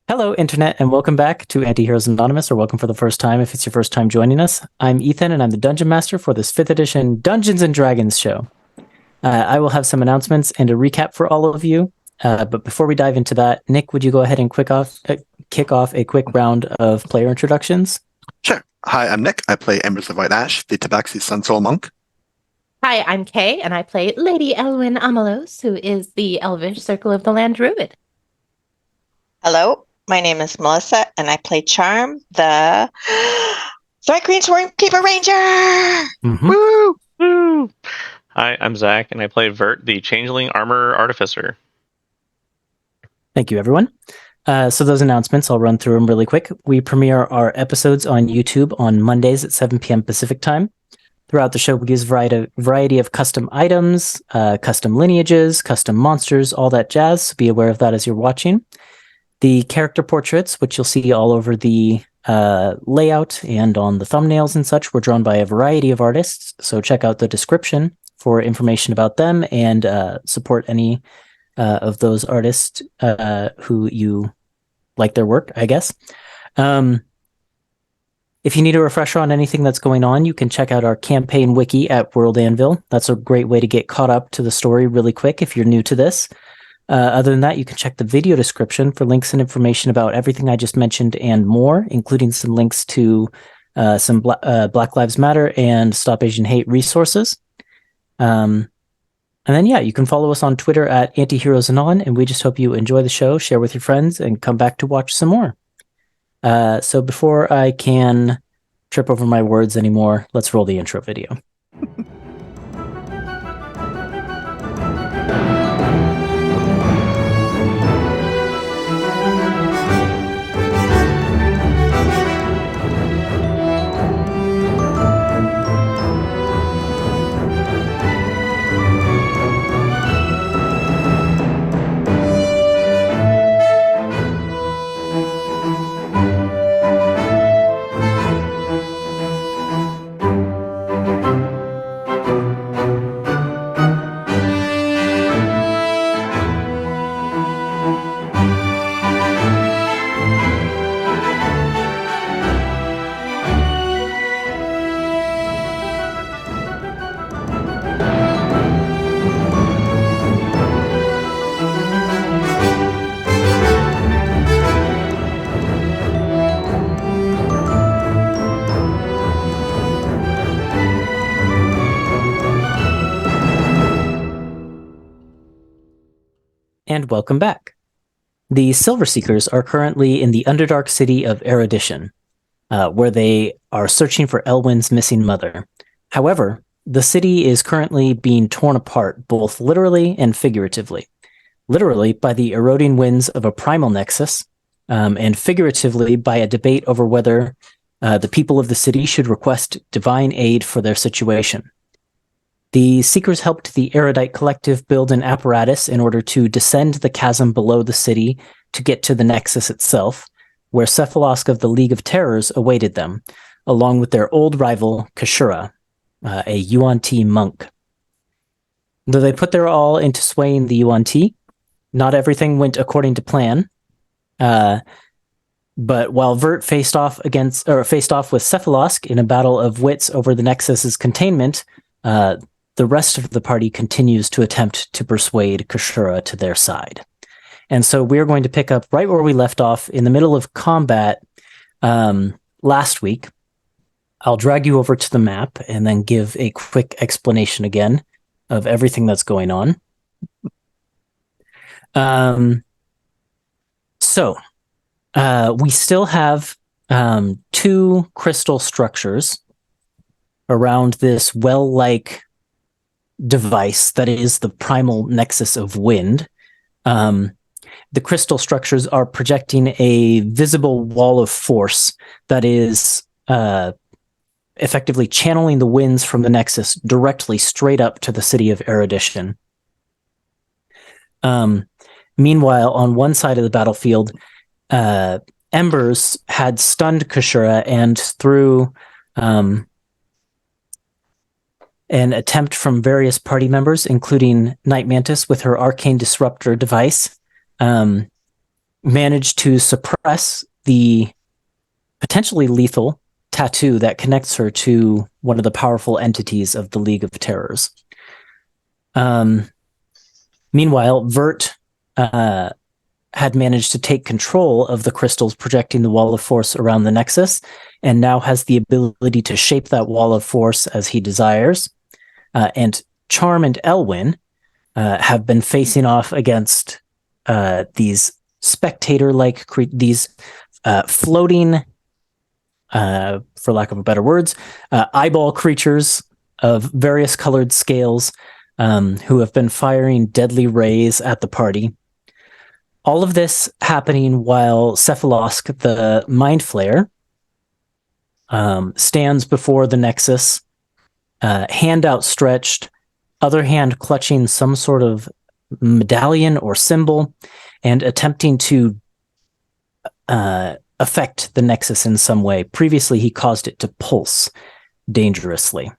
Hello, Internet, and welcome back to Antiheroes Anonymous, or welcome for the first time if it's your first time joining us. I'm Ethan, and I'm the Dungeon Master for this 5th edition Dungeons & Dragons show. I will have some announcements and a recap for all of you, but before we dive into that, Nick, would you go ahead and kick off a quick round of player introductions? Sure. Hi, I'm Nick. I play Embers of White Ash, the Tabaxi Sun Soul Monk. Hi, I'm Kay, and I play Lady Elwyn Amalos, who is the Elvish Circle of the Land Druid. Hello, my name is Melissa, and I play Charm, the Threat Green Swarmkeeper Ranger! Mm-hmm. Woo! Woo! Hi, I'm Zach, and I play Vert, the Changeling Armor Artificer. Thank you, everyone. So those announcements, I'll run through them really quick. We premiere our episodes on YouTube on Mondays at 7 p.m. Pacific time. Throughout the show, we use a variety of custom items, custom lineages, custom monsters, all that jazz. So be aware of that as you're watching. The character portraits, which you'll see all over the layout and on the thumbnails and such, were drawn by a variety of artists. So check out the description for information about them and support any of those artists who you like their work, I guess. If you need a refresher on anything that's going on, you can check out our campaign wiki at World Anvil. That's a great way to get caught up to the story really quick if you're new to this. Other than that, you can check the video description for links and information about everything I just mentioned and more, including some links to some Black Lives Matter and Stop Asian Hate resources. And then, yeah, you can follow us on Twitter at Antiheroes Anon, and we just hope you enjoy the show, share with your friends, and come back to watch some more. So before I can trip over my words anymore, let's roll the intro video. And welcome back. The Silver Seekers are currently in the Underdark city of Erudition, where they are searching for Elwyn's missing mother. However, the city is currently being torn apart, both literally and figuratively. Literally by the eroding winds of a primal nexus, and figuratively by a debate over whether the people of the city should request divine aid for their situation. The Seekers helped the Erudite Collective build an apparatus in order to descend the chasm below the city to get to the Nexus itself, where Cephalosk of the League of Terrors awaited them, along with their old rival, Kashura, a Yuan-Ti monk. Though they put their all into swaying the Yuan-Ti, not everything went according to plan. But while Vert faced off with Cephalosk in a battle of wits over the Nexus's containment, the rest of the party continues to attempt to persuade Kashura to their side. And so we're going to pick up right where we left off in the middle of combat last week. I'll drag you over to the map and then give a quick explanation again of everything that's going on. We still have 2 crystal structures around this well-like device that is the primal nexus of wind. The crystal structures are projecting a visible wall of force that is effectively channeling the winds from the nexus directly straight up to the city of Erudition. Meanwhile, on one side of the battlefield, Embers had stunned Kashura, and through an attempt from various party members, including Night Mantis with her Arcane Disruptor device, manage to suppress the potentially lethal tattoo that connects her to one of the powerful entities of the League of Terrors. Meanwhile, Vert had managed to take control of the crystals projecting the wall of force around the nexus, and now has the ability to shape that wall of force as he desires. And Charm and Elwyn have been facing off against these spectator-like, these floating, for lack of better words, eyeball creatures of various colored scales who have been firing deadly rays at the party. All of this happening while Cephalosk, the Mind Flayer, stands before the Nexus, hand outstretched, other hand clutching some sort of medallion or symbol, and attempting to affect the Nexus in some way. Previously, he caused it to pulse dangerously.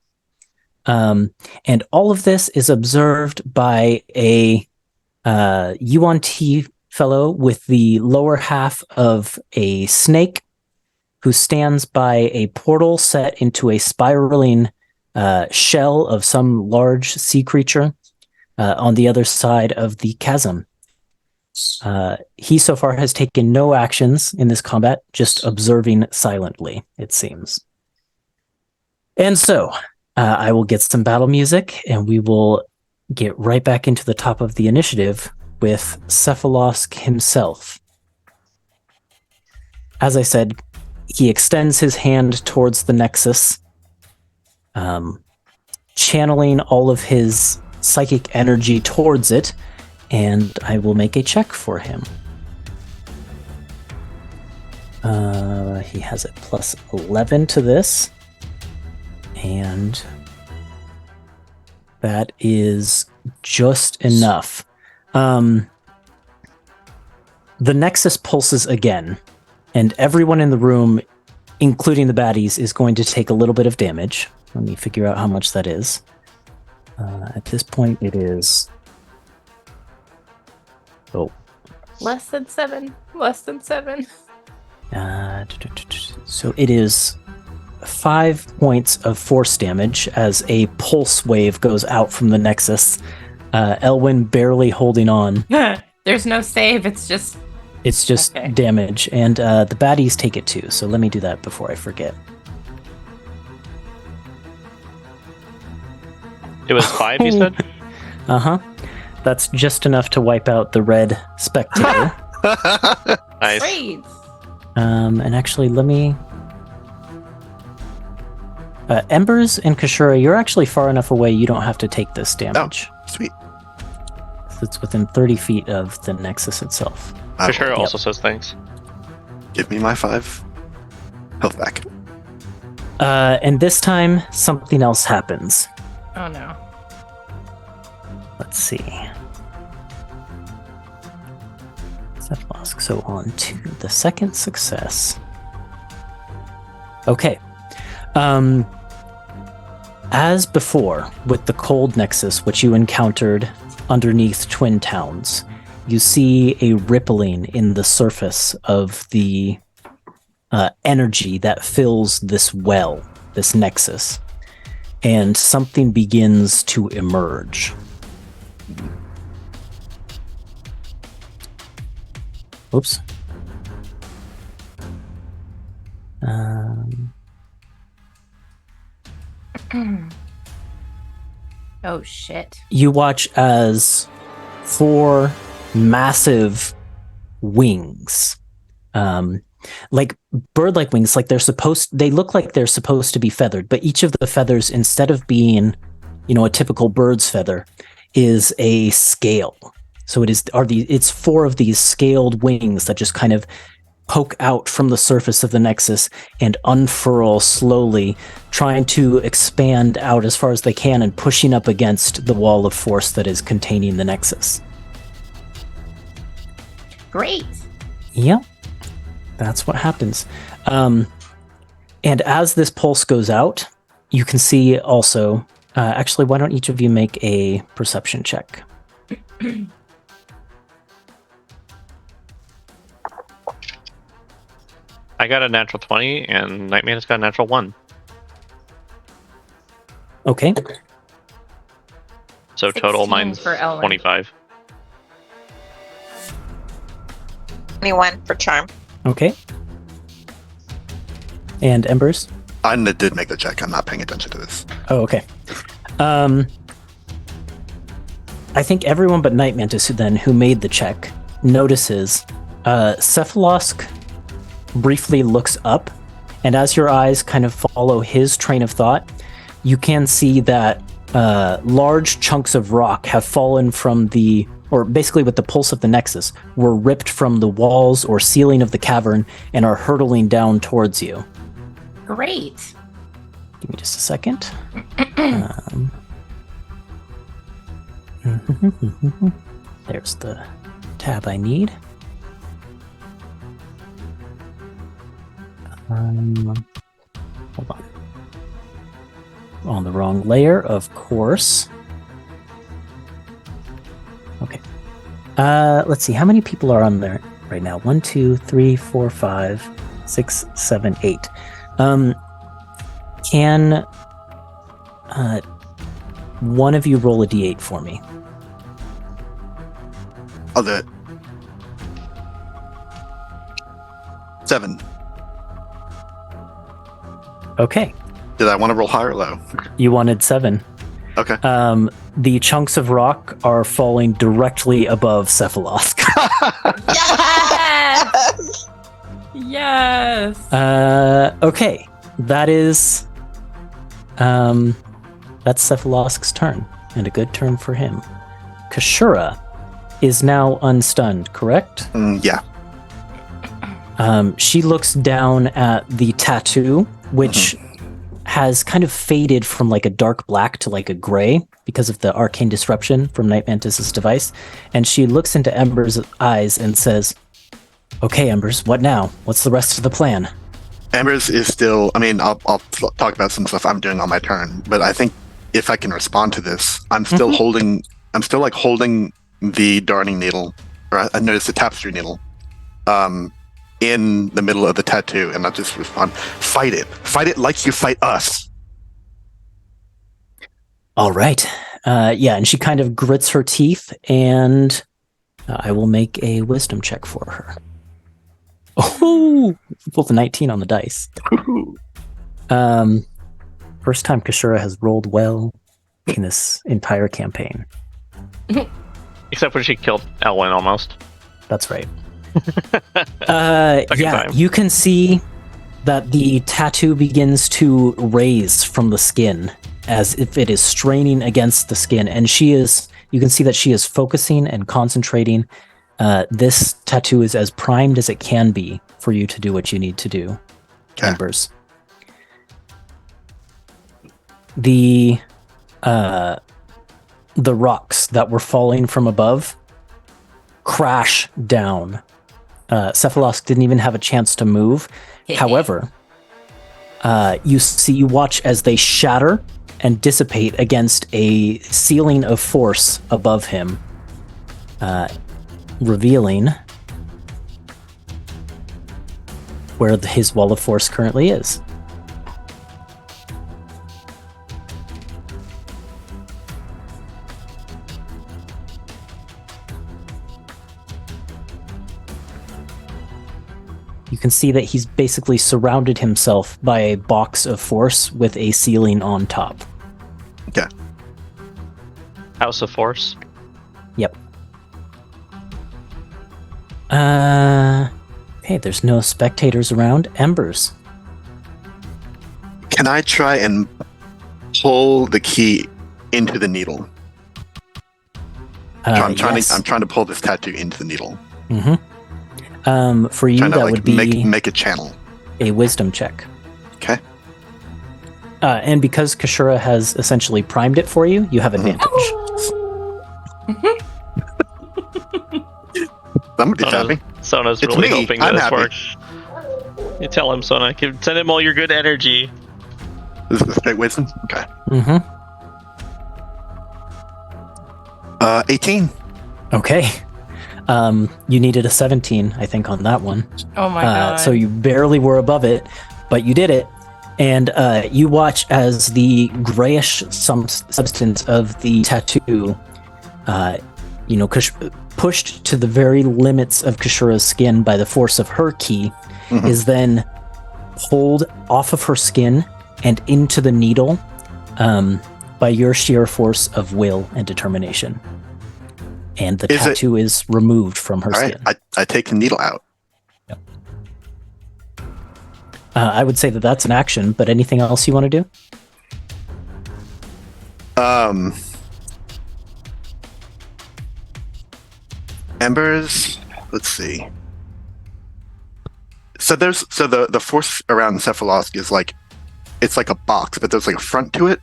And all of this is observed by a UNT fellow with the lower half of a snake, who stands by a portal set into a spiraling shell of some large sea creature on the other side of the chasm. He so far has taken no actions in this combat, just observing silently, it seems. And so, I will get some battle music, and we will get right back into the top of the initiative with Cephalosk himself. As I said, he extends his hand towards the Nexus, channeling all of his psychic energy towards it, and I will make a check for him. He has a plus 11 to this, and that is just enough. The Nexus pulses again, and everyone in the room, including the baddies, is going to take a little bit of damage. Let me figure out how much that is. At this point, it is... Oh. Less than 7. Less than 7. So it is 5 points of force damage as a pulse wave goes out from the Nexus. Elwyn barely holding on. There's no save, it's just okay. Damage, and the baddies take it too, so let me do that before I forget. It was 5, you said? Uh-huh. That's just enough to wipe out the red spectator. Nice. Great. And actually, let me... Embers and Kashura, you're actually far enough away you don't have to take this damage. Oh, sweet. It's within 30 feet of the Nexus itself. For sure, it also says thanks. Give me my 5 health back. And this time, something else happens. Oh no. Let's see. Cephalosk, so on to the second success. Okay. As before, with the cold Nexus, which you encountered underneath Twin Towns, you see a rippling in the surface of the energy that fills this well, this Nexus, and something begins to emerge. Oops. Oh shit. You watch as 4 massive wings, like bird-like wings, like they look like they're supposed to be feathered, but each of the feathers, instead of being, a typical bird's feather, is a scale. So it's 4 of these scaled wings that just kind of poke out from the surface of the Nexus and unfurl slowly, trying to expand out as far as they can and pushing up against the wall of force that is containing the Nexus. Great. Yep. That's what happens. And as this pulse goes out, you can see also... actually, why don't each of you make a perception check? I got a natural 20, and Nightman's got a natural 1. Okay. So total 16 mine's for Elwyn. 25. 21 for charm. Okay. And Embers? I did make the check. I'm not paying attention to this. Oh, okay. I think everyone but Night Mantis who made the check notices Cephalosk briefly looks up, and as your eyes kind of follow his train of thought, you can see that large chunks of rock have fallen from basically with the pulse of the nexus, were ripped from the walls or ceiling of the cavern and are hurtling down towards you. Great. Give me just a second. There's the tab I need. Hold on. On the wrong layer, of course. Okay. Let's see. How many people are on there right now? 1, 2, 3, 4, 5, 6, 7, 8. Can one of you roll a d8 for me? I'll do it. 7. Okay. Did I want to roll high or low? You wanted 7. Okay. The chunks of rock are falling directly above Cephalosk. Yes! Yes! Okay. That is... that's Cephalosk's turn, and a good turn for him. Kashura is now unstunned, correct? Yeah. She looks down at the tattoo, which has kind of faded from like a dark black to like a gray because of the arcane disruption from Night Mantis's device. And she looks into Ember's eyes and says, "Okay, Embers, what now? What's the rest of the plan?" Embers is still. I mean, I'll talk about some stuff I'm doing on my turn, but I think if I can respond to this, I'm still holding. I'm still like holding the darning needle, or I noticed the tapestry needle, in the middle of the tattoo, and I'll just respond, "Fight it like you fight us." All right. Yeah, and she kind of grits her teeth, and I will make a wisdom check for her. Oh, pulled a 19 on the dice. First time Kashura has rolled well in this entire campaign. Except when she killed Elwyn almost. That's right. Yeah, time. you can see that the tattoo begins to raise from the skin as if it is straining against the skin, and you can see that she is focusing and concentrating. This tattoo is as primed as it can be for you to do what you need to do. Okay. Embers. The rocks that were falling from above crash down. Cephalosk didn't even have a chance to move. However, you watch as they shatter and dissipate against a ceiling of force above him, revealing where his wall of force currently is. You can see that he's basically surrounded himself by a box of force with a ceiling on top. Okay. House of Force. Yep. Okay, there's no spectators around. Embers. Can I try and pull the key into the needle? I'm trying to pull this tattoo into the needle. For you, Trying to, that like, would be make a channel. a wisdom check. Okay. And because Kashura has essentially primed it for you, you have advantage. Somebody's happy. Sona's It's really me. hoping I'm this happy. works. You tell him, Sona. Send him all your good energy. This is straight wisdom? Okay. 18. Okay. You needed a 17, I think, on that one. Oh my god. So you barely were above it, but you did it. And you watch as the grayish substance of the tattoo, pushed to the very limits of Kashura's skin by the force of her ki, is then pulled off of her skin and into the needle by your sheer force of will and determination. And the tattoo is removed from her skin. I take the needle out. Yep. I would say that that's an action, but anything else you want to do? Embers. Let's see. So the force around Cephalos is like, it's like a box, but there's like a front to it.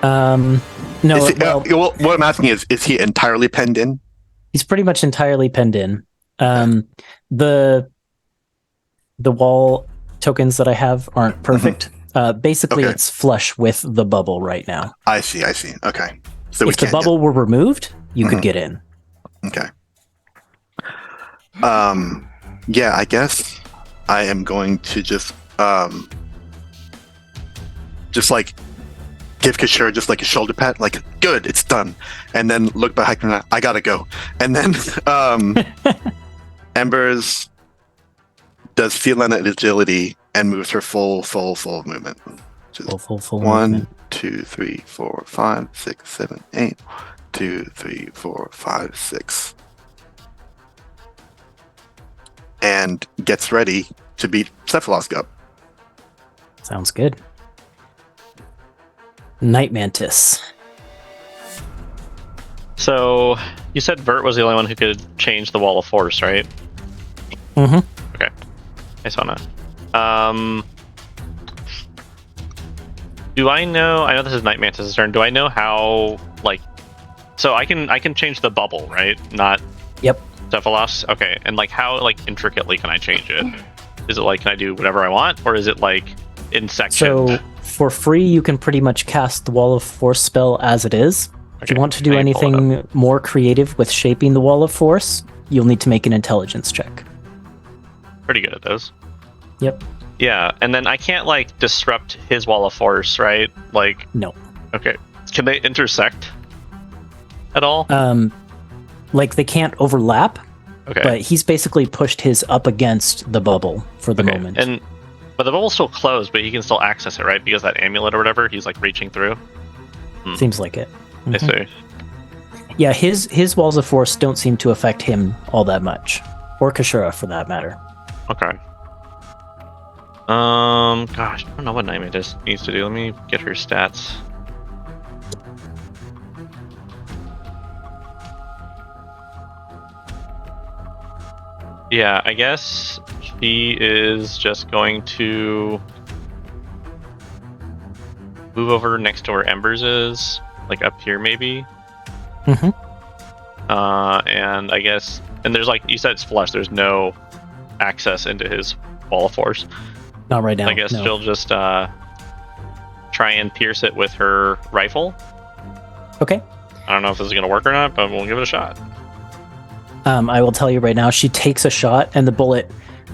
No. Well, what I'm asking is he entirely penned in? He's pretty much entirely penned in. The wall tokens that I have aren't perfect. Basically, Okay. it's flush with the bubble right now. I see. Okay. So If the bubble were removed, you could get in. Okay. Yeah, I guess I am going to just like give Kashura just like a shoulder pat, like, good, it's done. And then look back and I gotta go. And then Embers does feline agility and moves her full movement. Full 1, movement. 2, 3, 4, 5, 6, 7, 8. 2, 3, 4, 5, 6. And gets ready to beat Cephalos up. Sounds good. Night Mantis. So you said Vert was the only one who could change the wall of force, right? Mm-hmm. Okay. I just wanna. Do I know this is Night Mantis' turn. Do I know how, like, so I can change the bubble, right? Not Yep. Cephalos? Okay. And like how like intricately can I change it? Is it like, can I do whatever I want, or is it like in section? So for free, you can pretty much cast the Wall of Force spell as it is. If you want to do I pull it anything more creative with shaping the Wall of Force, you'll need to make an intelligence check. Pretty good at those. Yep. Yeah, and then I can't like disrupt his wall of force, right? Like, No. okay. Can they intersect at all? Like they can't overlap, Okay. but he's basically pushed his up against the bubble for the Okay. moment. But the bubble's still closed, but he can still access it, right? Because that amulet or whatever, he's like reaching through. Seems like it. I see. Yeah, his walls of force don't seem to affect him all that much, or Kashura for that matter. Okay. Gosh, I don't know what Night Mantis needs to do. Let me get her stats. Yeah, I guess she is just going to move over next to where Embers is, like up here maybe. Mm-hmm. And I guess, and there's like, you said it's flush, there's no access into his wall of force. Not right now. I guess no. she'll just try and pierce it with her rifle. Okay. I don't know if this is going to work or not, but we'll give it a shot. I will tell you right now, she takes a shot and the bullet,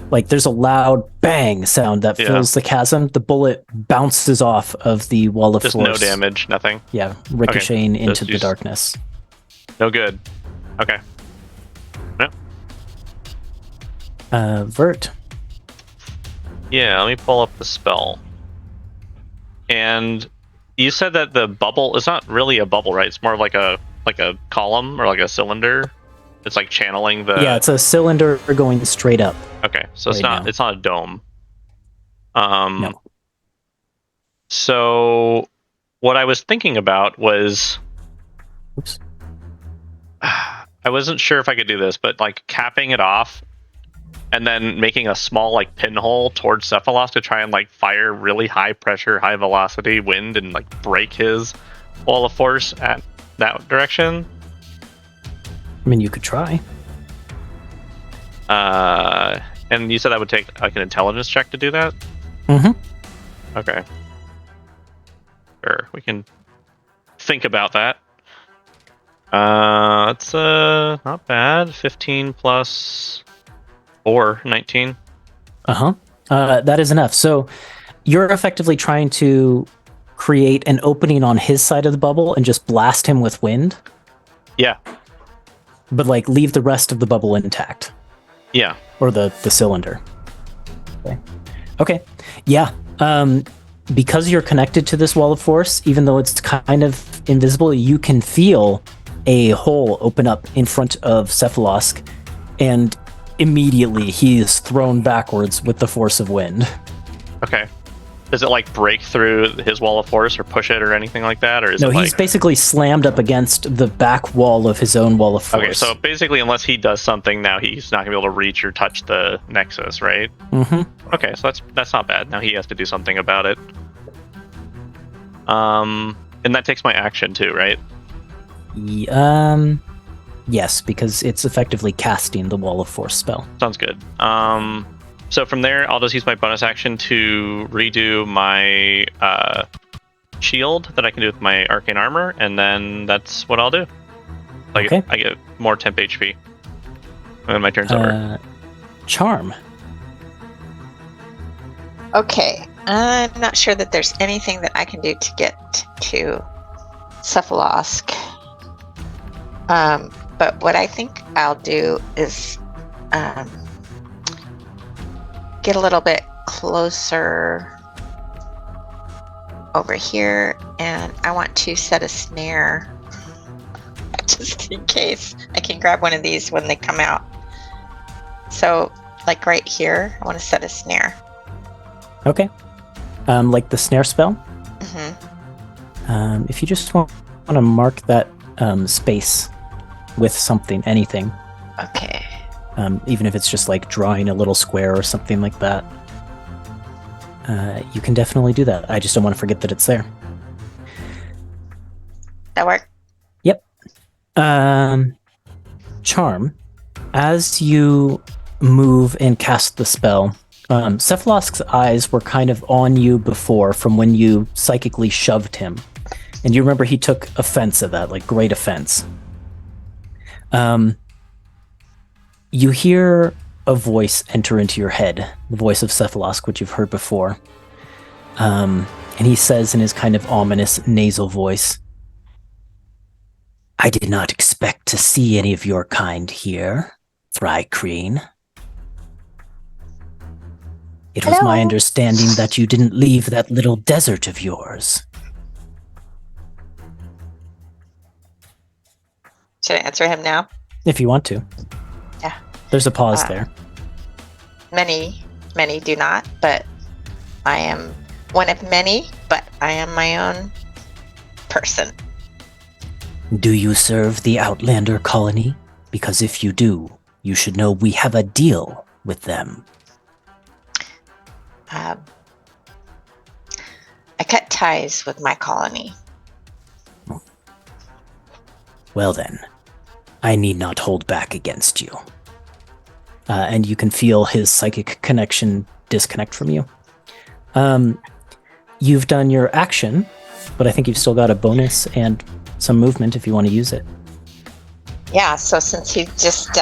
like there's a loud bang sound that fills the chasm. The bullet bounces off of the wall of Just force. no damage, nothing. Yeah, ricocheting into Just the use- darkness. No good. Okay. Vert. Yeah, let me pull up the spell. And you said that the bubble is not really a bubble, right? It's more of like a column or like a cylinder. It's like channeling the. Yeah, it's a cylinder going straight up. Okay, so it's right not now. it's not a dome. No. So what I was thinking about was, Oops. I wasn't sure if I could do this, but like capping it off and then making a small like pinhole towards Cephalos to try and like fire really high pressure, high velocity wind and like break his wall of force at that direction. I mean, you could try. And you said I would take like an intelligence check to do that? Mm-hmm. Okay. Sure, we can think about that. It's not bad. 15 plus 4, 19. That is enough. So you're effectively trying to create an opening on his side of the bubble and just blast him with wind, Yeah. but like leave the rest of the bubble intact, Yeah. or the cylinder. Okay. Yeah. Because you're connected to this wall of force, even though it's kind of invisible, you can feel a hole open up in front of Cephalosk, and immediately he is thrown backwards with the force of wind. Okay. Does it like break through his wall of force or push it or anything like that? Or is No, it he's like... basically slammed up against the back wall of his own wall of force. Okay, so basically, unless he does something now, he's not gonna be able to reach or touch the nexus, right? Mm-hmm. Okay, so that's not bad. Now he has to do something about it. And that takes my action too, right? Yes, because it's effectively casting the wall of force spell. Sounds good. So from there, I'll just use my bonus action to redo my shield that I can do with my arcane armor, and then that's what I'll do. Okay. I get more temp HP. And then my turn's over. Charm. Okay, I'm not sure that there's anything that I can do to get to Cephalosk. But what I think I'll do is get a little bit closer over here, and I want to set a snare just in case I can grab one of these when they come out. So, like right here, I want to set a snare. Okay. Like the snare spell. Mm-hmm. If you just want to mark that space with something, anything. Okay. Even if it's just like drawing a little square or something like that. You can definitely do that. I just don't want to forget that it's there. That work? Yep. Charm. As you move and cast the spell, Cephalosk's eyes were kind of on you before from when you psychically shoved him. And you remember he took offense at that, like great offense. You hear a voice enter into your head, the voice of Cephalosk, which you've heard before. And he says in his kind of ominous nasal voice, "I did not expect to see any of your kind here, Thrycreen. It was my understanding that you didn't leave that little desert of yours." Should I answer him now? If you want to. Yeah. There's a pause there. Many do not, but I am one of many, but I am my own person. Do you serve the Outlander colony? Because if you do, you should know we have a deal with them. I cut ties with my colony. Well then, I need not hold back against you. And you can feel his psychic connection disconnect from you. You've done your action, but I think you've still got a bonus and some movement if you want to use it. Yeah, so since he's just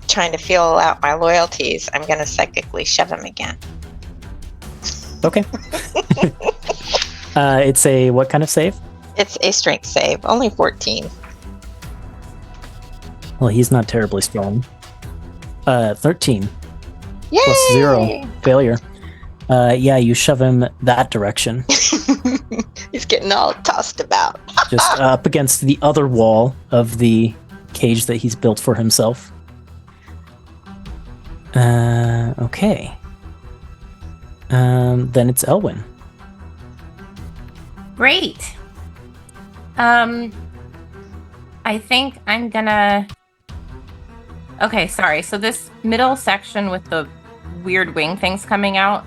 trying to feel out my loyalties, I'm going to psychically shove him again. Okay. It's a what kind of save? It's a strength save, only 14. Well, he's not terribly strong. 13 Yay! plus 0 failure. Yeah, you shove him that direction, He's getting all tossed about. just up against the other wall of the cage that he's built for himself. Okay. Then it's Elwyn. Great. I think I'm gonna... Okay, sorry. So this middle section with the weird wing things coming out,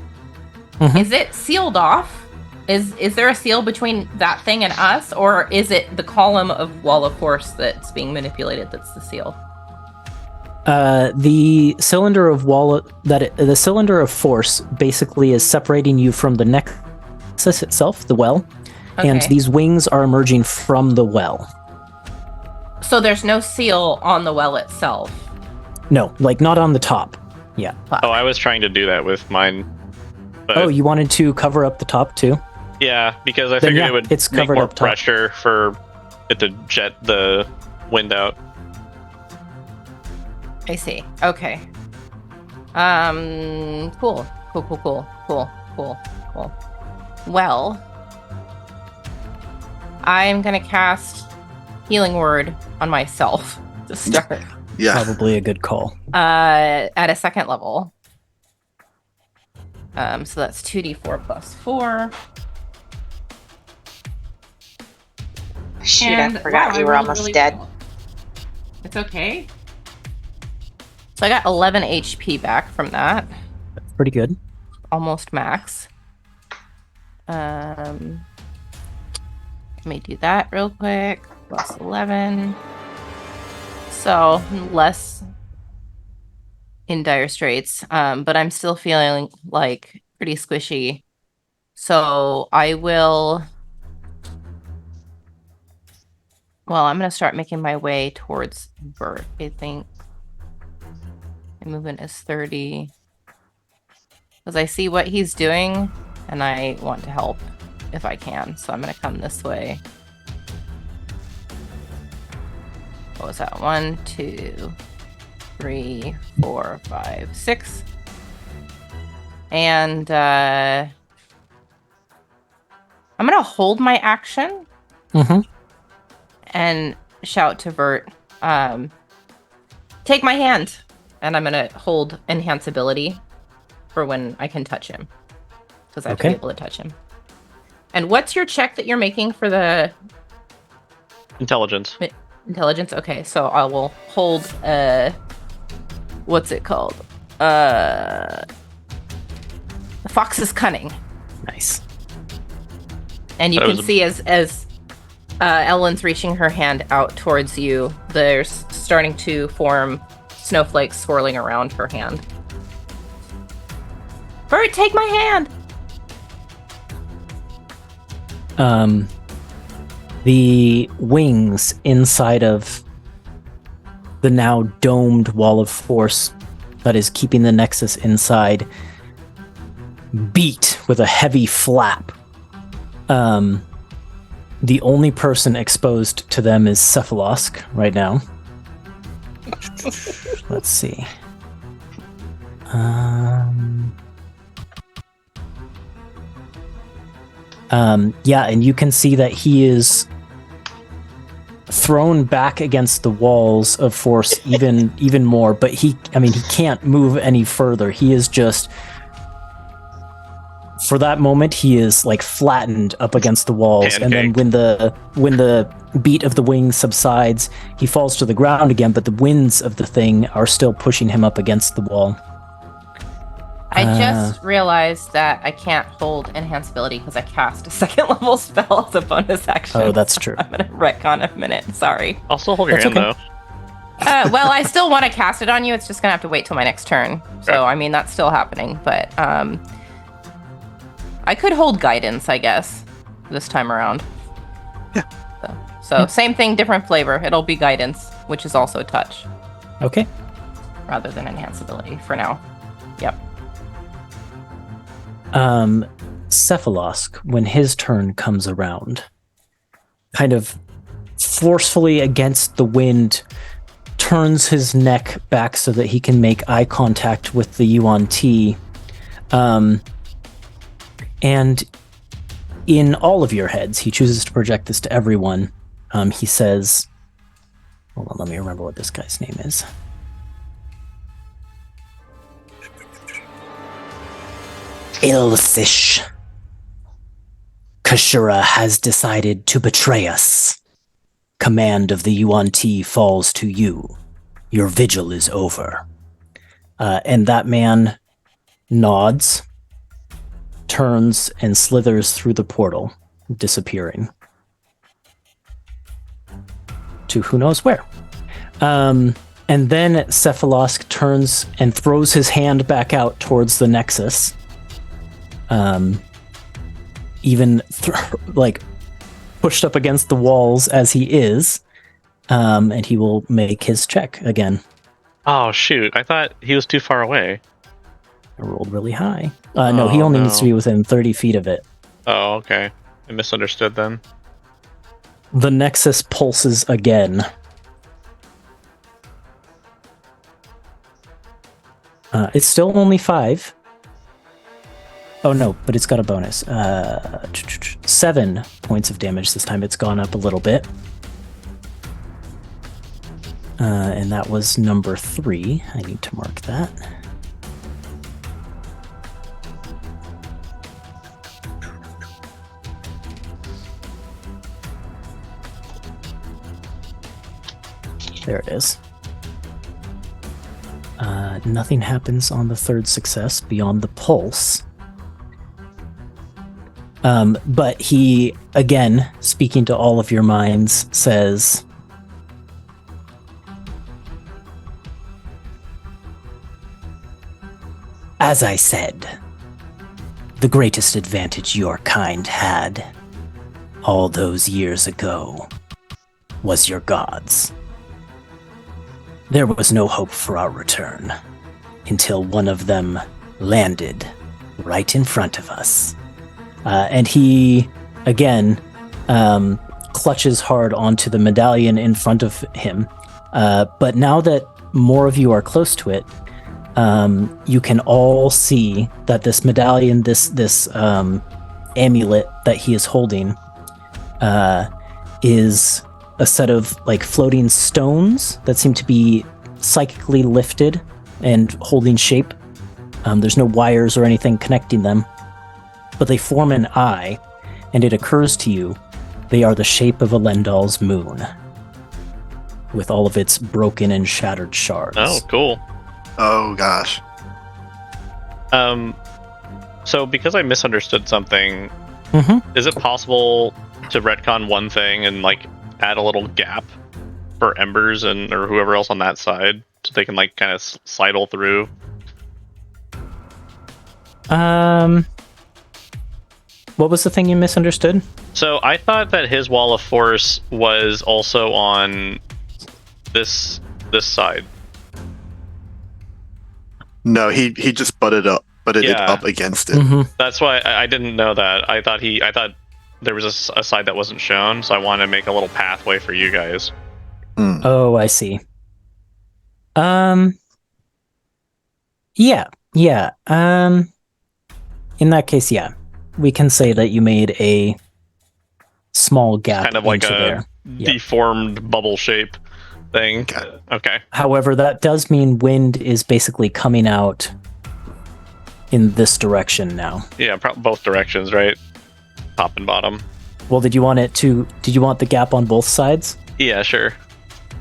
Mhm. is it sealed off? Is there a seal between that thing and us, or is it the column of wall of force that's being manipulated that's the seal? The cylinder of the cylinder of force basically is separating you from the nexus itself, the well, and Okay. these wings are emerging from the well. So there's no seal on the well itself. No, like not on the top. Yeah. Oh, I was trying to do that with mine. But Oh, you wanted to cover up the top too? yeah, because I Then, figured yeah, it would it's make covered more up top. pressure for it to jet the wind out. I see. Okay. Cool. Cool. Well, I'm gonna cast Healing Word on myself to start. Yeah. Probably a good call. At a second level. So that's 2d4 plus 4. Shoot, And, I forgot wow, you were rolled almost really dead. well. It's okay. So I got 11 HP back from that. Pretty good. Almost max. Let me do that real quick. Plus 11. So less in dire straits, but I'm still feeling like pretty squishy. So I will. Well, I'm gonna start making my way towards Bert. I think my movement is 30. Because I see what he's doing, and I want to help if I can. So I'm gonna come this way. What was that? 1, 2, 3, 4, 5, 6. And I'm gonna hold my action Mm-hmm. and shout to Vert, take my hand. And I'm gonna hold enhance ability for when I can touch him. Because I have to be Okay. able to touch him. And what's your check that you're making for the Intelligence. intelligence? Okay, so I will hold what's it called? Fox's Cunning. Nice. And you That can was a- see as Ellen's reaching her hand out towards you, there's starting to form snowflakes swirling around her hand. Bert, take my hand! The wings inside of the now domed wall of force that is keeping the Nexus inside beat with a heavy flap. The only person exposed to them is Cephalosk right now. Let's see. Yeah, and you can see that he is thrown back against the walls of force even more, but he can't move any further. He is just, for that moment, he is like flattened up against the walls, and then when the beat of the wings subsides, he falls to the ground again, but the winds of the thing are still pushing him up against the wall. I just realized that I can't hold enhance ability because I cast a second level spell as a bonus action. Oh, that's true. I'm gonna retcon a minute. Sorry. I'll still hold your That's hand okay. though. Well, I still want to cast it on you. It's just gonna have to wait till my next turn. So Okay. I mean that's still happening, but I could hold guidance, I guess, this time around. Yeah. So same thing, different flavor. It'll be guidance, which is also touch, Okay. rather than enhance ability for now. Yep. Cephalosk, when his turn comes around, kind of forcefully against the wind, turns his neck back so that he can make eye contact with the Yuan-Ti. And in all of your heads, he chooses to project this to everyone. He says, hold on, let me remember what this guy's name is. Ilfish. Kashura has decided to betray us. Command of the Yuan-Ti falls to you. Your vigil is over. And that man nods, turns, and slithers through the portal, disappearing. To who knows where. And then Cephalosk turns and throws his hand back out towards the Nexus. Even pushed up against the walls as he is, And he will make his check again. Oh shoot! I thought he was too far away. I rolled really high. No, he Oh, only needs to no. be within 30 feet of it. Oh, okay. I misunderstood then. The nexus pulses again. It's still only 5. Oh no, but it's got a bonus. 7 points of damage this time. It's gone up a little bit. And that was number 3. I need to mark that. There it is. Nothing happens on the 3rd success beyond the pulse. But he, again, speaking to all of your minds, says, "As I said, the greatest advantage your kind had all those years ago was your gods. There was no hope for our return until one of them landed right in front of us." And he, again, clutches hard onto the medallion in front of him. But now that more of you are close to it, you can all see that this medallion, this amulet that he is holding, is a set of like floating stones that seem to be psychically lifted and holding shape. There's no wires or anything connecting them, but they form an eye, and it occurs to you they are the shape of Alen'dal's moon, with all of its broken and shattered shards. Oh, cool. Oh gosh. So because I misunderstood something, Mm-hmm. is it possible to retcon one thing and like add a little gap for Embers and or whoever else on that side, so they can like kind of sidle through? What was the thing you misunderstood? So I thought that his wall of force was also on this side. No, he just butted it Yeah. up against it. Mm-hmm. That's why I didn't know that. I thought there was a side that wasn't shown, so I wanted to make a little pathway for you guys. Hmm. Oh, I see. Yeah. In that case, yeah. We can say that you made a small gap Kind of like into a there. Yep. deformed bubble shape thing. Okay. Okay. However, that does mean wind is basically coming out in this direction now. Yeah, both directions, right? Top and bottom. Well, did you want the gap on both sides? Yeah, sure.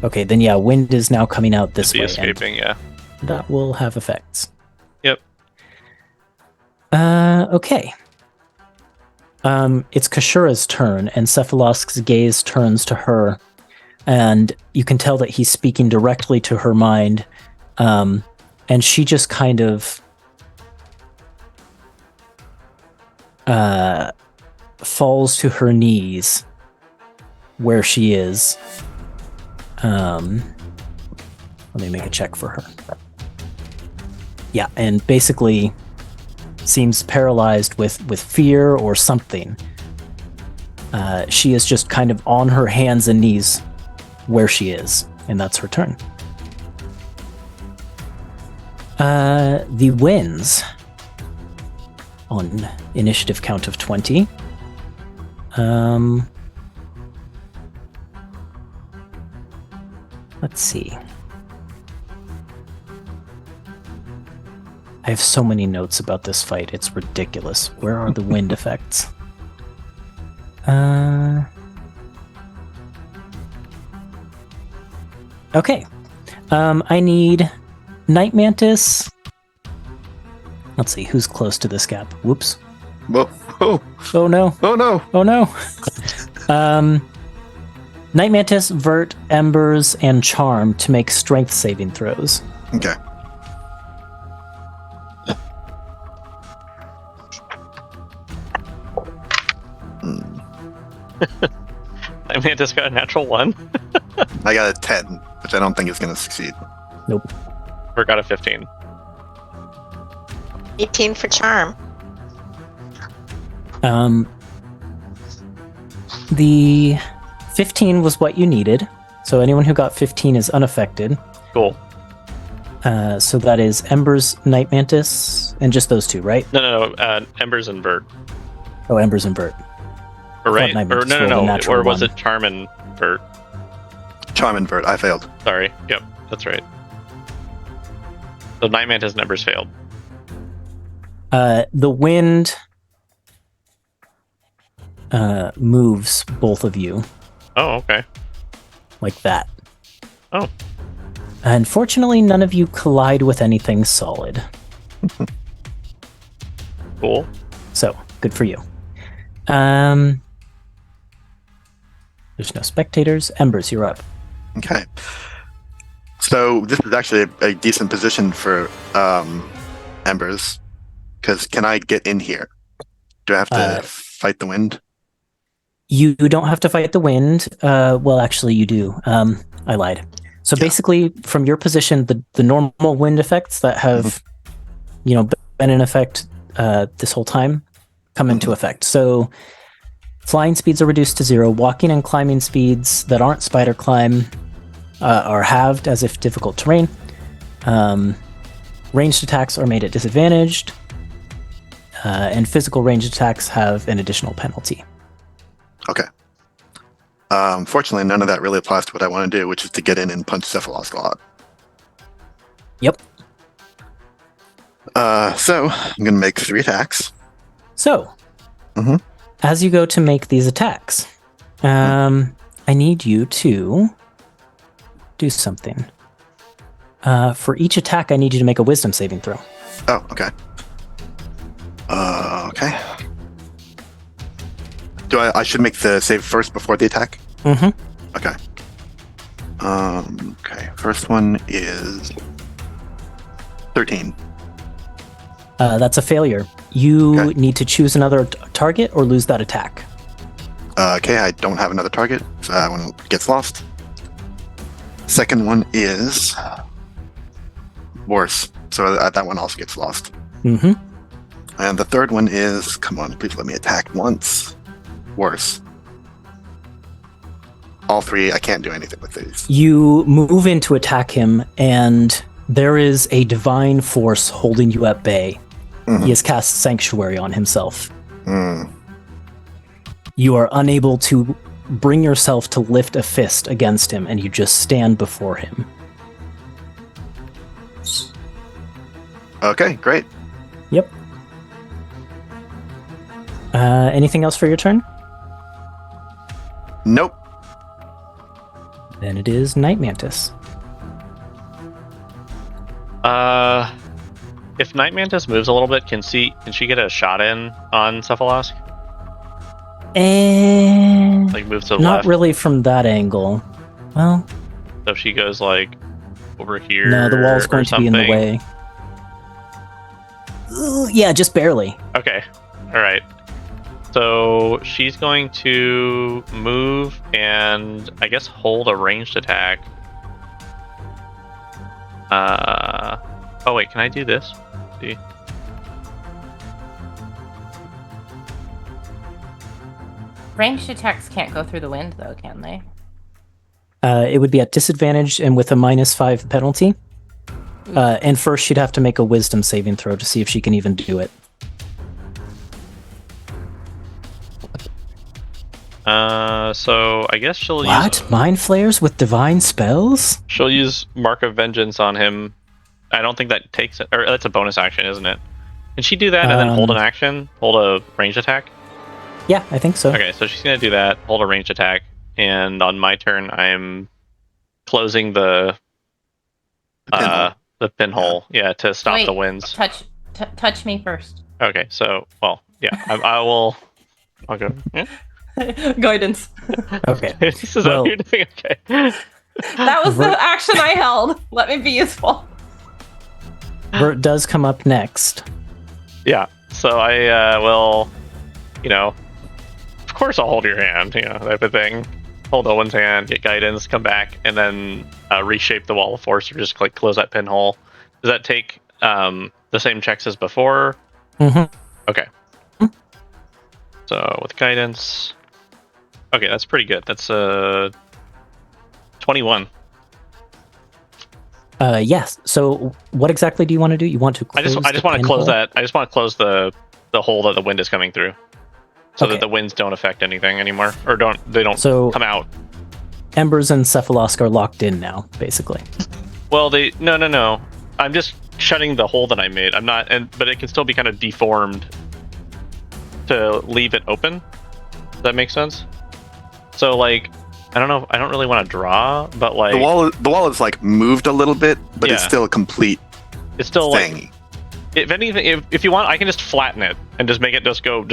Okay, then yeah, wind is now coming out this Be way. escaping, yeah. And that will have effects. Yep. Okay. It's Kashura's turn, and Cephalosk's gaze turns to her, and you can tell that he's speaking directly to her mind, and she just kind of falls to her knees where she is. Let me make a check for her. Yeah, and basically seems paralyzed with fear or something. She is just kind of on her hands and knees where she is, and that's her turn. The winds on initiative count of 20. Let's see. I have so many notes about this fight, it's ridiculous. Where are the wind effects? Okay. I need Night Mantis. Let's see, who's close to this gap? Whoops. Whoa. Oh. Oh no. Oh no. Oh no. Night Mantis, Vert, Embers, and Charm to make strength saving throws. Okay. Night Mantis got a natural 1. I got a 10, which I don't think is going to succeed. Nope. Or got a 15. 18 for charm. The 15 was what you needed. So anyone who got 15 is unaffected. Cool. So that is Embers, Night Mantis, and just those two, right? No. Embers and Vert. Oh, Embers and Vert. Or right? Night Or Mantis rolled a no. natural Or was one. it Charm and Vert? Charm and Vert, I failed. Sorry. Yep, that's right. So Night Mantis and Embers failed. The wind moves both of you Oh, okay. like that. Oh. Unfortunately, none of you collide with anything solid. Cool. So, good for you. There's no spectators. Embers, you're up. Okay. So this is actually a decent position for Embers, because can I get in here? Do I have to fight the wind? You don't have to fight the wind. Well, actually, you do. I lied. So basically, from your position, the normal wind effects that have, been in effect this whole time come into effect. So flying speeds are reduced to 0. Walking and climbing speeds that aren't spider climb are halved as if difficult terrain. Ranged attacks are made at disadvantaged. And physical ranged attacks have an additional penalty. Okay. Fortunately, none of that really applies to what I want to do, which is to get in and punch Cephalosk a lot. Yep. So I'm going to make 3 attacks. So, Mhm. as you go to make these attacks, I need you to do something. For each attack, I need you to make a wisdom saving throw. Oh, okay. Okay. Do I should make the save first before the attack? Mm-hmm. Okay. Okay. First one is 13. That's a failure. You Okay. need to choose another target or lose that attack. Okay, I don't have another target, so that one gets lost. Second one is worse, so that one also gets lost. Mm-hmm. And the third one is, come on, please let me attack once. Worse. All 3, I can't do anything with these. You move in to attack him, and there is a divine force holding you at bay. Mhm. He has cast Sanctuary on himself. Mm. You are unable to bring yourself to lift a fist against him, and you just stand before him. Okay, great. Yep. Anything else for your turn? Nope. Then it is Night Mantis. If Night Mantis moves a little bit, can she get a shot in on Cephalosk? And Like move to the not left. really from that angle. Well, So if she goes like over here. no, the wall's going or to be in the something. way. Ooh, yeah, just barely. Okay. All right. So she's going to move and I guess hold a ranged attack. Oh wait, can I do this? See. Ranged attacks can't go through the wind, though, can they? It would be at disadvantage and with a -5 penalty. And first, she'd have to make a wisdom saving throw to see if she can even do it. So I guess she'll What? Mind flayers with divine spells? she'll use Mark of Vengeance on him. I don't think that takes it, or that's a bonus action, isn't it? Can she do that and then hold an action, hold a ranged attack? Yeah, I think so. Okay, so she's gonna do that, hold a ranged attack, and on my turn, I'm closing the pinhole, yeah, to stop Wait, the winds. Touch me first. Okay, so I will. I'll go. Yeah. Guidance. Okay. This is Well- what you're doing. Okay. That was the action I held. Let me be useful. Vert does come up next. Yeah. So I will, of course I'll hold your hand, type of thing. hold Owen's hand, get guidance, come back, and then reshape the wall of force, or just like close that pinhole. Does that take the same checks as before? Mm-hmm. Okay. So with guidance, okay, that's pretty good. That's 21. Yes. So what exactly do you want to do? You want to I close just want to close that. I just want to close the hole that the wind is coming through, so that the winds don't affect anything anymore, or don't come out. Embers and Cephalosk are locked in now, basically. Well, no. I'm just shutting the hole that I made. I'm not, but it can still be kind of deformed to leave it open. Does that make sense? So like, I don't know. I don't really want to draw, but like the wall is like moved a little bit, but it's still a complete. It's still thing. Like, if anything, if you want, I can just flatten it and just make it just go.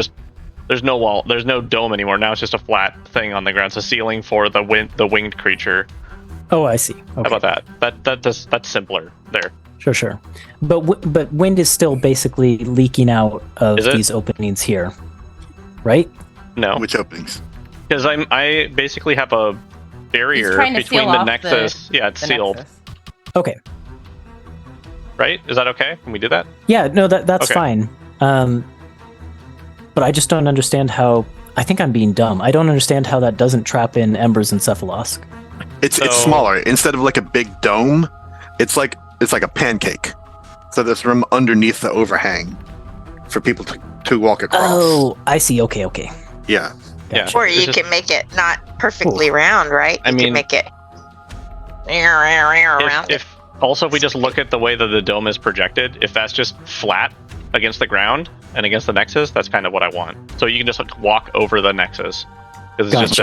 There's no wall. There's no dome anymore. Now it's just a flat thing on the ground. It's a ceiling for the winged creature. Oh, I see. Okay. How about that? That's simpler there. Sure. But wind is still basically leaking out of these openings here, right? No. Which openings? Because I basically have a barrier between the nexus. It's sealed. Nexus. Okay. Right? Is that okay? Can we do that? Yeah. No, that's Okay. fine. But I just don't understand how. I think I'm being dumb. I don't understand how that doesn't trap in Embers and Cephalosk. It's smaller. Instead of like a big dome, it's like a pancake. So there's room underneath the overhang for people to walk across. Oh, I see. Okay. Yeah. Gotcha. Or you can make it not perfectly round, right? You I mean, can make it around. If we just look at the way that the dome is projected, if that's just flat against the ground and against the nexus, that's kind of what I want. So you can just like walk over the nexus, because it's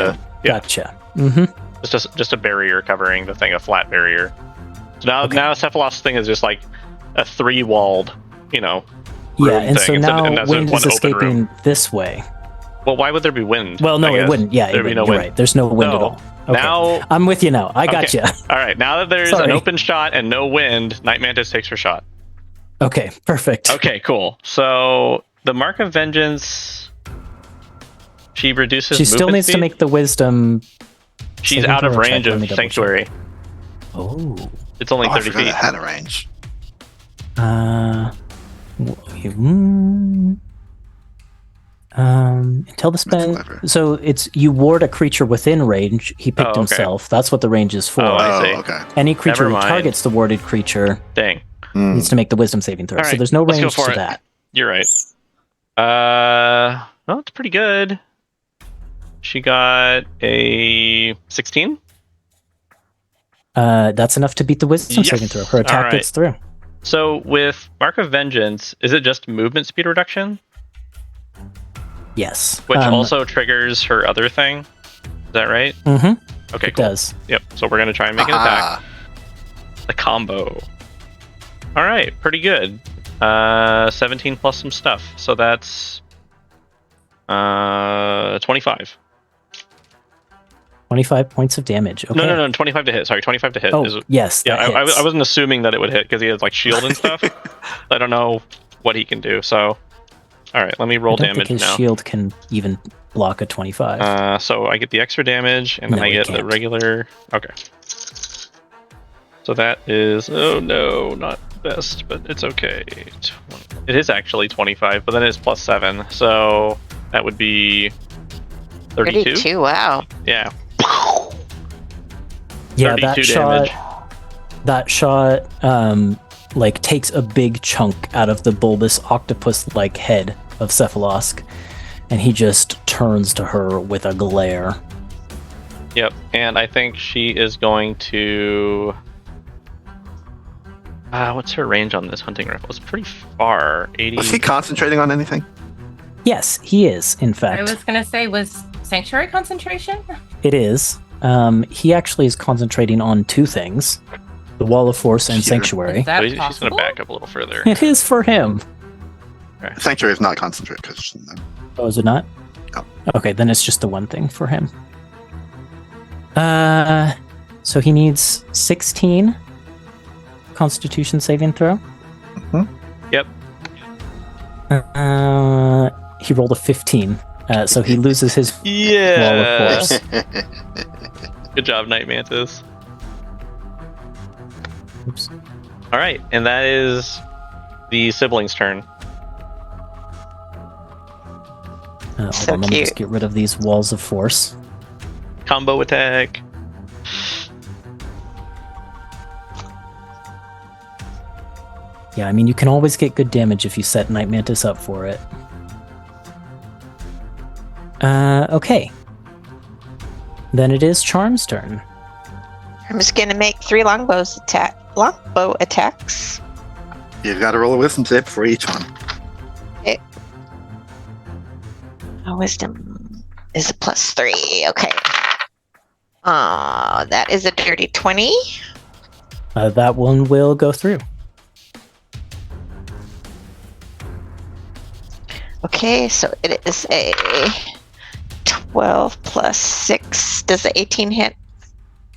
Gotcha. Mm-hmm. it's just a barrier covering the thing, a flat barrier. So now Cephalos's thing is just like a 3-walled, room and thing. so now and that's wind one is open escaping room. this way. Well, why would there be wind? Well, no, I it guess? wouldn't. Yeah, There'd be no you're wind. right. There's no wind at No. all. Okay. Now I'm with you now. I got you. All right, now that there's Sorry. an open shot and no wind, Night Mantis takes her shot. Okay, perfect. Okay, cool. So the Mark of Vengeance, she reduces. She still movement needs to speed? make the wisdom. She's saving out of throw check. range Let of me double Sanctuary. check. Oh. It's only I 30 forgot feet. it had a range. Until the spell. clever. So it's you ward a creature within range. He picked okay. himself. That's what the range is for. Oh, I see. Okay. Any creature Never who mind. targets the warded creature Dang, needs to make the wisdom saving throw. All So right, there's no let's go range for to it. that. you're right. Well, it's pretty good. She got a 16. That's enough to beat the wisdom Yes. saving throw. Her attack All gets through. So with Mark of Vengeance, is it just movement speed reduction, Yes. which also triggers her other thing? Is that right? Mm-hmm. Okay, It cool. does. Yep. So we're gonna try and make an attack. Ah, The combo. All right, pretty good. 17 plus some stuff. So that's 25. 25 points of damage. Okay. No, 25 to hit. Sorry, 25 to hit. Oh, yes. Yeah, that hits. I wasn't assuming that it would hit because he has like shield and stuff. I don't know what he can do. So, all right, let me roll I don't damage think his now. shield can even block a 25. So I get the extra damage, and then No, I it get the can't. regular. Okay. So that is not best, but it's okay. It is actually 25, but then it's plus 7, so that would be 32. 32, wow. Yeah. Yeah, 32 damage. that shot like takes a big chunk out of the bulbous octopus-like head of Cephalosk, and he just turns to her with a glare. Yep, and I think she is going to. What's her range on this hunting rifle? It's pretty far. 80. was he concentrating on anything? Yes, he is, in I fact. was gonna say, was Sanctuary concentration? It is. He actually is concentrating on two things. The Wall of Force and Sure. Sanctuary. Is that She's going possible? to back up a little further. It is for him. Sanctuary is not concentrate because Oh, is it not? No. Okay, then it's just the one thing for him. So he needs 16 Constitution saving throw. Yep. He rolled a 15, so he loses his Wall of Yeah. Force. Good job, Night Mantis. Oops. All right, and that is the siblings' turn. Hold So on, let me just cute. get rid of these walls of force. Combo attack. Yeah, I mean, you can always get good damage if you set Night Mantis up for it. Okay. Then it is Charm's turn. I'm just gonna make 3 longbow attacks. You've got to roll a wisdom save for each one. Wisdom is a +3. Okay. That is a dirty 20. That one will go through. Okay, so it is a 12 plus 6. Does the 18 hit?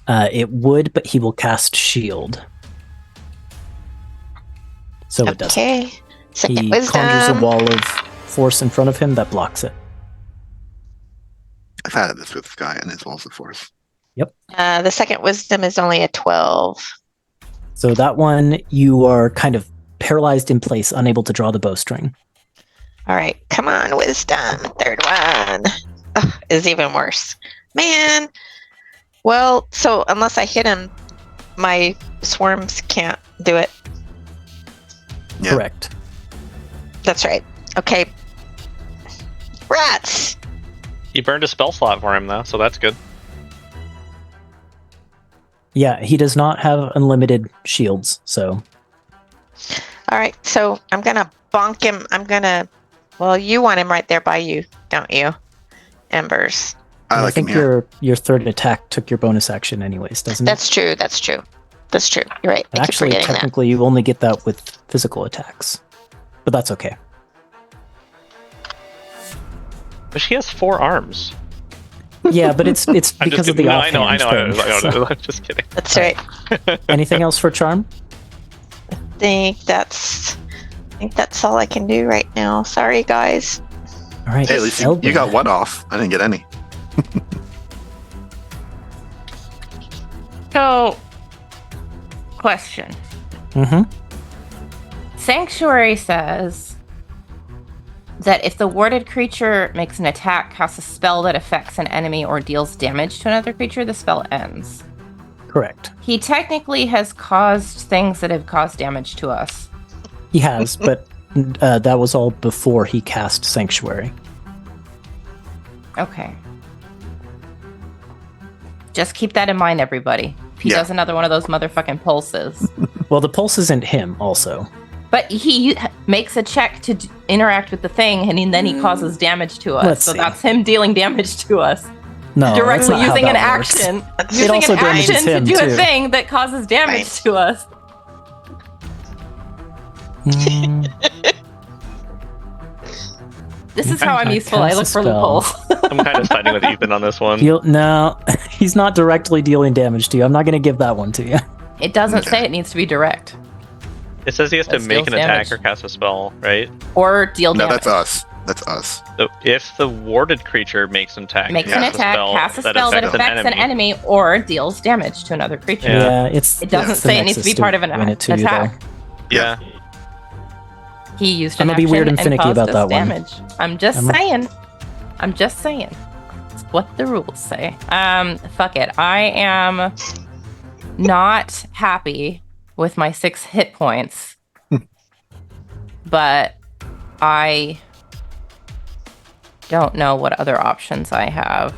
It would, but he will cast Shield. So it doesn't. Okay. Second He wisdom. conjures a wall of force in front of him that blocks it. I've had this with this guy and his walls of force. The second wisdom is only a 12. So that one, you are kind of paralyzed in place, unable to draw the bowstring. All right, come on, wisdom. Third one is even worse. Man. Well, so unless I hit him, my swarms can't do it. Yeah. Correct. That's right. Okay. Rats. You burned a spell slot for him, though, so that's good. Yeah, he does not have unlimited shields, so All right, so I'm going to bonk him. Well, you want him right there by you, don't you? Embers. I like him think here. your third attack took your bonus action anyways, doesn't it? That's true. That's true. You're right. I keep Actually, forgetting that. technically, you only get that with physical attacks. But that's okay. But she has 4 arms. Yeah, but it's I'm just because of the kidding. No, offhand I know. thing, so. I'm just kidding. That's right. Anything else for Charm? I think that's all I can do right now. Sorry, guys. All right. Hey, at least you Eldred. got one off. I didn't get any. So, question. Mhm. Sanctuary says that if the warded creature makes an attack, casts a spell that affects an enemy, or deals damage to another creature, the spell ends. Correct. He technically has caused things that have caused damage to us. He has, but that was all before he cast Sanctuary. Okay. Just keep that in mind, everybody. If he Yeah. does another one of those motherfucking pulses. Well, the pulse isn't him, also. But he makes a check to interact with the thing, and then he causes damage to us. Let's so see. that's him dealing damage to us. No, that's Directly not how using an that works. action. It Using also an action damages to him, do a too. thing that causes damage Right. to us. Mm, This is how I'm I useful. I cast look a for spell. loopholes. I'm kind of siding with Ethan on this one. no, he's not directly dealing damage to you. I'm not going to give that one to you. It doesn't say it needs to be direct. It says he has to That make an deals attack damage. or cast a spell, right? Or deal No, damage. that's us. That's us. So if the warded creature makes an attack, Makes casts an a attack, spell casts a spell that affects an enemy, or deals damage to another creature. Yeah. It's It doesn't it's the say it needs to Nexus be part of an doing it to you, attack. though. Yeah. He used I'm an gonna be action weird and finicky caused about us that one. damage. I'm just saying. It's what the rules say. Fuck it. I am not happy with my 6 hit points. But I don't know what other options I have.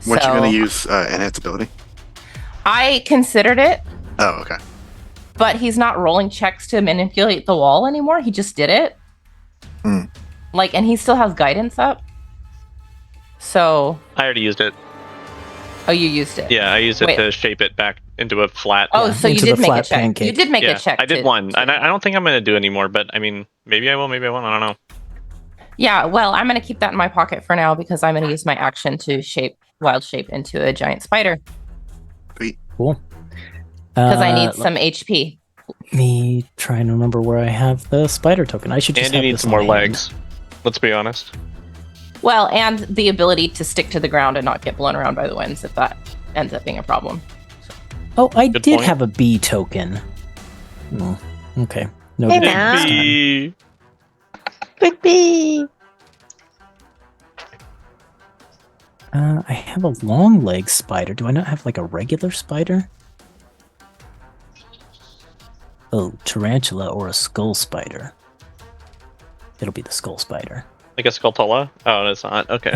Weren't you So, going to use enhance ability? I considered it, Oh, okay. but he's not rolling checks to manipulate the wall anymore. He just did it. Hmm. And he still has guidance up. So, I already used it. oh, you used it. Yeah, I used it Wait. to shape it back into a flat. Oh, Yeah, so you into did the make a flat check. pancake. You did make yeah, a check. I did to- one, and I don't think I'm going to do anymore. But I mean, maybe I will, maybe I won't. I don't know. Yeah, well, I'm going to keep that in my pocket for now because I'm going to use my action to wild shape into a giant spider Cool. because I need Let some HP. me try and remember where I have the spider token. I should just And you have need this some on more hand. legs. Let's be honest. Well, and the ability to stick to the ground and not get blown around by the winds if that ends up being a problem. Oh, I Good did point. have a bee token. Oh, okay. No, Hey, good now. this time. Maybe. Big bee. I have a long leg spider. Do I not have like a regular spider? Oh, tarantula or a skull spider. It'll be the skull spider. Like a Skulltula? Oh, no, it's not. Okay.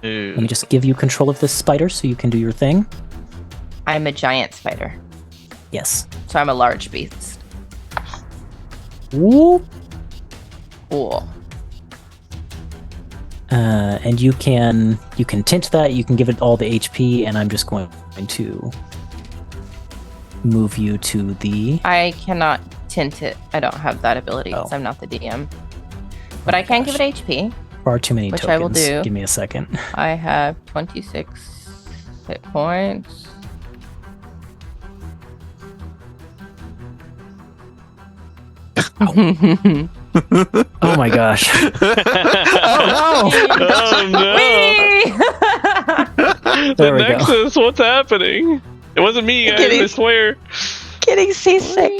Let me just give you control of this spider so you can do your thing. I'm a giant spider, Yes. so I'm a large beast. Whoop. Cool. And you can tint that. You can give it all the HP, and I'm just going to move you to the. I cannot tint it. I don't have that ability because Oh. I'm not the DM. But I can give it HP. Far too many Which tokens. I will do. Give me a second. I have 26 hit points. Oh my gosh. Oh no! Whee! The There we go. Nexus, what's happening? It wasn't me, guys, I Getting- swear. Getting seasick.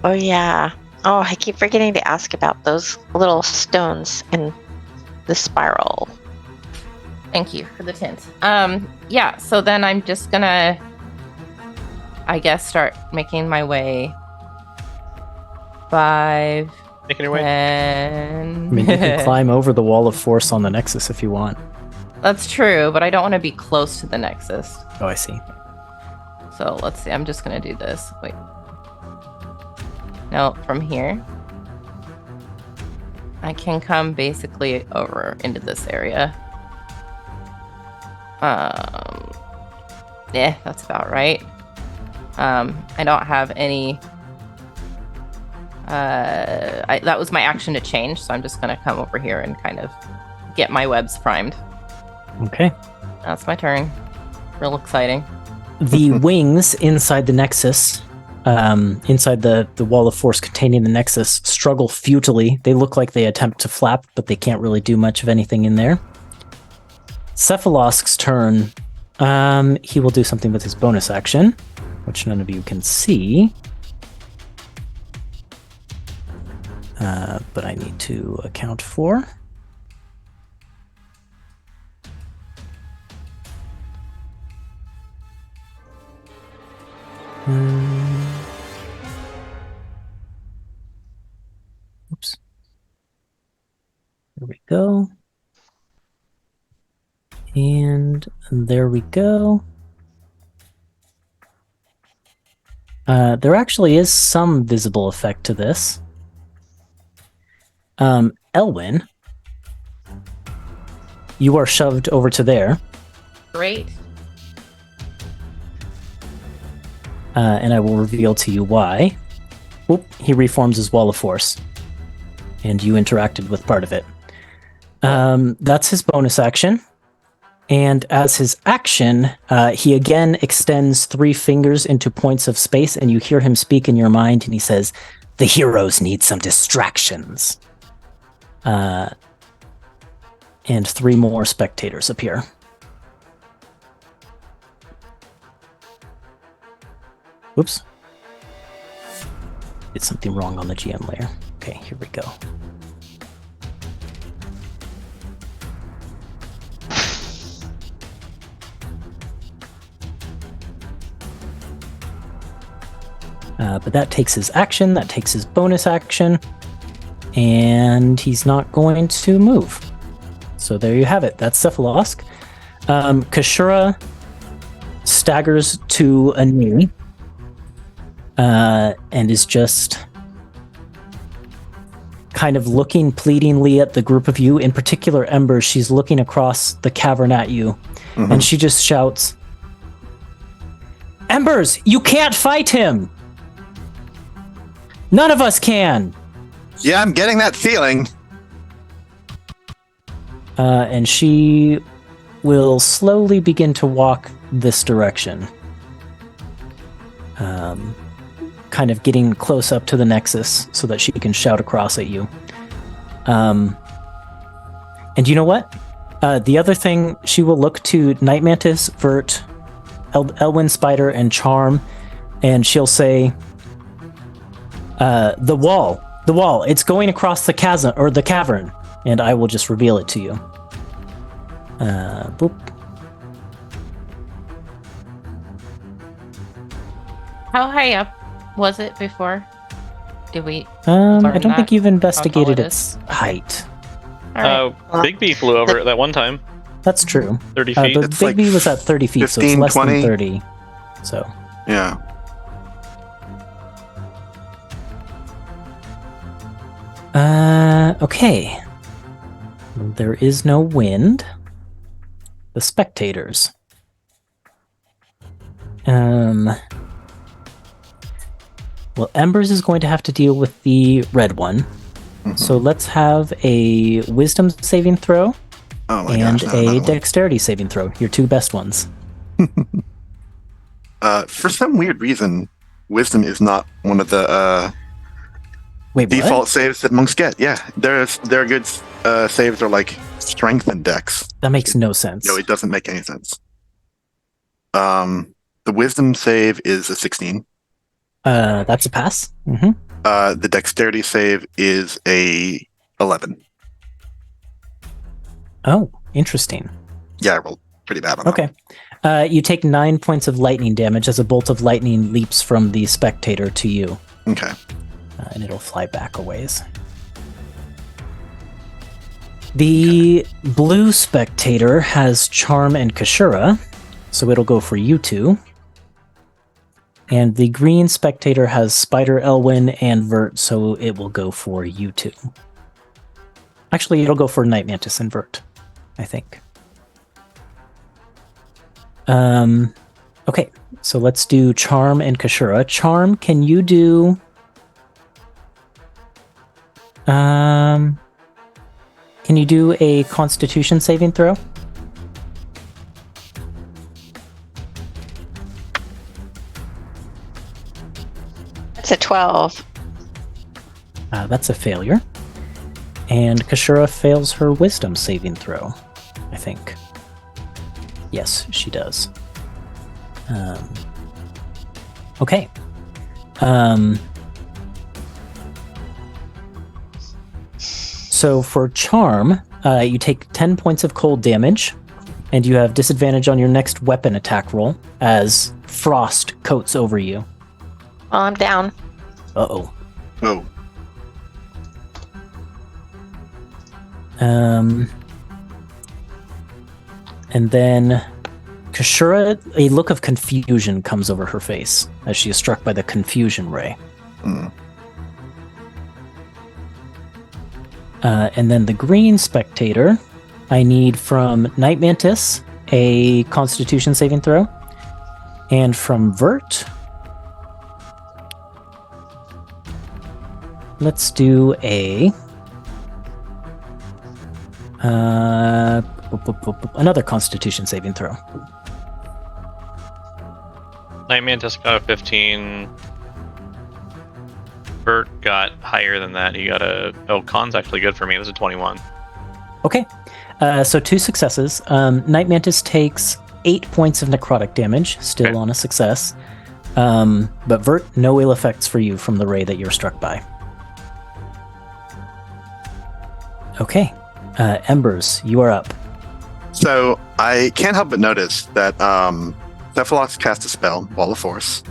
Oh yeah. Oh, I keep forgetting to ask about those little stones in the spiral. Thank you for the tint. Yeah, so then I'm just gonna, I guess, start making my way. 5, Making your way. 10. I mean, you can climb over the wall of force on the Nexus if you want. That's true, but I don't want to be close to the Nexus. Oh, I see. So let's see. I'm just gonna do this. Wait. No, from here. I can come basically over into this area. Yeah, that's about right. I don't have any. That was my action to change, so I'm just gonna come over here and kind of get my webs primed. Okay. That's my turn. Real exciting. The wings inside the Nexus, inside the wall of force containing the Nexus, struggle futilely. They look like they attempt to flap, but they can't really do much of anything in there. Cephalosk's turn. He will do something with his bonus action, which none of you can see. But I need to account for. Oops. There we go. And there we go. There actually is some visible effect to this. Elwyn, you are shoved over to there. Great. And I will reveal to you why. Oop, he reforms his wall of force. And you interacted with part of it. That's his bonus action. And as his action, he again extends 3 fingers into points of space, and you hear him speak in your mind, and he says, "The heroes need some distractions." And 3 more spectators appear. Whoops. Did something wrong on the GM layer. Okay, here we go. But that takes his action, that takes his bonus action, and he's not going to move. So there you have it. That's Cephalosk. Kashura staggers to a knee and is just kind of looking pleadingly at the group of you. In particular, Ember, she's looking across the cavern at you, and she just shouts, "Embers, you can't fight him! None of us can!" Yeah, I'm getting that feeling. And she will slowly begin to walk this direction. Kind of getting close up to the Nexus so that she can shout across at you. And you know what? The other thing, she will look to Night Mantis, Vert, Elwyn, Spider, and Charm, and she'll say, the wall, it's going across the chasm, or the cavern, and I will just reveal it to you. Boop. How high up was it before? Did we? I learn don't think that? you've investigated it its height. All right. Big B flew over it that one time, That's true. 30 feet. But It's Big like B was at 30 feet, so 15, it's less 20. than 30. So, Yeah. okay. There is no wind. The spectators. Well, Embers is going to have to deal with the red one. Mhm. So let's have a wisdom saving throw Oh my and gosh. not a another one. dexterity saving throw. Your two best ones. For some weird reason, wisdom is not one of the Wait, default what? saves that monks get. Yeah, their good saves are like strength and dex. That makes no sense. No, it doesn't make any sense. The wisdom save is a 16. That's a pass. Mm-hmm. The dexterity save is a 11. Oh, interesting. Yeah, I rolled pretty bad on that. Okay. You take 9 points of lightning damage as a bolt of lightning leaps from the spectator to you, Okay. and it'll fly back a ways. The blue spectator has Charm and Kashura, so it'll go for you two. And the green spectator has Spider, Elwyn, and Vert, so it will go for you two. Actually, it'll go for Night Mantis and Vert, I think. Okay, so let's do Charm and Kashura. Charm, can you do... Can you do a Constitution saving throw? It's a 12. That's a failure. And Kashura fails her wisdom saving throw, I think. Yes, she does. Okay. So for Charm, you take 10 points of cold damage, and you have disadvantage on your next weapon attack roll as frost coats over you. Well, I'm down. Uh-oh. Oh. And then Kashura, a look of confusion comes over her face as she is struck by the confusion ray. Hmm. And then the green spectator, I need from Night Mantis a Constitution saving throw, and from Vert, let's do a another Constitution saving throw. Night Mantis got a 15. Bert got higher than that. He got a... Oh, Con's actually good for me. It was a 21. Okay, so 2 successes. Night Mantis takes 8 points of necrotic damage, still Okay. on a success. But Vert, no ill effects for you from the ray that you're struck by. Okay, Embers, you are up. So I can't help but notice that Cephalox cast a spell, Wall of Force,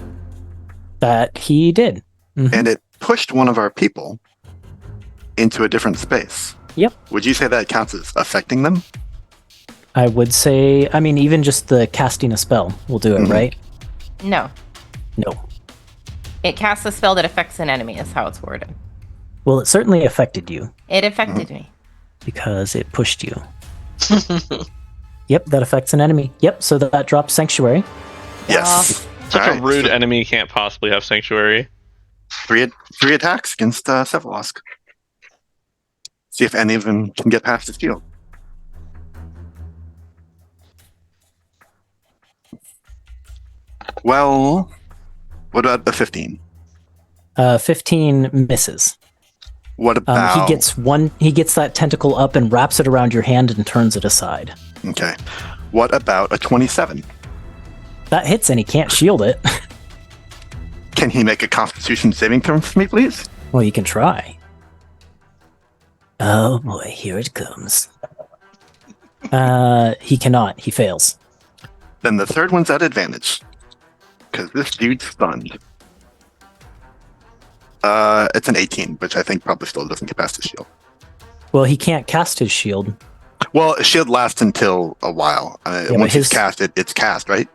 That he did. Mhm. and it pushed one of our people into a different space. Yep. Would you say that counts as affecting them? I would say, I mean, even just the casting a spell will do it, Mhm. right? No. No. It casts a spell that affects an enemy, is how it's worded. Well, it certainly affected you It affected me. because it pushed you. Yep, that affects an enemy. Yep, so that drops Sanctuary. Yes. Such Alright, a rude so enemy can't possibly have Sanctuary. three attacks against Cephalosk. See if any of them can get past his shield. Well, what about the 15? 15 misses. What about? He gets that tentacle up and wraps it around your hand and turns it aside. Okay. What about a 27? That hits and he can't shield it. Can he make a Constitution saving throw for me, please? Well, you can try. Oh boy, here it comes. He cannot. He fails. Then the third one's at advantage. Because this dude's stunned. It's an 18, which I think probably still doesn't get past his shield. Well, he can't cast his shield. Well, a shield lasts until a while. Once it's cast, it's cast, right?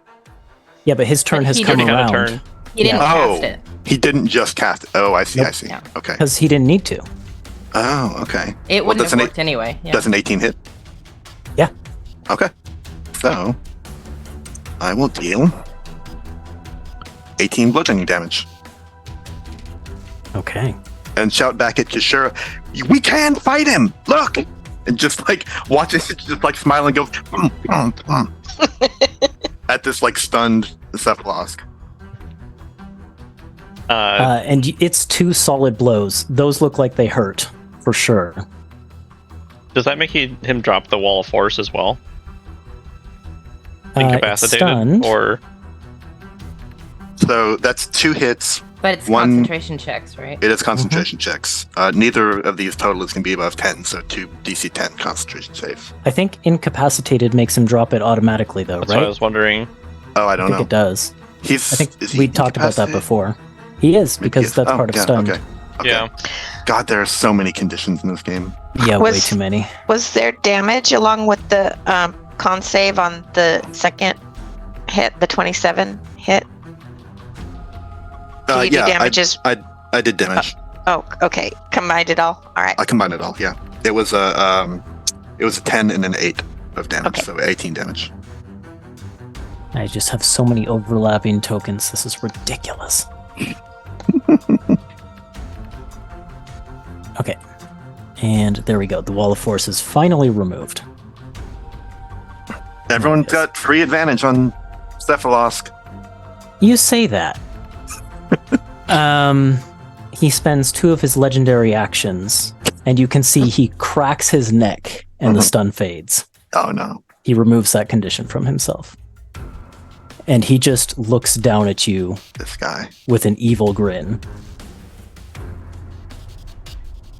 Yeah, but his turn But has he come didn't around. have a turn. He didn't Oh. cast it. He didn't just cast it. Oh, I see, Nope. I see. Yeah. Okay. Because he didn't need to. Oh, okay. It wouldn't does have an worked anyway. Yeah. Does an 18 hit? Yeah. Okay. So, I will deal 18 bludgeoning damage. Okay. And shout back at Kishura, we can fight him! Look! And just like, watches it just like smile and go, at this like stunned Cephalosk. And it's 2 solid blows. Those look like they hurt, for sure. Does that make him drop the wall of force as well? It's Incapacitated? stunned. Or So that's 2 hits. But it's One- concentration checks, right? It is concentration checks. Neither of these totals can be above 10, so 2 DC 10 concentration saves. I think incapacitated makes him drop it automatically, though, that's what I right? was wondering. Oh, I I don't think know. it does. I I think we talked about that before. He is, because that's part of stunned. Okay. Yeah. God, there are so many conditions in this game. Yeah, way Was- too many. Was there damage along with the con save on the second hit, the 27 hit? Do you do damages? I did damage. Oh, okay. Combined it all. All right. I combined it all. Yeah, it was a 10 and an 8 of damage, Okay. so 18 damage. I just have so many overlapping tokens. This is ridiculous. Okay. And there we go. The wall of force is finally removed. Everyone Yes. got free advantage on Cephalosk. You say that. He spends 2 of his legendary actions, and you can see he cracks his neck and the stun fades. Oh no! He removes that condition from himself. And he just looks down at you This guy. with an evil grin.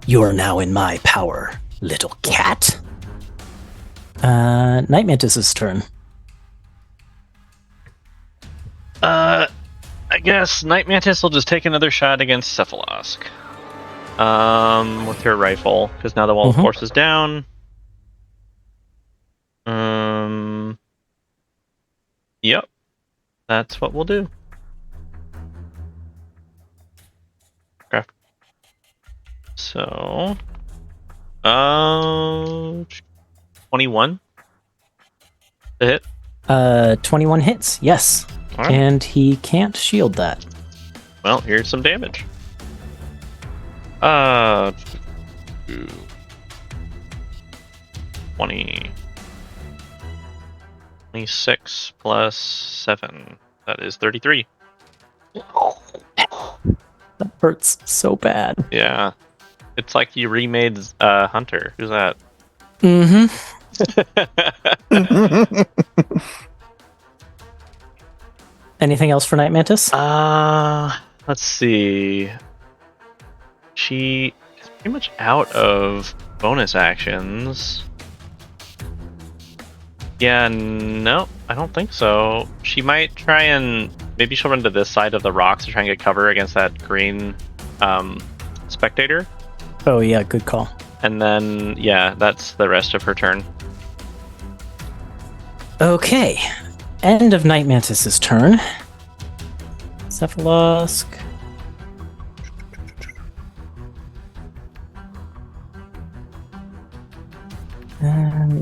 You're now in my power, little cat. Night Mantis's turn. I guess Night Mantis will just take another shot against Cephalosk. With her rifle, because now the wall of force is down. Yep. That's what we'll do. Okay. So, 21 to hit. 21 hits, yes. All right. And he can't shield that. Well, here's some damage. 20. 26 plus 7. That is 33. That hurts so bad. Yeah. It's like you remade Hunter. Who's that? Mm-hmm. Anything else for Night Mantis? Let's see. She is pretty much out of bonus actions. Yeah, no, I don't think so. She might try and maybe she'll run to this side of the rocks to try and get cover against that green spectator. Oh yeah, good call. And then, yeah, that's the rest of her turn. Okay. End of Night Mantis's turn. Cephalosk.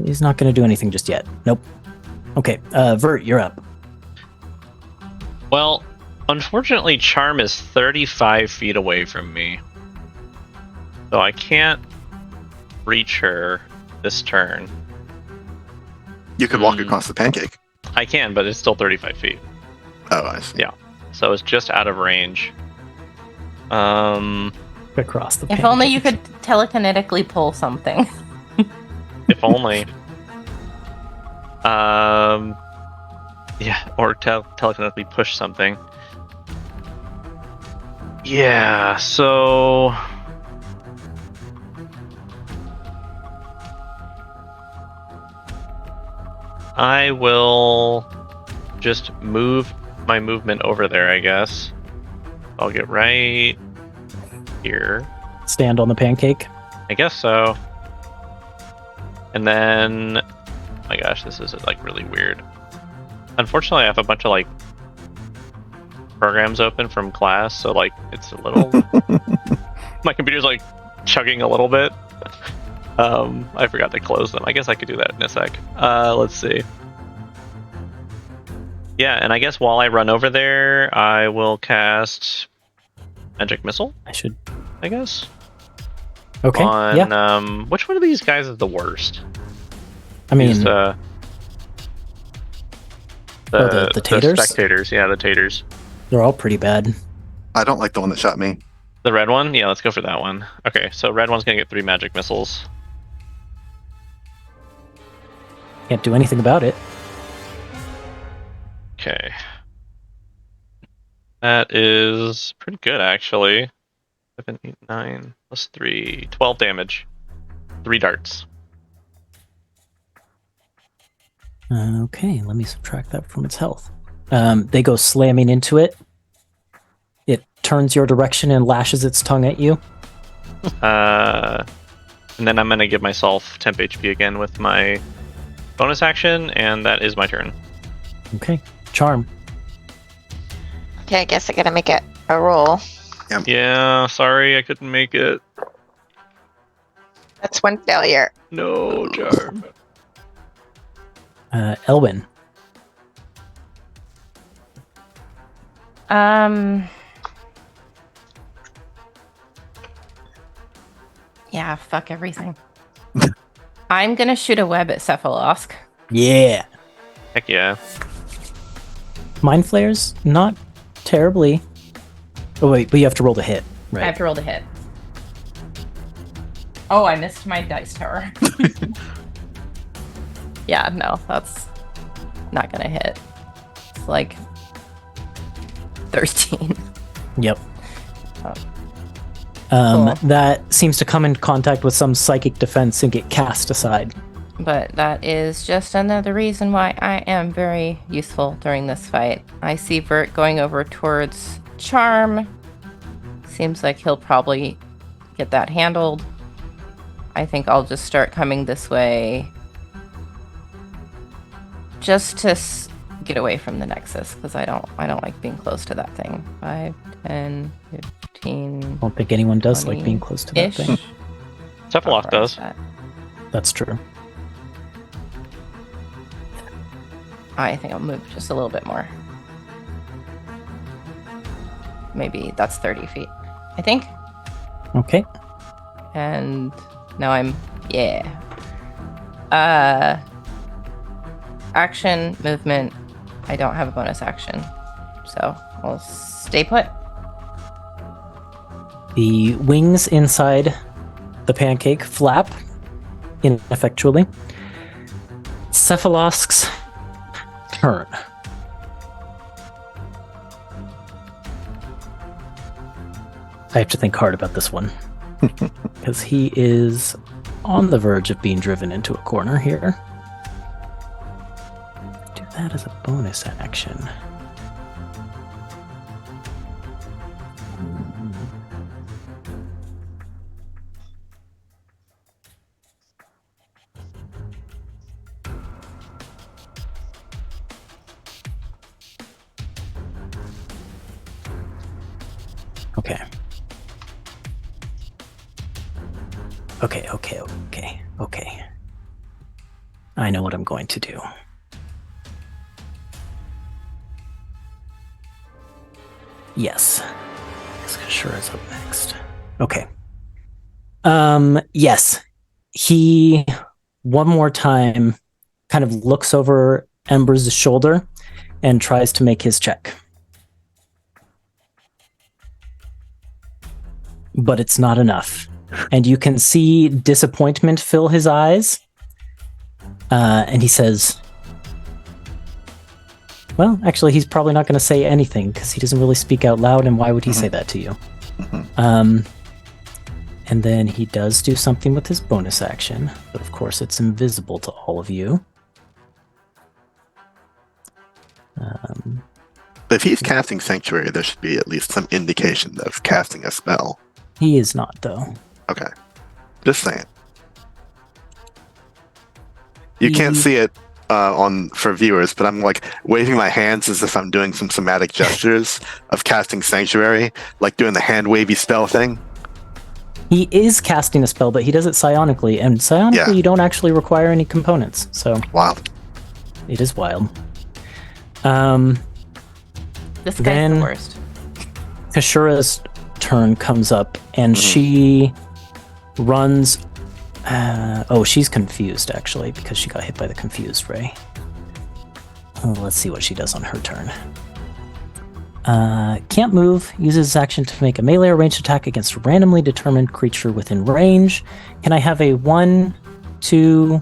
He's not going to do anything just yet. Nope. Okay, Vert, you're up. Well, unfortunately, Charm is 35 feet away from me. So I can't reach her this turn. You could walk across the pancake. I can, but it's still 35 feet. Oh, I see. Yeah. So it's just out of range. across the If only you pancake. could telekinetically pull something. If only. Yeah, or telekinetically push something. Yeah, so I will just move my movement over there, I guess. I'll get right here. Stand on the pancake. I guess so. And then, oh my gosh, this is like really weird. Unfortunately, I have a bunch of like programs open from class, so like it's a little. My computer's like chugging a little bit. I forgot to close them. I guess I could do that in a sec. Let's see. Yeah, and I guess while I run over there, I will cast Magic Missile, I should. I guess. Okay. On Yeah. which one of these guys is the worst? I mean, These, the taters? The spectators, yeah, the taters. they're all pretty bad. I don't like the one that shot me. The red one? Yeah, let's go for that one. Okay, so red one's gonna get 3 magic missiles. Can't do anything about it. Okay. That is pretty good, actually. 7, 8, 9, plus 3, 12 damage. 3 darts. Okay, let me subtract that from its health. They go slamming into it. It turns your direction and lashes its tongue at you. And then I'm gonna give myself temp HP again with my bonus action, and that is my turn. Okay, charm. Okay, I guess I gotta make it a roll. Yeah, sorry I couldn't make it. That's one failure. No, charm. Elwyn. Yeah, fuck everything. I'm gonna shoot a web at Cephalosk. Yeah. Heck yeah. Mind flares, not terribly. Oh wait, but you have to roll the hit, right? I have to roll to hit. Oh, I missed my dice tower. Yeah, no, that's not gonna hit. It's like 13. Yep. Oh. Cool. That seems to come in contact with some psychic defense and get cast aside. But that is just another reason why I am very useful during this fight. I see Vert going over towards Charm. Seems like he'll probably get that handled. I think I'll just start coming this way. Just to get away from the Nexus, because I don't like being close to that thing. 5, 10, 15. I don't think anyone does like being close to that ish. thing. Cephaloth does. That's true. I think I'll move just a little bit more. Maybe that's 30 feet, I think. Okay. And now I'm, yeah. Action, movement. I don't have a bonus action. So I'll stay put. The wings inside the pancake flap ineffectually. Cephalosk's turn. I have to think hard about this one because he is on the verge of being driven into a corner here. Do that as a bonus action. Okay. Okay. I know what I'm going to do. Yes. Sure is up next. Okay. Yes. He one more time kind of looks over Ember's shoulder and tries to make his check. but it's not enough. And you can see disappointment fill his eyes. And he says, well, actually, he's probably not going to say anything because he doesn't really speak out loud, and why would he say that to you? And then he does do something with his bonus action, but of course it's invisible to all of you. If he's casting Sanctuary, there should be at least some indication of casting a spell. He is not, though. Okay. Just saying. You can't see it for viewers, but I'm like waving my hands as if I'm doing some somatic gestures of casting Sanctuary, like doing the hand wavy spell thing. He is casting a spell, but he does it psionically, and psionically you don't actually require any components, so... Wild. It is wild. This guy's the worst. Kashura's turn comes up, and she runs... she's confused, actually, because she got hit by the Confused Ray. Let's see what she does on her turn. Can't move. Uses his action to make a melee or ranged attack against a randomly determined creature within range. Can I have a 1, 2,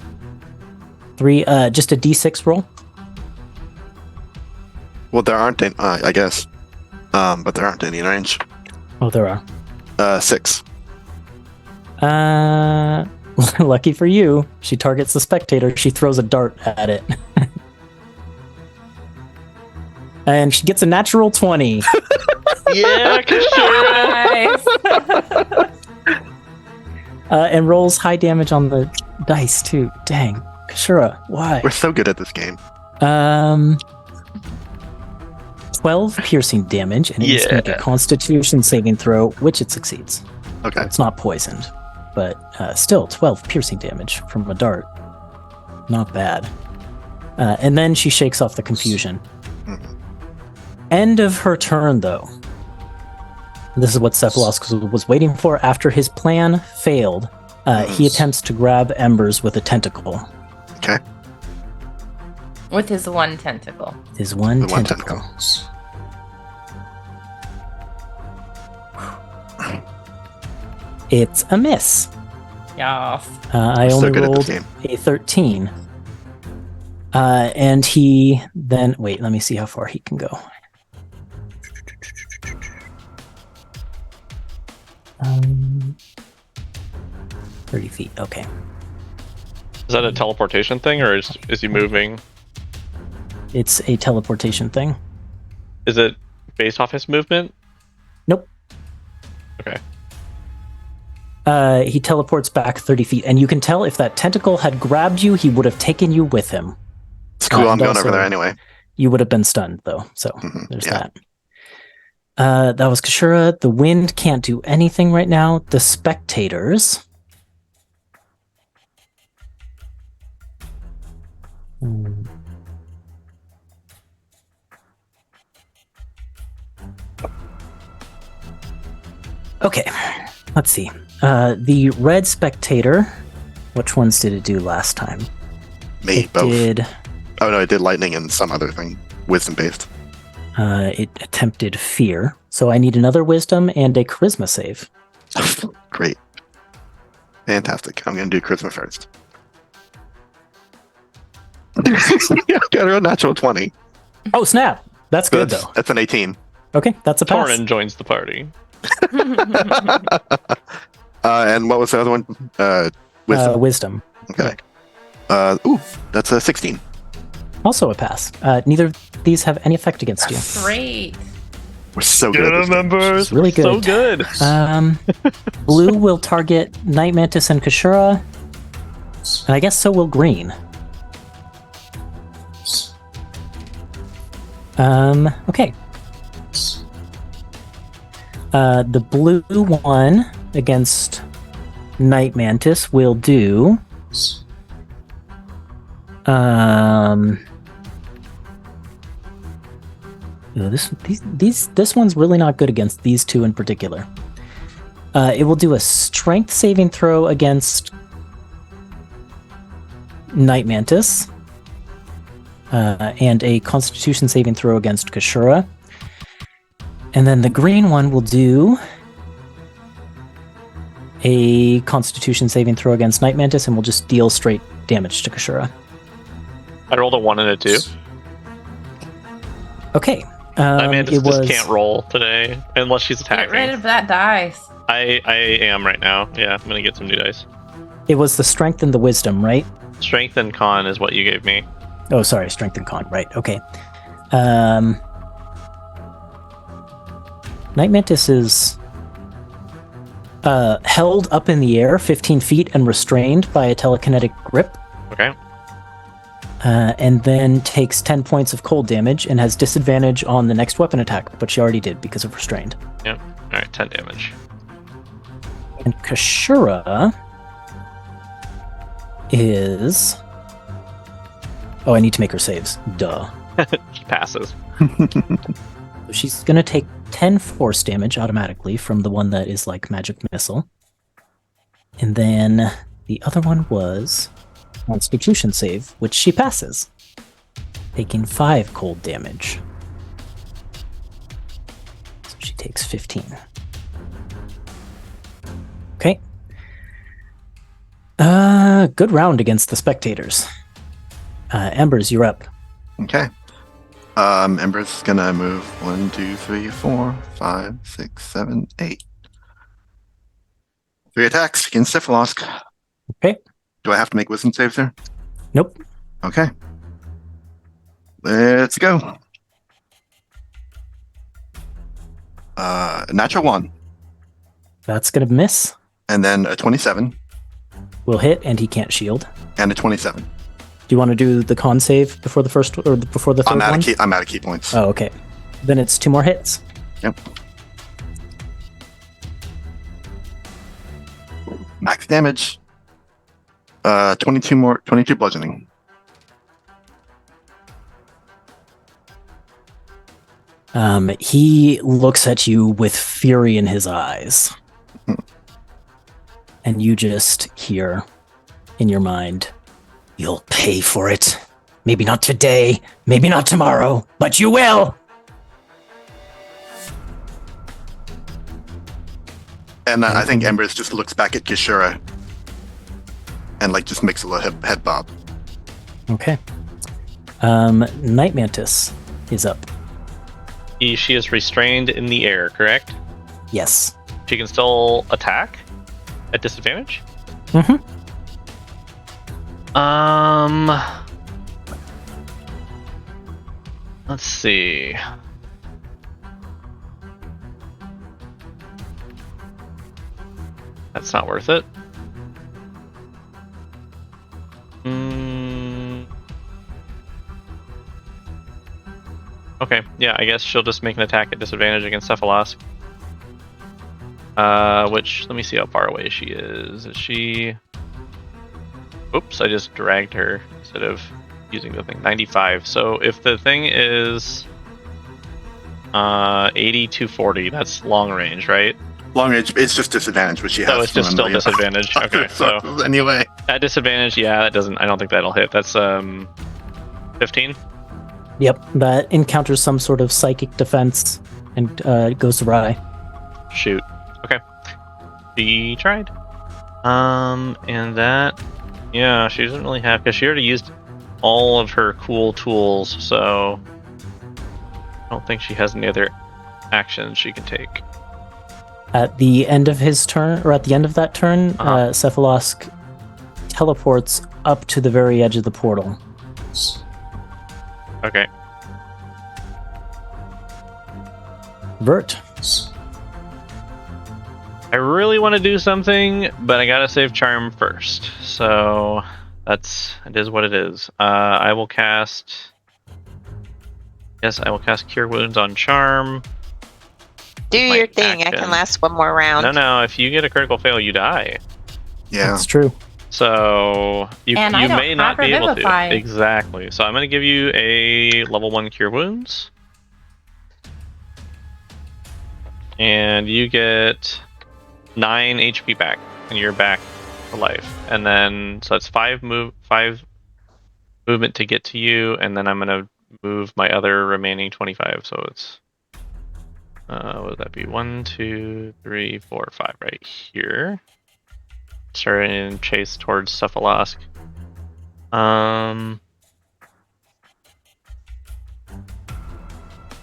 3, just a d6 roll? Well, there aren't any, I guess. But there aren't any in range. Oh, there are. 6. Lucky for you, she targets the spectator. She throws a dart at it. And she gets a natural 20. Yeah, Kashura. Nice. And rolls high damage on the dice, too. Dang. Kashura, why? We're so good at this game. 12 piercing damage, and it needs to make a Constitution saving throw, which it succeeds. Okay. It's not poisoned, but still 12 piercing damage from a dart. Not bad. And then she shakes off the confusion. End of her turn, though. This is what Cephalos was waiting for. After his plan failed, he attempts to grab Embers with a tentacle. Okay. With his one tentacle. His one tentacle. It's a miss. Yes. I so only good at this rolled game. a 13. And he then... Wait, let me see how far he can go. 30 feet, okay. Is that a teleportation thing, or is he moving? It's a teleportation thing. Is it based off his movement? Nope. Okay. He teleports back 30 feet, and you can tell if that tentacle had grabbed you, he would have taken you with him. It's cool, I'm and going also, over there anyway. You would have been stunned, though, so there's that. That was Kashura. The wind can't do anything right now. The spectators... Okay, let's see. The red spectator, which ones did it do last time? Me, It both. did... Oh no, it did lightning and some other thing. Wisdom based. It attempted fear, so I need another wisdom and a charisma save. Great. Fantastic. I'm going to do charisma first. Yeah, got a natural 20. Oh, snap! That's So good, that's, though. that's an 18. Okay, that's a pass. Tornin joins the party. And what was the other one? Wisdom. Wisdom. Okay. That's a 16. Also a pass. Neither of these have any effect against you. Great. We're so good at this game. members. Really good. So good. Blue will target Night Mantis and Kashura. And I guess so will green. Okay. The blue one against Night Mantis will do... This one's really not good against these two in particular. It will do a strength saving throw against Night Mantis, and a Constitution saving throw against Kashura. And then the green one will do a Constitution saving throw against Night Mantis, and we'll just deal straight damage to Kashura. I rolled a 1 and a 2. Okay. Night Mantis it was just can't roll today unless she's attacking. Get rid of that dice. I am right now. Yeah, I'm gonna get some new dice. it was the Strength and the Wisdom, right? Strength and Con is what you gave me. Oh, sorry, Strength and Con. Right. Okay. Night Mantis is held up in the air 15 feet and restrained by a telekinetic grip. Okay. And then takes 10 points of cold damage and has disadvantage on the next weapon attack, but she already did because of restrained. Yep. All right, 10 damage. And Kashura is... Oh, I need to make her saves. Duh. She passes. So she's going to take 10 force damage automatically from the one that is like magic missile. And then the other one was Constitution save, which she passes, taking 5 cold damage. So she takes 15. Okay. Good round against the spectators. Embers, you're up. Okay. Ember's gonna move 1, 2, 3, 4, 5, 6, 7, 8. 3 attacks against Cephalosk. Okay. Do I have to make wisdom saves there? Nope. Okay. Let's go. Natural 1. That's going to miss. And then a 27. Will hit, and he can't shield. And a 27. Do you want to do the con save before the first or before the third I'm one? I'm out of key points. Oh, okay. Then it's 2 more hits. Yep. Max damage. 22 bludgeoning. He looks at you with fury in his eyes. And you just hear in your mind, "You'll pay for it. Maybe not today, maybe not tomorrow, but you will." And I think Embers just looks back at Kishura and like just makes a little head bob. Okay. Night Mantis is up. She is restrained in the air, correct? Yes. She can still attack at disadvantage? Mm-hmm. Let's see. That's not worth it. Okay, yeah, I guess she'll just make an attack at disadvantage against Cephalosk. Which, let me see how far away she is. Is she... Oops, I just dragged her instead of using the thing. 95. So if the thing is 80 to 40, that's long range, right? Long range, it's just disadvantage, which she has. So it's just still disadvantage. Okay, so anyway, at disadvantage, yeah, that doesn't. I don't think that'll hit. That's 15. Yep, that encounters some sort of psychic defense and goes awry. Shoot. Okay. She tried. And that, yeah, she doesn't really have, because she already used all of her cool tools, so I don't think she has any other actions she can take. At the end of his turn, or at the end of that turn, Cephalosk teleports up to the very edge of the portal. Okay. Vert. I really want to do something, but I gotta save Charm first. So it is what it is. I will cast. Yes, I will cast Cure Wounds on Charm. Do your thing. I can last one more round. No. If you get a critical fail, you die. yeah. That's true. So you And I don't may not have be able Revivify. to. Exactly. So I'm going to give you a level 1 Cure Wounds. And you get 9 HP back. And you're back to life. And then, so that's 5 movement to get to you. And then I'm going to move my other remaining 25. So it's, what would that be? 1, 2, 3, 4, 5 right here. starting chase towards Cephalask.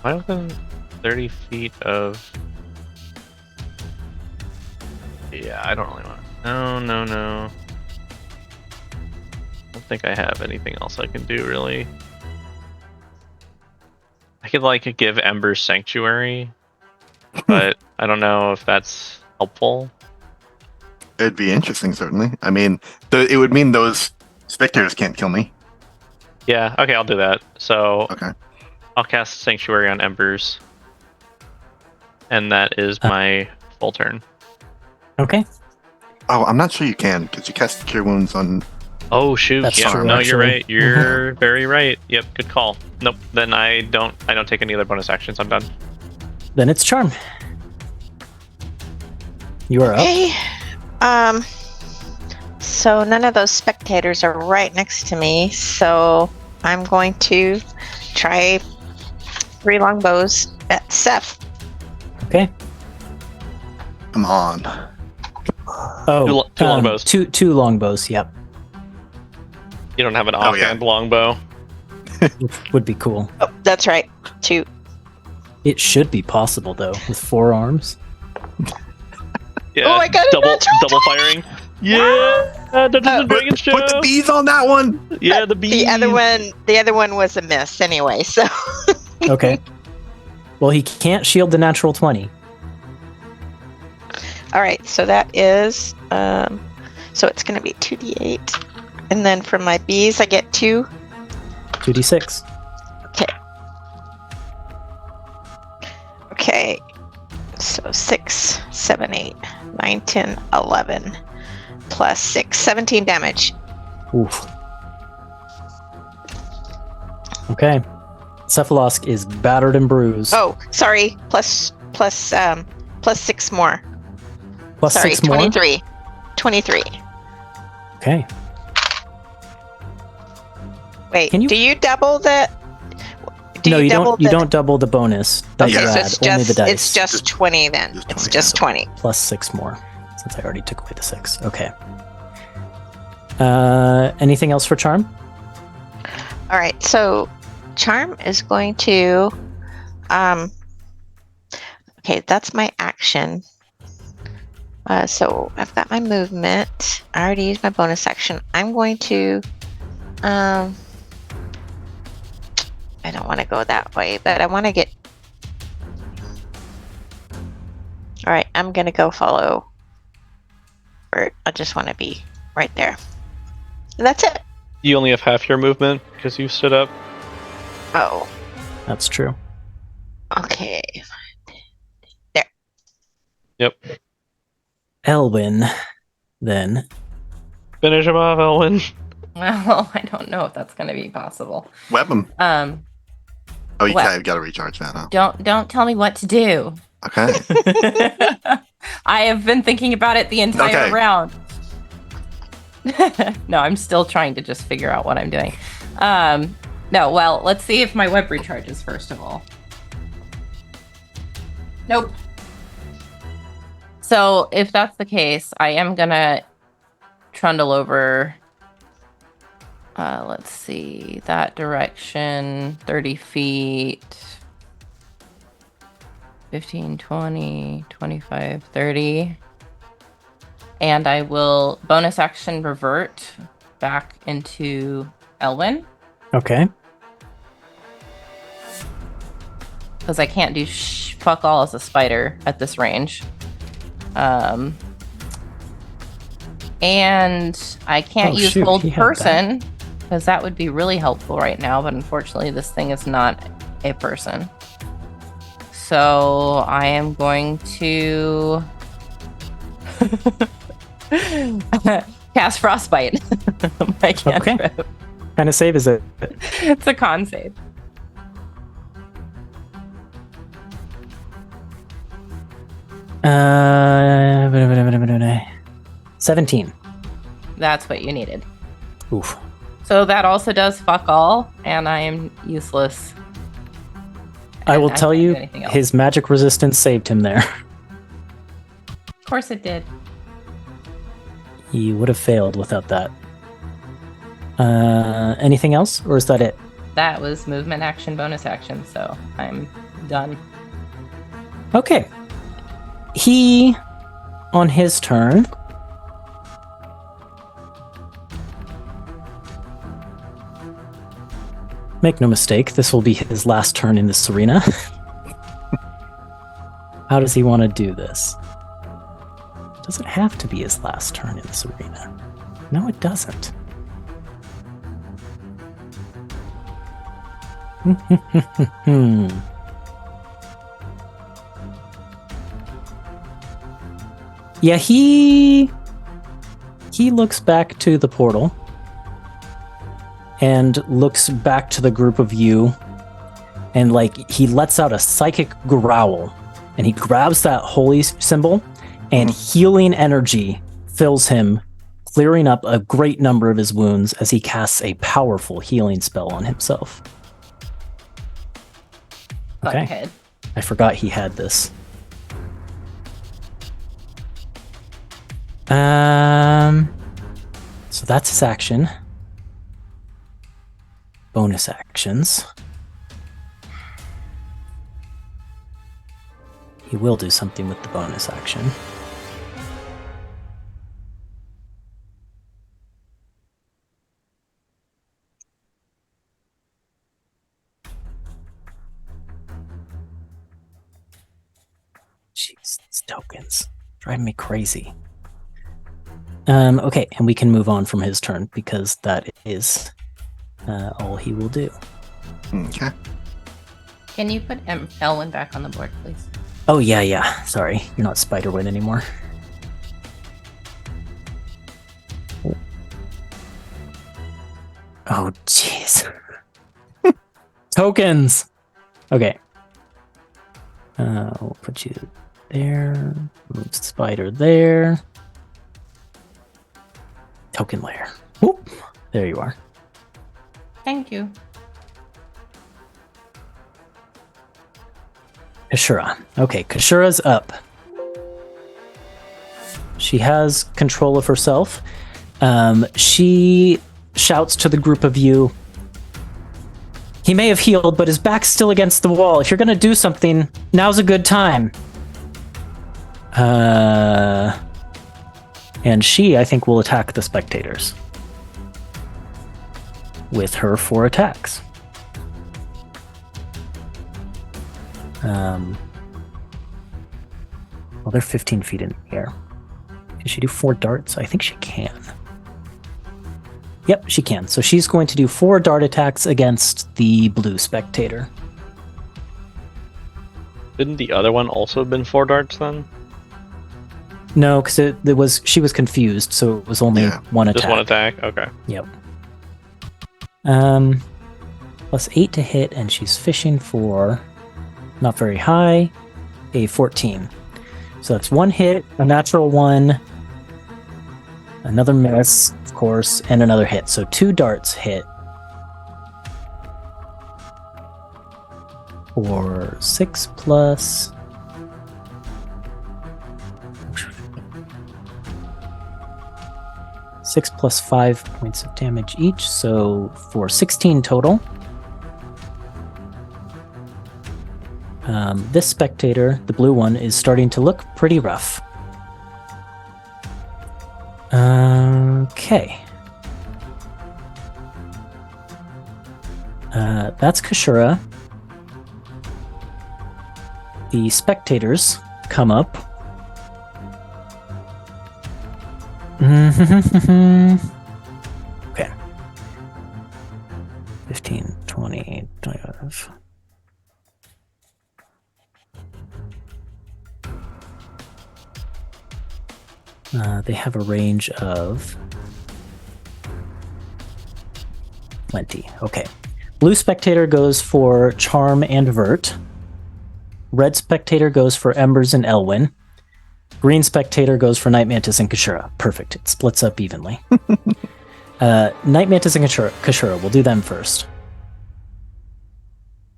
Why within 30 feet of... Yeah, I don't really want to... No. I don't think I have anything else I can do, really. I could, like, give Ember Sanctuary, but I don't know if that's helpful. It'd be interesting, certainly. I mean, it would mean those spectators can't kill me. Yeah, okay, I'll do that. So Okay. I'll cast Sanctuary on Embers. And that is my full turn. Okay. Oh, I'm not sure you can, because you cast Cure Wounds on... Oh shoot! That's Yeah, true, no, you're actually. right. You're very right. Yep, good call. Nope. Then I don't take any other bonus actions. I'm done. Then it's Charm. You are up. Okay. So none of those spectators are right next to me, so I'm going to try 3 longbows at Seth. Okay. Come on. Oh, Two longbows. Two longbows. Yep, You don't have an Oh, yeah. offhand longbow. would be cool. Oh, that's right. 2. It should be possible though, with 4 arms. Yeah. Oh, I got a natural double firing. Yeah. Dungeons and Dragons show. Put the bees on that one! Yeah, the bees. The other one was a miss anyway, so Okay. Well, he can't shield the natural 20. all right, so that is so it's going to be 2d8. And then for my bees I get 2. 2d6. Okay. So 6, 7, 8, 9, 10, 11 plus 6, 17 damage. Oof. Okay. Cephalask is battered and bruised. Oh, sorry. Plus 6 more. Plus Sorry, 6 more. 23. 23. Okay. Wait, Can you- do you double the No, you don't. You the- don't double the bonus that Okay, you so add. it's Only the just dice. it's just 20 then. Just It's 20, just yeah. 20. Plus 6 more, since I already took away the 6. Okay. Anything else for Charm? All right, so Charm is going to okay, that's my action. So I've got my movement. I already used my bonus action. I'm going to I don't want to go that way, but I want to get... All right, I'm going to go follow Bert. I just want to be right there. And that's it. You only have half your movement because you stood up. Oh, That's true. okay. Yep. Elwyn, then. Finish him off, Elwyn. Well, I don't know if that's going to be possible. Web them. Oh, you What? kind of got to recharge that, huh? Don't tell me what to do. Okay. I have been thinking about it the entire Okay. round. No, I'm still trying to just figure out what I'm doing. No, well, let's see if my web recharges first of all. Nope. So if that's the case, I am gonna trundle over. Let's see, that direction, 30 feet. 15, 20, 25, 30. And I will bonus action revert back into Elwyn. Okay. Because I can't do fuck all as a spider at this range. And I can't Oh, use shoot, hold he had person, because that would be really helpful right now, but unfortunately this thing is not a person. So I am going to cast Frostbite. My cantrip. What kind of save is it? It's a con save. Uh, 17. That's what you needed. Oof. So that also does fuck all, and I am useless. I will And tell can't do you, anything else. his magic resistance saved him there. Of course it did. You would have failed without that. Anything else, or is that it? That was movement, action, bonus action, so I'm done. Okay. He, on his turn, make no mistake, this will be his last turn in this arena. How does he want to do this? Doesn't have to be his last turn in this arena. No, it doesn't. Yeah, he looks back to the portal and looks back to the group of you, and like he lets out a psychic growl, and he grabs that holy symbol, and healing energy fills him, clearing up a great number of his wounds as he casts a powerful healing spell on himself. Okay. Butthead. I forgot he had this. So that's his action. Bonus actions. He will do something with the bonus action. Jeez, these tokens driving me crazy. Okay, and we can move on from his turn because that is all he will do. Okay. Can you put Elwyn back on the board, please? Oh, yeah. Sorry, you're not Spiderwit anymore. Oh, jeez. Tokens! Okay. We'll put you there. Move Spider there. Token layer. Whoop. There you are. Thank you. Kashura. Okay, Kashura's up. She has control of herself. She shouts to the group of you. He may have healed, but his back's still against the wall. If you're going to do something, now's a good time. And she, I think, will attack the spectators with her 4 attacks. Well, they're 15 feet in the air. Can she do 4 darts? I think she can. Yep, she can. So she's going to do 4 dart attacks against the blue spectator. Didn't the other one also have been 4 darts then? No, because she was confused, so it was only one attack. Just one attack? Okay. Yep. Plus 8 to hit, and she's fishing for, not very high, a 14. So that's 1 hit, a natural 1, another miss, of course, and another hit. So 2 darts hit for 6 plus... 6 plus 5 points of damage each, so for 16 total. This spectator, the blue one, is starting to look pretty rough. Okay. That's Kashura. The spectators come up. Okay. 15, 20, 25. They have a range of 20. Okay. Blue spectator goes for Charm and Vert. Red spectator goes for Embers and Elwyn. Green spectator goes for Night Mantis and Kashura. Perfect. It splits up evenly. Night Mantis and Kashura. We'll do them first.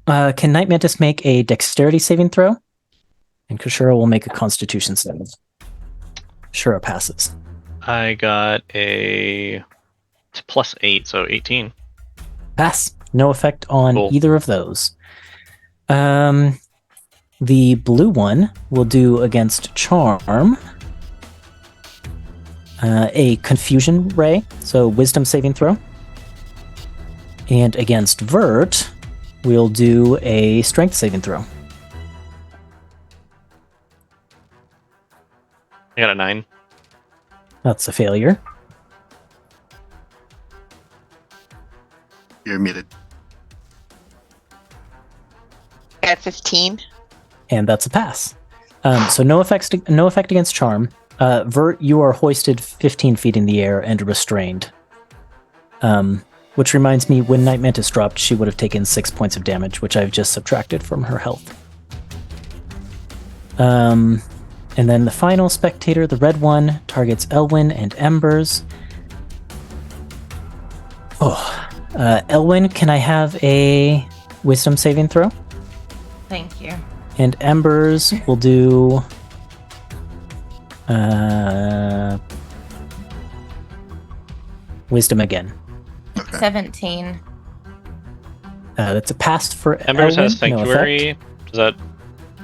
Can Night Mantis make a dexterity saving throw? And Kashura will make a constitution saving. Kashura passes. I got a +8, so 18. Pass. No effect on Cool. either of those. The blue one will do against Charm a Confusion Ray, so Wisdom saving throw. And against Vert, we'll do a Strength saving throw. I got a 9. That's a failure. You're muted. I got 15. And that's a pass. So no effect against Charm. Vert, you are hoisted 15 feet in the air and restrained. Which reminds me, when Night Mantis dropped, she would have taken 6 points of damage, which I've just subtracted from her health. And then the final spectator, the red one, targets Elwyn and Embers. Elwyn, can I have a Wisdom saving throw? Thank you. And Embers will do... Wisdom again. Okay. 17. That's a pass for Embers Elwyn, has Sanctuary. No effect. Does that?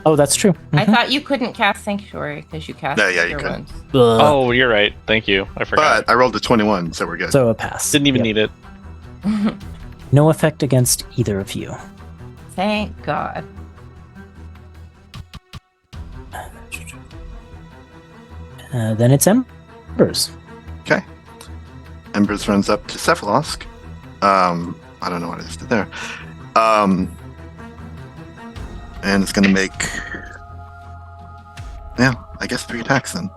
Oh, that's true. I Mhm. thought you couldn't cast Sanctuary because you cast Yeah, you Cure could. Wounds. Ugh. Oh, you're right. Thank you. I forgot. But I rolled a 21, so we're good. So a pass. Didn't even Yep. need it. No effect against either of you. Thank God. Then it's Embers. Okay. Embers runs up to Cephalosk. I don't know what it is there. And it's going to make, I guess 3 attacks then.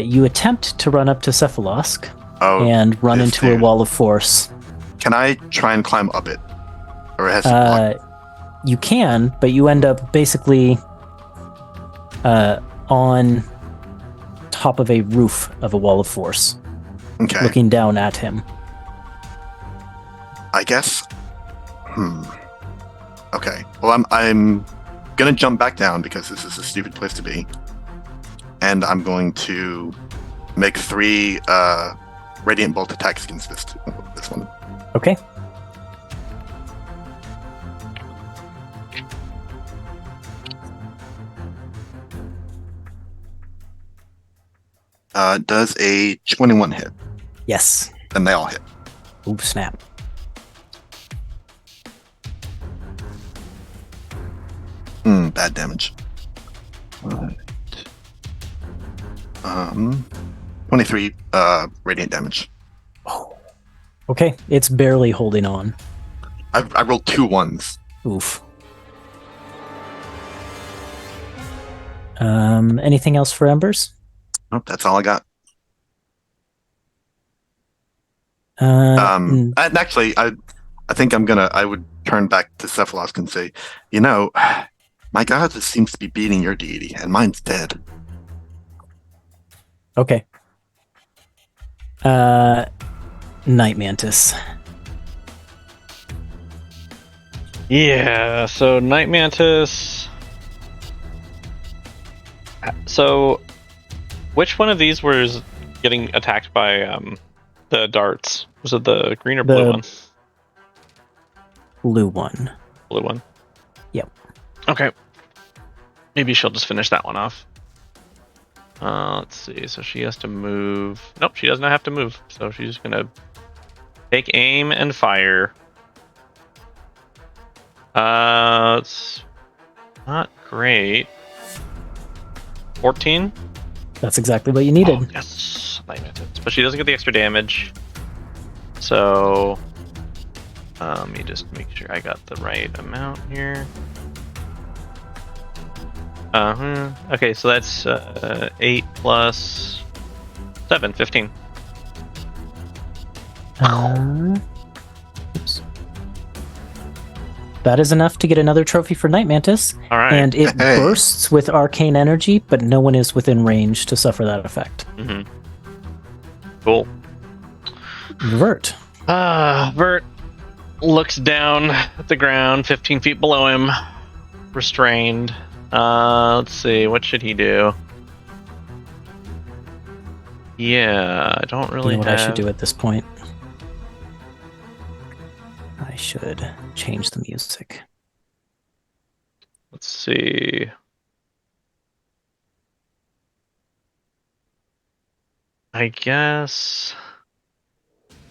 You attempt to run up to Cephalosk Oh, and run yes, into a dude. wall of force. Can I try and climb up it? Or it has to block? You can, but you end up basically on top of a roof of a wall of force, Okay. looking down at him. I guess. Okay. Well, I'm gonna jump back down because this is a stupid place to be, and I'm going to make 3 radiant bolt attacks against this one. Okay. Does a 21 hit? Yes. Then they all hit. Ooh, snap. Bad damage. Right. 23 radiant damage. Okay, it's barely holding on. I rolled 2 1s. Oof. Anything else for Embers? Nope, that's all I got. Mm, And actually, I think I would turn back to Cephalosk and say, my god just seems to be beating your deity, and mine's dead. okay. Night Mantis. Yeah, so Night Mantis. So, which one of these was getting attacked by the darts? Was it the green or blue The one? Blue one. Blue one. Yep. Okay. Maybe she'll just finish that one off. Let's see. So she has to move. Nope, she does not have to move. So she's gonna take aim and fire. It's not great. 14. That's exactly what you needed. Oh, yes, Night Mantis. But she doesn't get the extra damage. So, let me just make sure I got the right amount here. Okay, so that's 8 plus 7, 15. Oops. That is enough to get another trophy for Night Mantis, All right. and it Hey. bursts with arcane energy, but no one is within range to suffer that effect. Mm-hmm. Cool. Vert. Vert looks down at the ground, 15 feet below him, restrained. Let's see, what should he do? Yeah, I don't You really know what have... I should do at this point? I should change the music. Let's see. I guess...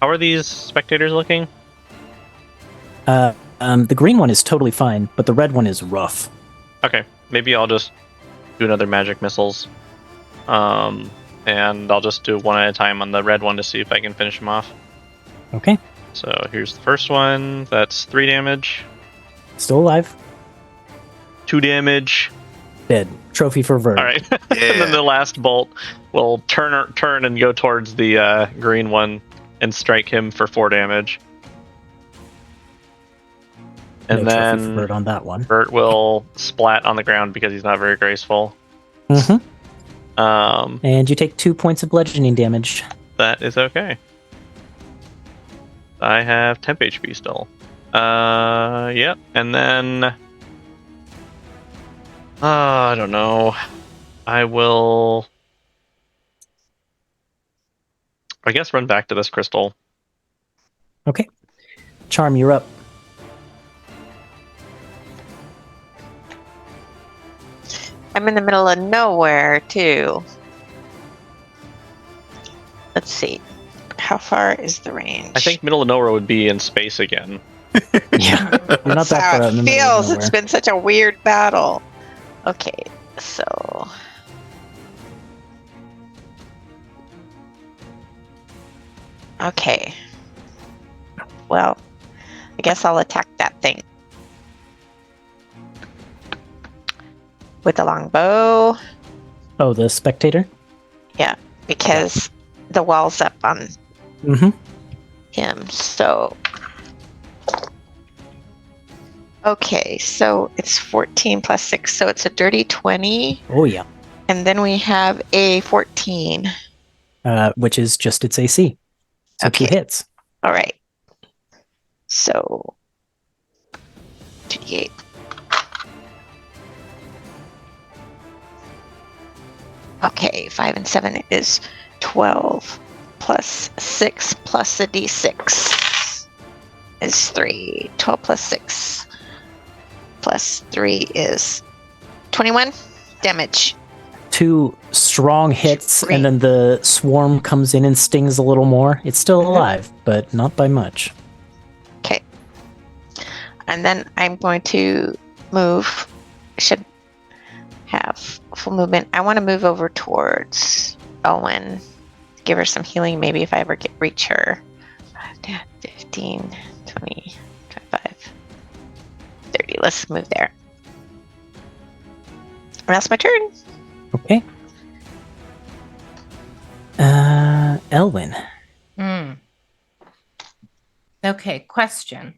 How are these spectators looking? The green one is totally fine, but the red one is rough. Okay, maybe I'll just do another magic missiles. And I'll just do one at a time on the red one to see if I can finish him off. Okay. So here's the first one. That's 3 damage. Still alive. 2 damage. Dead. Trophy for Vert. All right. And then the last bolt will turn and go towards the green one and strike him for 4 damage. And no trophy for then Vert on that one. Vert will splat on the ground because he's not very graceful. Mm-hmm. Um, And you take 2 points of bludgeoning damage. That is okay. I have temp HP still. Yep. And then... I don't know. I will... I guess run back to this crystal. Okay. Charm, you're up. I'm in the middle of nowhere, too. Let's see. How far is the range? I think middle of nowhere would be in space again. Yeah. You're not That's that how far out in it the middle of feels. It's nowhere. been such a weird battle. Okay, so... Okay. Well, I guess I'll attack that thing. With the longbow. Oh, the spectator? Yeah, because the wall's up on Mm-hmm. him, so... Okay, so it's 14 plus 6, so it's a dirty 20. Oh, yeah. And then we have a 14. Which is just its AC. So Okay. 2 hits. All right. So 2d8. Okay, 5 and 7 is 12 plus 6 plus a d6 is 3. 12 plus 6 plus 3 is 21 damage. 2 strong hits, Great. and then the swarm comes in and stings a little more. It's still alive, but not by much. Okay. And then I'm going to move. Should have full movement. I want to move over towards Elwyn. Give her some healing, maybe if I ever reach her. 5, 10, 15, 20, 25, 30. Let's move there. And that's my turn. Okay. Elwyn. Okay, question.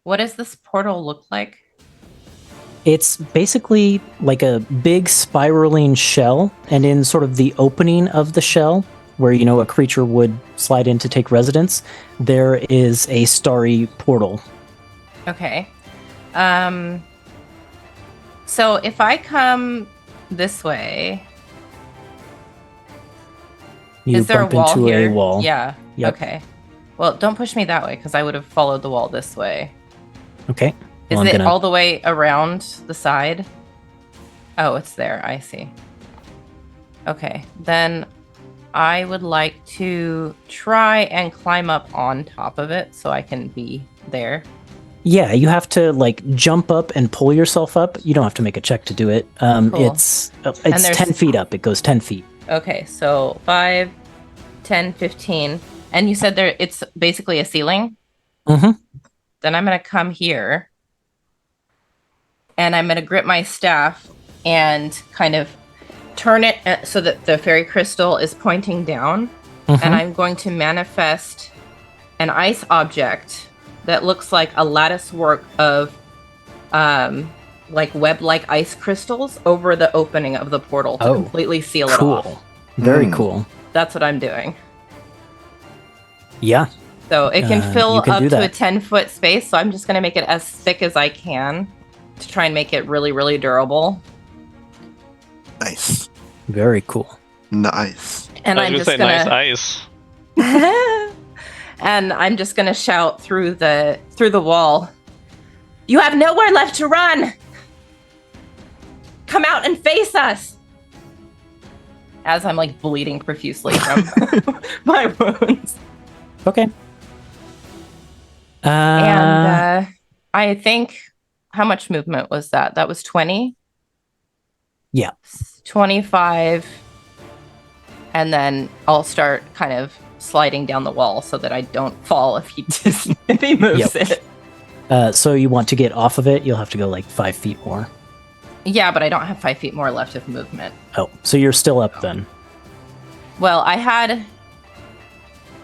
What does this portal look like? It's basically like a big spiraling shell, and in sort of the opening of the shell, where, you know, a creature would slide in to take residence, there is a starry portal. Okay. So if I come this way, You is there a bump wall into here? a wall. Yeah. Yep. Okay. Well, don't push me that way because I would have followed the wall this way. Okay. Is Well, it I'm gonna... all the way around the side? Oh, it's there. I see. Okay. Then I would like to try and climb up on top of it so I can be there. Yeah, you have to like jump up and pull yourself up. You don't have to make a check to do it. Cool. It's there's- 10 feet up. It goes 10 feet. Okay, so 5, 10, 15. And you said there it's basically a ceiling? Mm-hmm. Then I'm going to come here. And I'm going to grip my staff and kind of turn it so that the fairy crystal is pointing down. Mm-hmm. And I'm going to manifest an ice object that looks like a lattice work of like web-like ice crystals over the opening of the portal to Oh, completely seal it Cool. off. Very cool. That's what I'm doing. Yeah. So it can You fill can up do to a that. 10-foot space. So I'm just going to make it as thick as I can to try and make it really, really durable. Nice. Very cool. Nice. And I I'm was just gonna say gonna nice ice. and I'm just gonna shout through the wall. You have nowhere left to run. Come out and face us. As I'm like bleeding profusely from my wounds. Okay. And I think, how much movement was that? That was 20? Yeah. 25. And then I'll start kind of sliding down the wall so that I don't fall if he moves Yep. it. So you want to get off of it, you'll have to go like 5 feet more. Yeah, but I don't have 5 feet more left of movement. Oh, so you're still up then. Well, I had,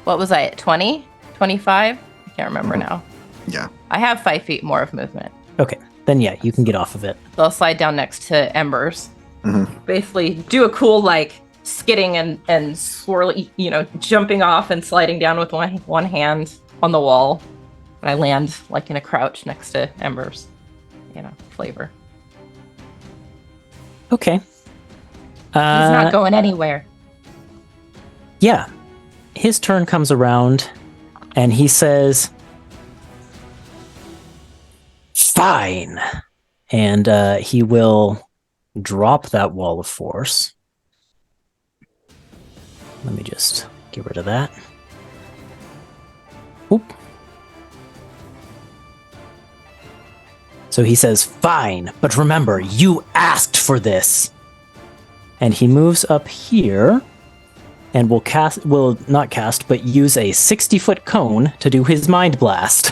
what was I at, 20? 25? I can't remember now. Yeah. I have 5 feet more of movement. Okay, then yeah, you can get off of it. So I'll slide down next to Embers. Mhm. Basically do a cool like skidding and swirling, jumping off and sliding down with one hand on the wall. And I land like in a crouch next to Embers. Flavor. Okay. He's not going anywhere. Yeah. His turn comes around and he says, fine. And he will drop that wall of force. Let me just get rid of that. Oop. So he says, fine, but remember, you asked for this. And he moves up here and will use a 60-foot cone to do his mind blast.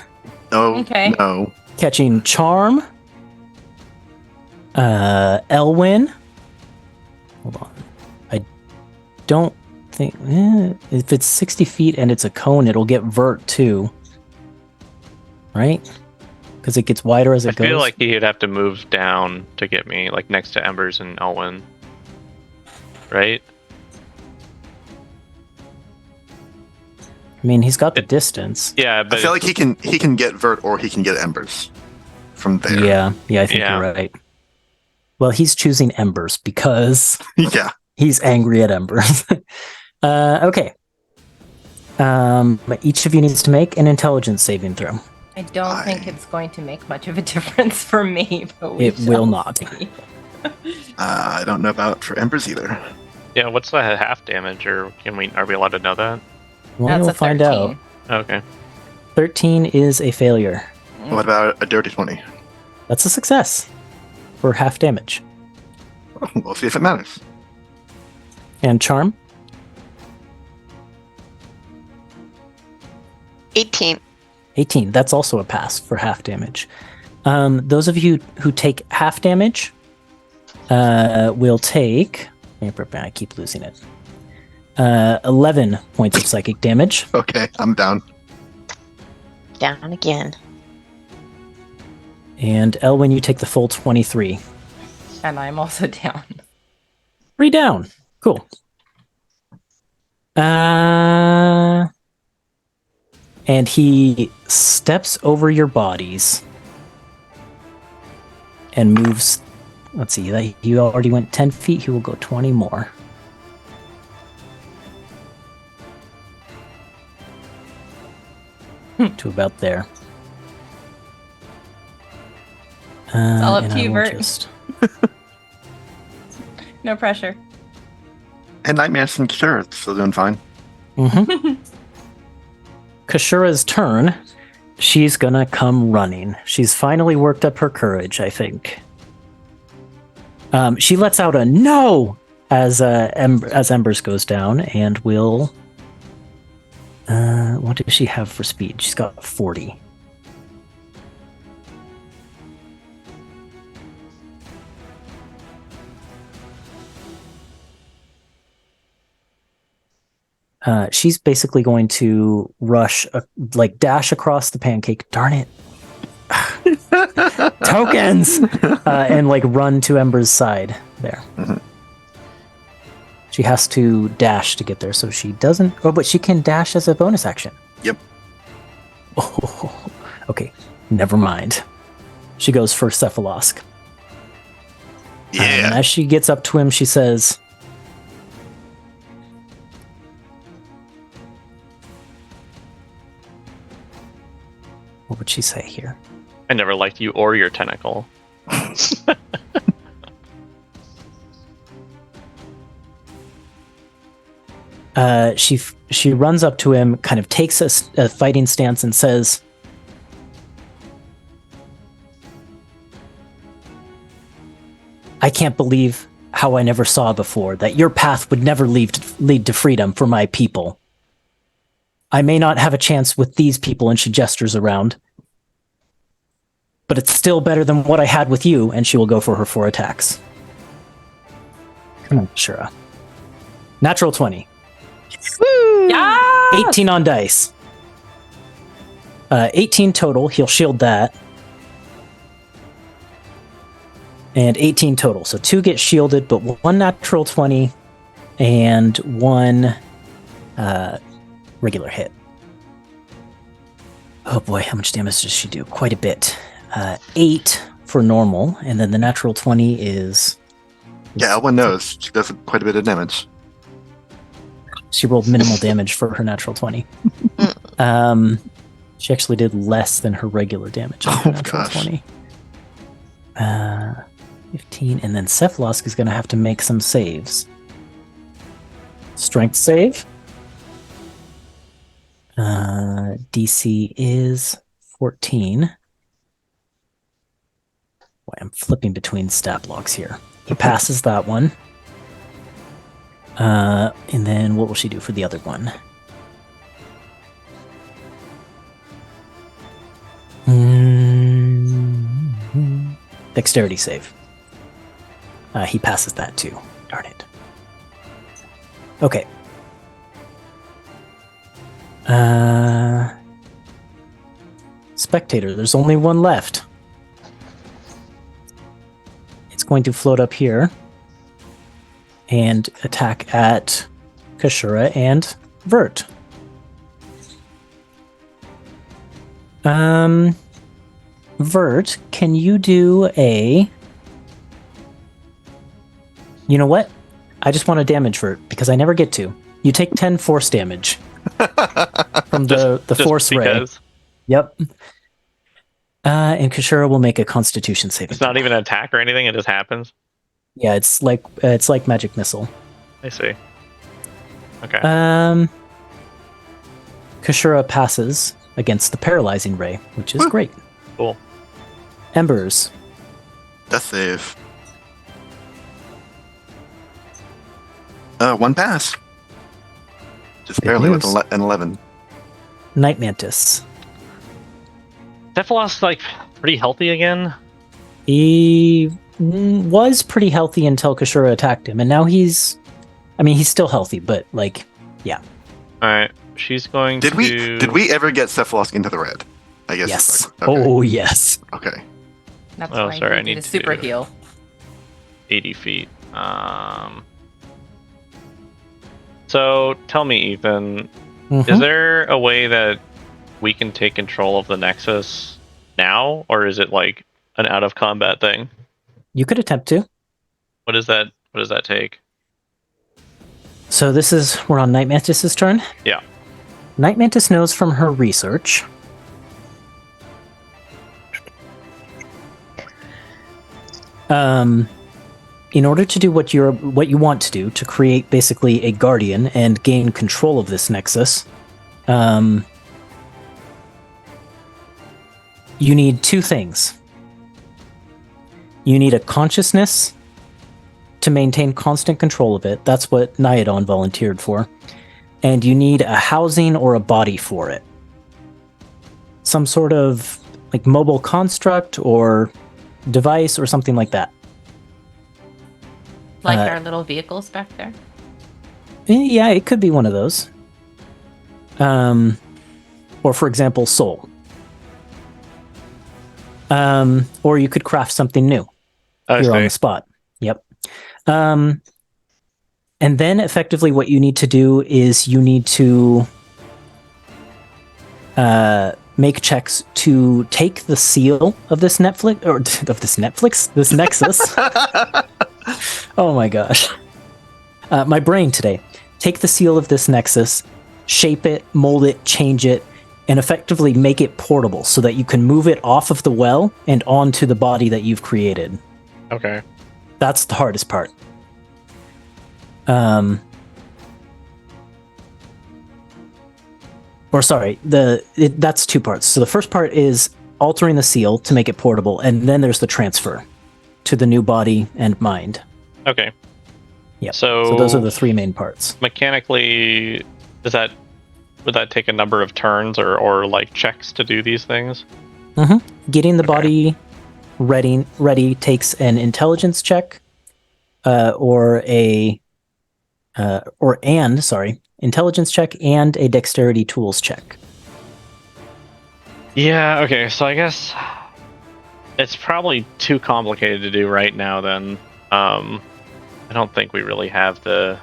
No. Okay. No. Catching Charm, Elwyn. Hold on. I don't think... if it's 60 feet and it's a cone, it'll get vert too. Right? Because it gets wider as it goes. I feel like he'd have to move down to get me, like next to Embers and Elwyn. Right? I mean, he's got the distance. Yeah, but I feel like he can get Vert or he can get Embers from there. Yeah, I think you're right. Well, he's choosing Embers because Yeah. he's angry at Embers. Okay. Each of you needs to make an intelligence saving throw. I don't think it's going to make much of a difference for me. But It will not. see. I don't know about for Embers either. yeah, what's the half damage, or are we allowed to know that? Well, That's we'll a find 13. out. Okay. 13 is a failure. What about a dirty 20? That's a success for half damage. We'll see if it matters. And Charm? 18. 18. That's also a pass for half damage. Those of you who take half damage will take... I keep losing it. 11 points of psychic damage. Okay, I'm down. Down again. And Elwyn, you take the full 23. And I'm also down. 3 down. Cool. And he steps over your bodies and moves. Let's see, you already went 10 feet. He will go 20 more. To about there. It's all up and to I you, will Bert. just- No pressure. And Nightmares and Cure, still doing fine. Kashura's turn. She's gonna come running. She's finally worked up her courage, I think. She lets out a no as Embers goes down, and will. What does she have for speed? She's got 40. She's basically going to dash across the pancake. Darn it. Tokens! And run to Ember's side there. Mhm. She has to dash to get there, so she doesn't... Oh, but she can dash as a bonus action. Yep. Oh, okay. Never mind. She goes for Cephalosk. And Yeah. as she gets up to him, she says... would she say here? I never liked you or your tentacle. She runs up to him, kind of takes a fighting stance, and says, "I can't believe how I never saw before that your path would never lead to freedom for my people. I may not have a chance with these people," and she gestures around, "but it's still better than what I had with you," and she will go for her 4 attacks. Come on, Shura. Natural 20. Woo! Yeah! 18 on dice. 18 total. He'll shield that. And 18 total. So 2 get shielded, but 1 natural 20 and 1 regular hit. Oh boy, how much damage does she do? Quite a bit. 8 for normal, and then the natural 20 is... Yeah, Elwyn knows. She does quite a bit of damage. She rolled minimal damage for her natural 20. She actually did less than her regular damage on her natural 20. 15, and then Cephalosk is going to have to make some saves. Strength save. DC is 14. Boy, I'm flipping between stat blocks here. He passes that one. And then what will she do for the other one? Dexterity save. He passes that too. Darn it. Okay. Spectator, there's only one left. It's going to float up here and attack at Kashura and Vert. Vert, can you do a... You know what? I just want to damage Vert, because I never get to. You take 10 force damage from the force ray. Yep. And Kashura will make a Constitution saving. It's not even an attack or anything, it just happens? Yeah, it's like magic missile. I see. Okay. Kashura passes against the paralyzing ray, which is great. Cool. Embers. Death save. 1 pass. Just Good barely news. with an 11. Night Mantis. Cephalosk's like pretty healthy again. He was pretty healthy until Kashura attacked him, and now he's still healthy, but yeah. Alright. She's going Did to... we ever get Cephalosk into the red? I guess. Yes. Okay. Oh, yes. Okay. That's Oh, why sorry, I you need a to super do- heal. 80 feet. So, tell me, Ethan, is there a way that we can take control of the Nexus now, or is it like an out-of-combat thing? You could attempt to. What does that take? So we're on Night Mantis's turn? Yeah. Night Mantis knows from her research in order to do what you want to do, to create basically a guardian and gain control of this nexus, you need 2 things. You need a consciousness to maintain constant control of it. That's what Nyadon volunteered for. And you need a housing or a body for it. Some sort of mobile construct or device or something like that. Like our little vehicles back there. Yeah, it could be one of those. Or for example, soul. Or you could craft something new. You're on the spot. Yep. And then effectively what you need to do is you need to make checks to take the seal of this this Nexus. Oh my gosh. My brain today. Take the seal of this Nexus, shape it, mold it, change it, and effectively make it portable so that you can move it off of the well and onto the body that you've created. Okay. That's the hardest part. That's two parts. So the first part is altering the seal to make it portable, and then there's the transfer to the new body and mind. Okay. Yeah. So those are the three main parts. Mechanically, would that take a number of turns or like checks to do these things? Mm-hmm. Getting the body ready takes an intelligence check, intelligence check and a dexterity tools check. Yeah, okay, so I guess it's probably too complicated to do right now then. I don't think we really have the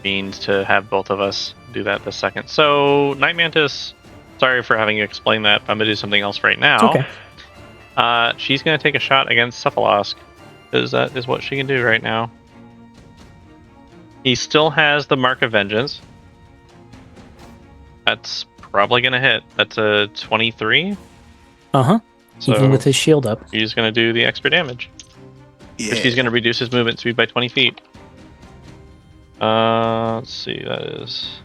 means to have both of us do that this second. So, Night Mantis, sorry for having you explain that, but I'm going to do something else right now. Okay. She's going to take a shot against Cephalosk, because that is what she can do right now. He still has the Mark of Vengeance. That's probably going to hit. That's a 23. Uh-huh. So even with his shield up. He's going to do the extra damage. Yeah. She's going to reduce his movement speed by 20 feet. Let's see, that is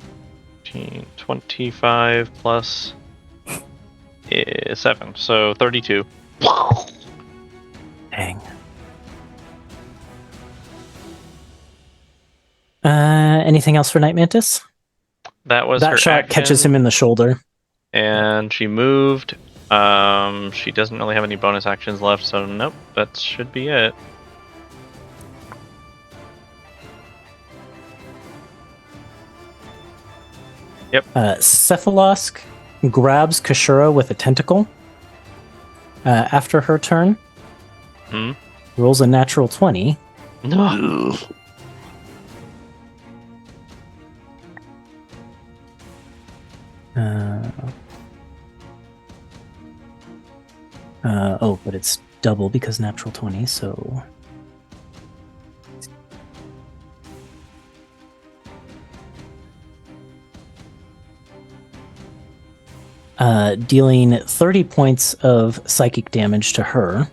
25 plus 7, so 32. Dang. Anything else for Night Mantis? That was That her shot action, catches him in the shoulder. and she moved. She doesn't really have any bonus actions left, so nope, that should be it. Yep. Cephalosk grabs Kashura with a tentacle. After her turn, rolls a natural 20. No. But it's double because natural 20, so... dealing 30 points of psychic damage to her.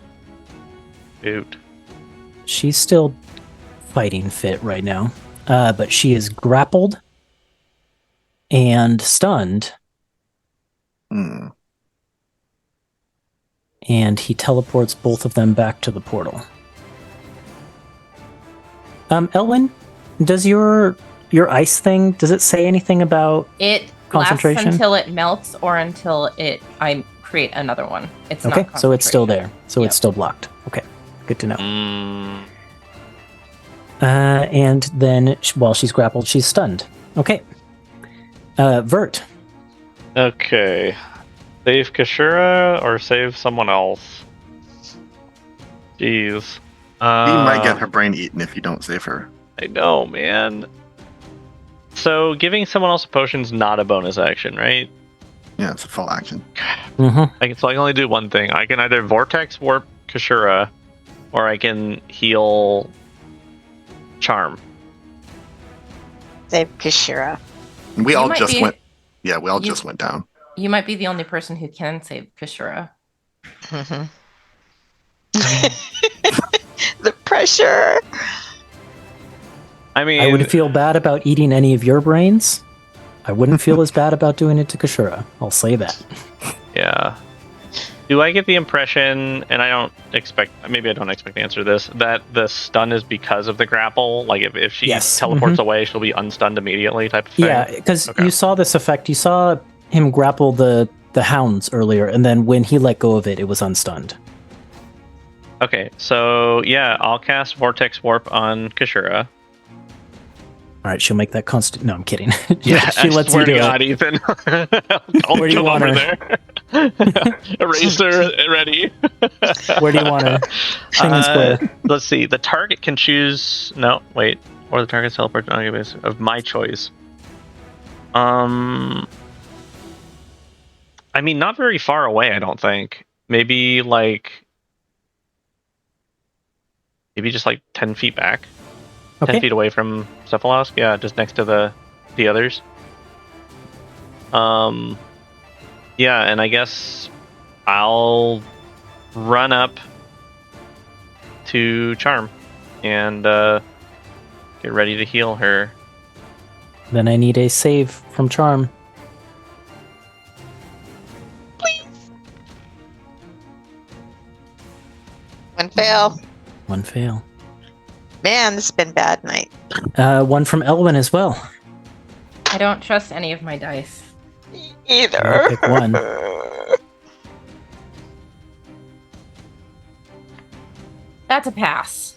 Shoot. She's still fighting fit right now, but she is grappled and stunned, and he teleports both of them back to the portal. Elwyn, does your ice thing, does it say anything about It concentration? lasts until it melts or until I create another one. It's Okay, not so it's still concentration. there. So Yep. it's still blocked. Okay, good to know. Mm, And then while she's grappled, she's stunned. Okay. Vert. okay. Save Kashura or save someone else? Jeez. You might get her brain eaten if you don't save her. I know, man. So giving someone else a potion's not a bonus action, right? Yeah, it's a full action. Mm-hmm. So I can only do one thing. I can either Vortex Warp Kashura, or I can heal Charm. Save Kashira. We You all might just be- went. Yeah, we all you- just went down. You might be the only person who can save Kashura. Mhm. The pressure. I mean, I would feel bad about eating any of your brains. I wouldn't feel as bad about doing it to Kashura. I'll say that. yeah. Do I get the impression, and I don't expect the answer to this, that the stun is because of the grapple? Like if she Yes. teleports away, she'll be unstunned immediately type of thing? Yeah, because Okay. you saw this effect. You saw him grapple the hounds earlier, and then when he let go of it, it was unstunned. Okay, so yeah, I'll cast Vortex Warp on Kashura. All right, she'll make that constant. No, I'm kidding. Yeah, she I lets swear you to do God, it. Ethan. I'll Where do you come want over her? there. Eraser ready. Where do you want to? Singing square. Let's see. The target can choose. No, wait. Or the target's teleport on a base of my choice. I mean, not very far away. I don't think. Maybe just like 10 feet back. 10 Okay. feet away from Cephalosk. Yeah, just next to the others. Yeah, and I guess I'll run up to Charm and get ready to heal her. Then I need a save from Charm. One fail. One fail. Man, this has been bad night. One from Elwyn as well. I don't trust any of my dice. Either. Pick one. That's a pass.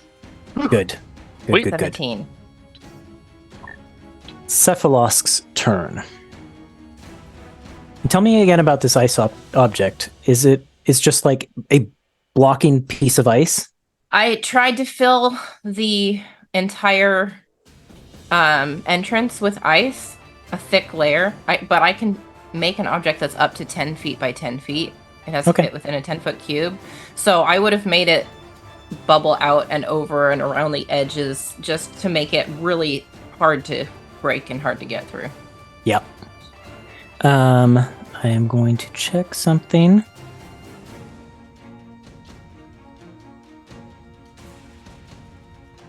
Good. Wait. Good. 17. Cephalosk's turn. Tell me again about this ice object. Is just like a blocking piece of ice? I tried to fill the entire entrance with ice, a thick layer, but I can make an object that's up to 10 feet by 10 feet. It has to fit within a 10-foot cube. So I would have made it bubble out and over and around the edges just to make it really hard to break and hard to get through. Yep. I am going to check something.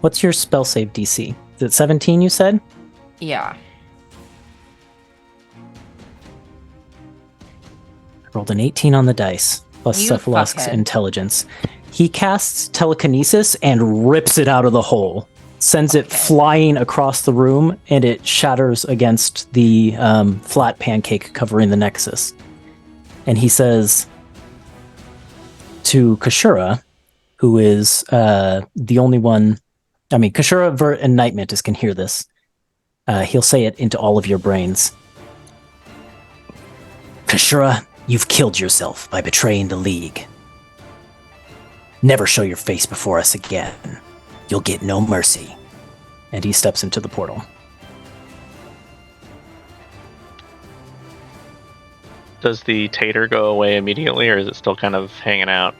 What's your spell save DC? Is it 17, you said? Yeah. I rolled an 18 on the dice, plus You Cephalosk's fuckhead. intelligence. He casts telekinesis and rips it out of the hole, sends it flying across the room, and it shatters against the flat pancake covering the nexus. And he says to Kashura, who is the only one... I mean, Kashura, Vert, and Night Mantis can hear this. He'll say it into all of your brains. Kashura, you've killed yourself by betraying the League. Never show your face before us again. You'll get no mercy. And he steps into the portal. Does the tater go away immediately, or is it still kind of hanging out?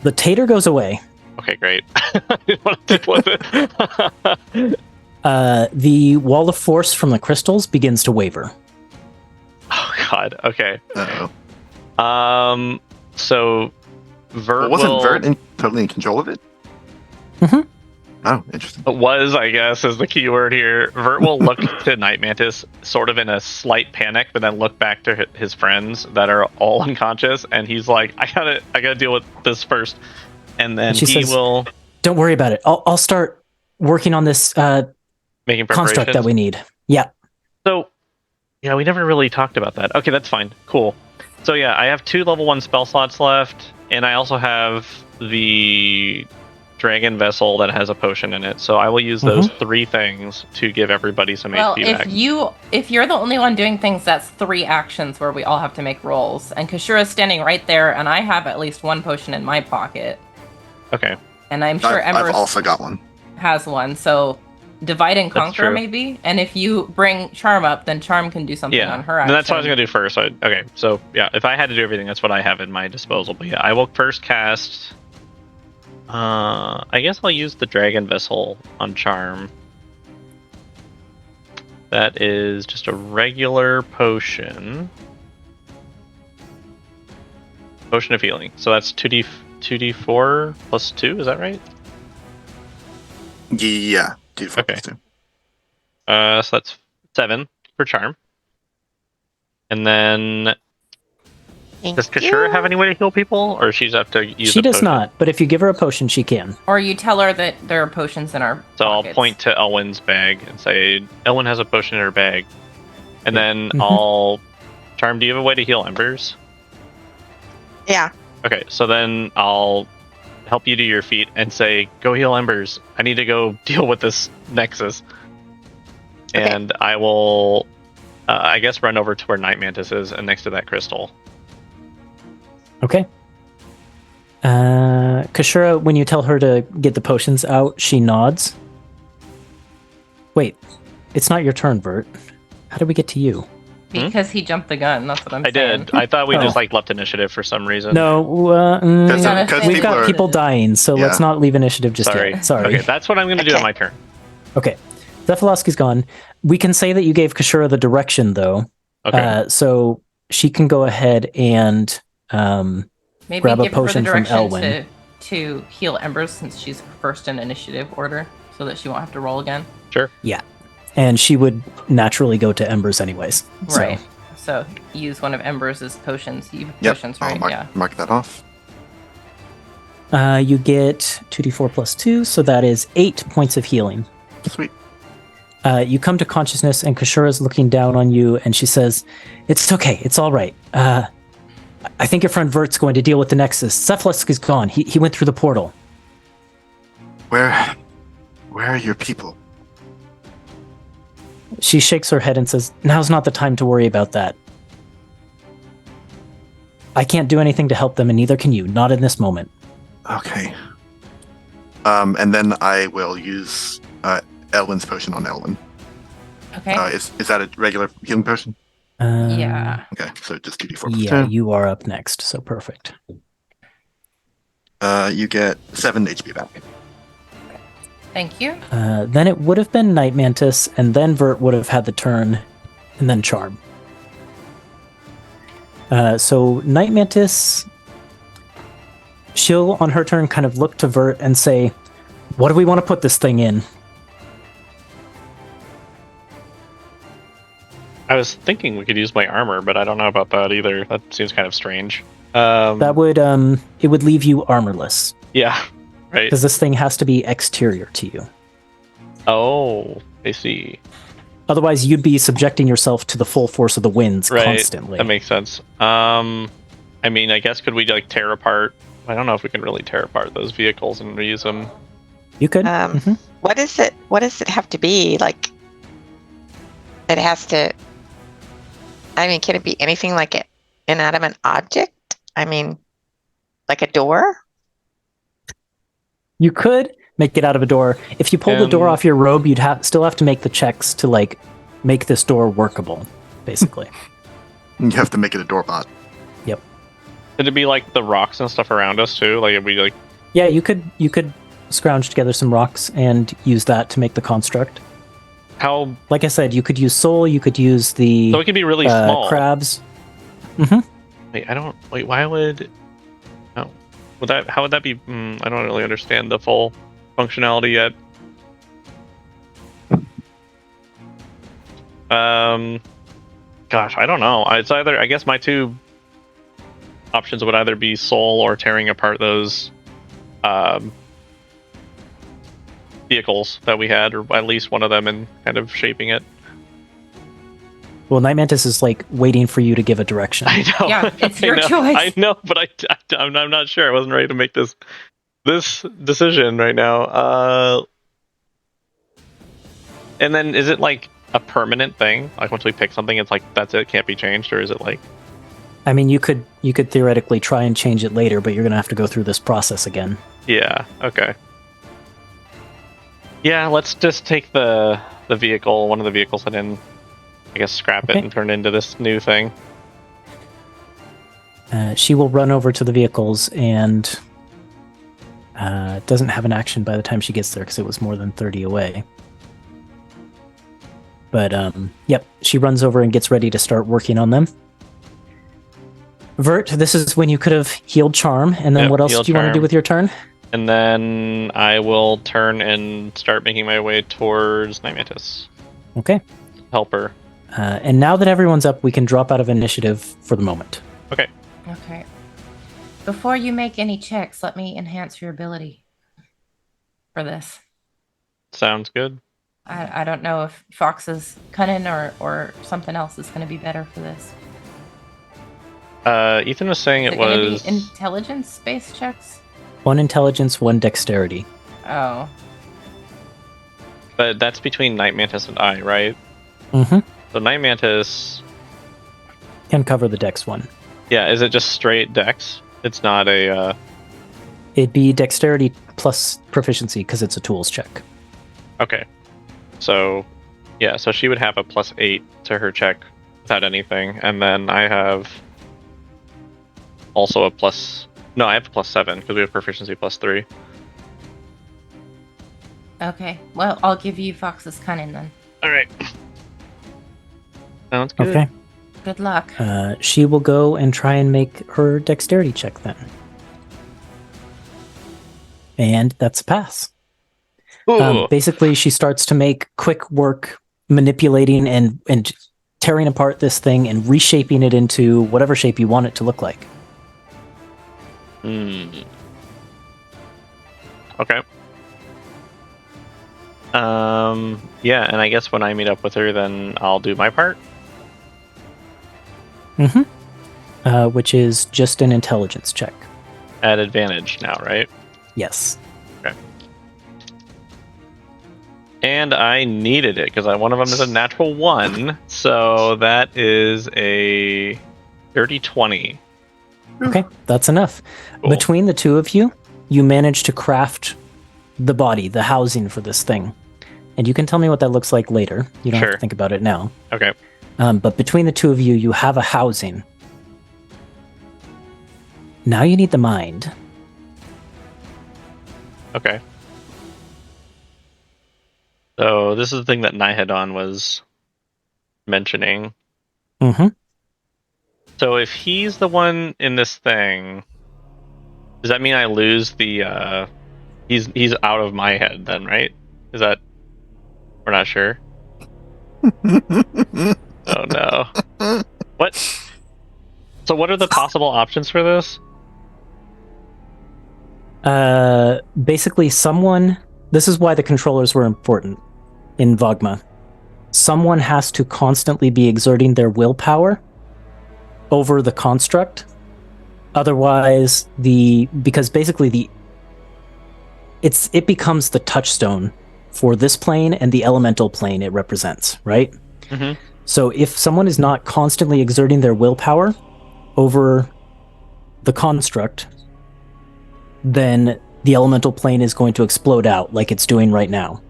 The tater goes away. Okay, great. I didn't want to deal with it. The wall of force from the crystals begins to waver. Oh God. Okay. Uh-oh. So Vert Wasn't Vert totally in control of it? Mhm. Oh, interesting. was, I guess, is the key word here. Vert will look to Night Mantis sort of in a slight panic, but then look back to his friends that are all unconscious, and he's like, I gotta deal with this first. And then she he says, will Don't worry about it. I'll start working on this making construct that preparations. we need. Yeah. So, yeah, we never really talked about that. Okay, that's fine. Cool. So yeah, I have 2 level 1 spell slots left, and I also have the dragon vessel that has a potion in it. So I will use those 3 things to give everybody some Well, HP back. if you're the only one doing things, that's 3 actions where we all have to make rolls. And Kashura's standing right there, and I have at least 1 potion in my pocket. Okay. And I'm sure I've Embers also got one. has one, so divide and That's conquer true. maybe. And if you bring Charm up, then Charm can do something Yeah, on her and action. that's what I was gonna do first. Okay, so yeah, if I had to do everything, that's what I have at my disposal. But yeah, I will first cast. I guess I'll use the dragon vessel on Charm. That is just a regular potion. Potion of healing. So that's 2d4 plus 2. Is that right? Yeah. Dude, Okay. So that's 7 for Charm. And then does Kashura have any way to heal people, or she's have to use? She a does potion? not, but if you give her a potion, she can. Or you tell her that there are potions in our So I'll pockets. point to Elwyn's bag and say, Elwyn has a potion in her bag. And then Mhm. I'll... Charm, do you have a way to heal embers? Yeah. Okay, so then I'll help you to your feet and say, go heal embers. I need to go deal with this nexus. Okay. And I will, I guess, run over to where Night Mantis is and next to that crystal. Okay. Kashura, when you tell her to get the potions out, she nods. Wait, it's not your turn, Vert. How did we get to you? Because he jumped the gun, that's what I'm I saying. did. I thought we Oh. just left initiative for some reason. No, Because we've got people dying, so let's Yeah. not leave initiative just Sorry. yet. Sorry. Okay, that's what I'm going to do on Okay. my turn. Okay. Zephaloski's gone. We can say that you gave Kashura the direction, though. Okay. So she can go ahead and Maybe grab a give her the potion from direction Elwyn. to heal Embers since she's first in initiative order, so that she won't have to roll again. Sure. And she would naturally go to Embers anyways. So, Right. So use one of Embers' potions. You have Yep. potions, I'll right? mark that off. you get 2d4 plus 2, so that is 8 points of healing. Sweet. You come to consciousness, and Kashura's looking down on you, and she says, "It's okay. It's all right. I think your friend Vert's going to deal with the Nexus. Cephalisk is gone. He went through the portal." Where are your people? She shakes her head and says, "Now's not the time to worry about that. I can't do anything to help them, and neither can you. Not in this moment." Okay. And then I will use Elwyn's potion on Elwyn. Okay. Is that a regular healing potion? Yeah. Okay, so just 2d4 plus Yeah, 2. you are up next, so perfect. You get 7 HP back. Thank you. Then it would have been Night Mantis, and then Vert would have had the turn, and then Charm. So Night Mantis, she'll, on her turn, kind of look to Vert and say, "What do we want to put this thing in?" I was thinking we could use my armor, but I don't know about that either. That seems kind of strange. That would, it would leave you armorless, Yeah. Right. because this thing has to be exterior to you. Oh, I see. Otherwise, you'd be subjecting yourself to the full force of the winds Right. constantly. That makes sense. I mean, I guess could we like tear apart? I don't know if we can really tear apart those vehicles and reuse them. You could. Um, What does it have to be? Like, it has to. I mean, can it be anything like an inanimate object? I mean, like a door? You could make it out of a door. If you pull the door off your robe, you'd still have to make the checks to like make this door workable, basically. You have to make it a doorbot. Could it be like the rocks and stuff around us too? Like, if we like, Yeah, you could scrounge together some rocks and use that to make the construct. how? Like I said, you could use soul, you could use the So it could be really small. crabs. Wait, I don't. Wait, why would? Oh, would that? How would that be? I don't really understand the full functionality yet. Gosh, I don't know. It's either. I guess my two options would either be soul or tearing apart those vehicles that we had, or at least one of them, and kind of shaping it. Well, Night Mantis is like waiting for you to give a direction. I know. Yeah, it's I your know, choice. I know, but I'm not sure. I wasn't ready to make this decision right now. And then is it like a permanent thing? Like once we pick something, it's like that's it, can't be changed, or is it like? I mean, you could theoretically try and change it later, but you're gonna have to go through this process again. Yeah. Okay. Yeah, let's just take the vehicle, one of the vehicles, and then I guess scrap Okay. it and turn it into this new thing. She will run over to the vehicles and doesn't have an action by the time she gets there because it was more than 30 away. But yep, she runs over and gets ready to start working on them. Vert, this is when you could have healed Charm, and then Yep, what else heal do you want to do Charm. with your turn? And then I will turn and start making my way towards Night Mantis. Okay. Help her. And now that everyone's up, we can drop out of initiative for the moment. Okay. Okay. Before you make any checks, let me enhance your ability for this. Sounds good. I don't know if Fox's cunning or something else is going to be better for this. Ethan was saying Is it gonna was be intelligence-based checks? 1 intelligence, 1 dexterity. Oh. but that's between Night Mantis and I, right? Mm-hmm. So Night Mantis, Can cover the dex one. yeah, is it just straight dex? It's not a It'd be dexterity plus proficiency because it's a tools check. okay. So yeah, so she would have a +8 to her check without anything, and then I have also a I have a +7 because we have proficiency +3. Okay. Well, I'll give you Fox's cunning then. All right. Sounds good. Okay. Good luck. She will go and try and make her dexterity check then. And that's a pass. Ooh. Basically, she starts to make quick work manipulating and tearing apart this thing and reshaping it into whatever shape you want it to look like. Okay. Yeah, and I guess when I meet up with her, then I'll do my part. Which is just an intelligence check. At advantage now, right? Yes. Okay. And I needed it because one of them is a natural 1, so that is a dirty 20. Okay, that's enough. Cool. Between the two of you, you manage to craft the body, the housing for this thing. And you can tell me what that looks like later. You don't have to Sure. think about it now. Okay. But between the two of you, you have a housing. Now you need the mind. Okay. So this is the thing that Nihedon was mentioning. Mm-hmm. So if he's the one in this thing, does that mean I lose the he's out of my head then, right? Is that we're not sure? Oh no. What? So what are the possible options for this? Basically, this is why the controllers were important in Vogma. Someone has to constantly be exerting their willpower over the construct. Otherwise, because basically it becomes the touchstone for this plane and the elemental plane it represents, right? Mm-hmm. So if someone is not constantly exerting their willpower over the construct, then the elemental plane is going to explode out like it's doing right now.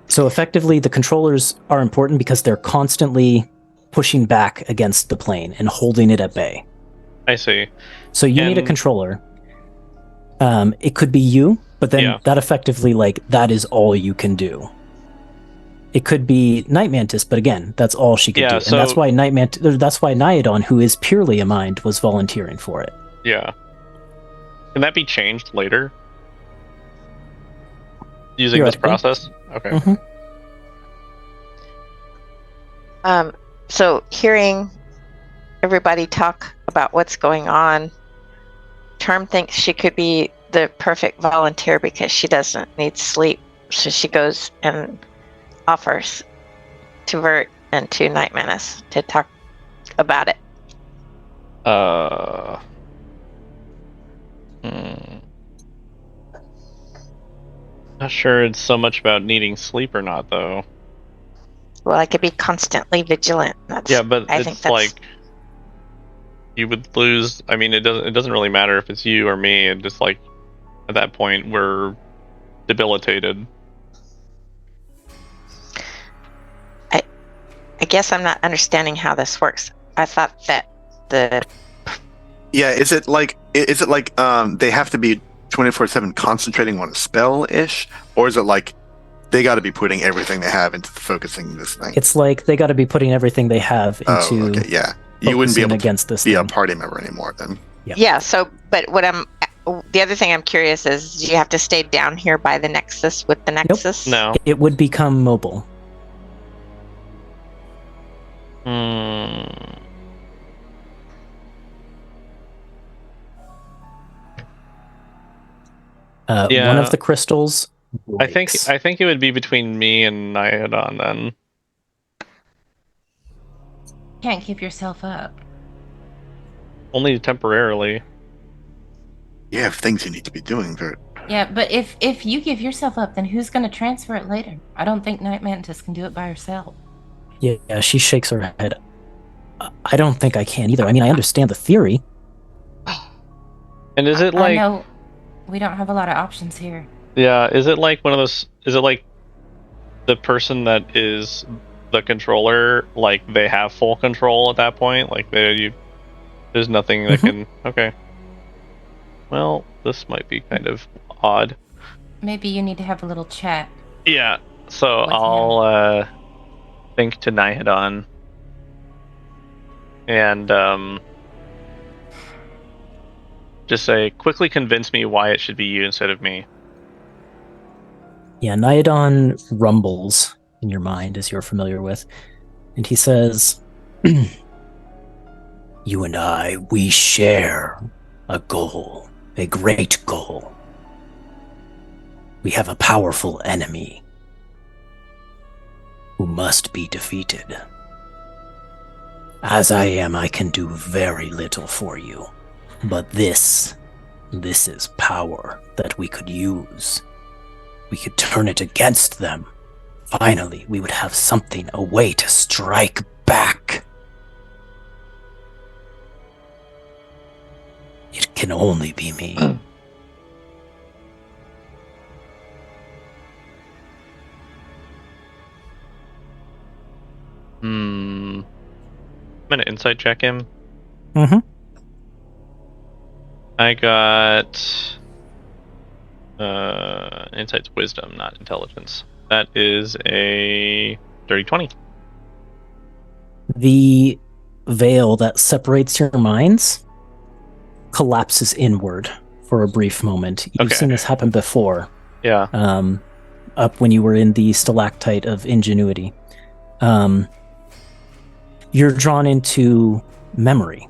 So effectively, the controllers are important because they're constantly pushing back against the plane and holding it at bay. I see. So you need a controller. It could be you, but then that effectively, that is all you can do. It could be Night Mantis, but again, that's all she could do. So, and that's why that's why Nihedon, who is purely a mind, was volunteering for it. Yeah. Can that be changed later? Using this process? Okay. Mm-hmm. So hearing everybody talk about what's going on, Charm thinks she could be the perfect volunteer because she doesn't need sleep. So she goes and offers to Vert and to Night Mantis to talk about it. Not sure it's so much about needing sleep or not, though. Well, I could be constantly vigilant. But it's like you would lose. I mean, it doesn't really matter if it's you or me. It just like at that point we're debilitated. I guess I'm not understanding how this works. I thought that is it like they have to be 24/7 concentrating on a spell ish, or is it like they got to be putting everything they have into focusing this thing? It's like they got to be putting everything they have into. Okay, yeah. You wouldn't be able against this be thing. a party member anymore then. Yeah. So, but the other thing I'm curious is, do you have to stay down here by the nexus with the nexus? No. It would become mobile. One of the crystals breaks. I think it would be between me and Nihedon then. Can't keep yourself up. Only temporarily. You have things you need to be doing, Vert. Yeah, but if you give yourself up, then who's going to transfer it later? I don't think Night Mantis can do it by herself. Yeah, she shakes her head. I don't think I can either. I mean, I understand the theory. And is it like... No, we don't have a lot of options here. Yeah, is it like one of those... Is it like the person that is the controller, like they have full control at that point? Like there's nothing that can... Okay. Well, this might be kind of odd. Maybe you need to have a little chat. Yeah, so I'll think to Nihedon and just say, quickly convince me why it should be you instead of me. Yeah, Nyadon rumbles in your mind, as you're familiar with, and he says, "You and I, we share a goal, a great goal. We have a powerful enemy who must be defeated. As I am, I can do very little for you, but this is power that we could use. We could turn it against them. Finally, we would have something, a way to strike back. It can only be me." I'm gonna insight check him. Mm-hmm. I got insight's wisdom, not intelligence. That is a dirty 20. The veil that separates your minds collapses inward for a brief moment. You've Okay. seen this happen before, Yeah. up when you were in the stalactite of ingenuity. You're drawn into memory.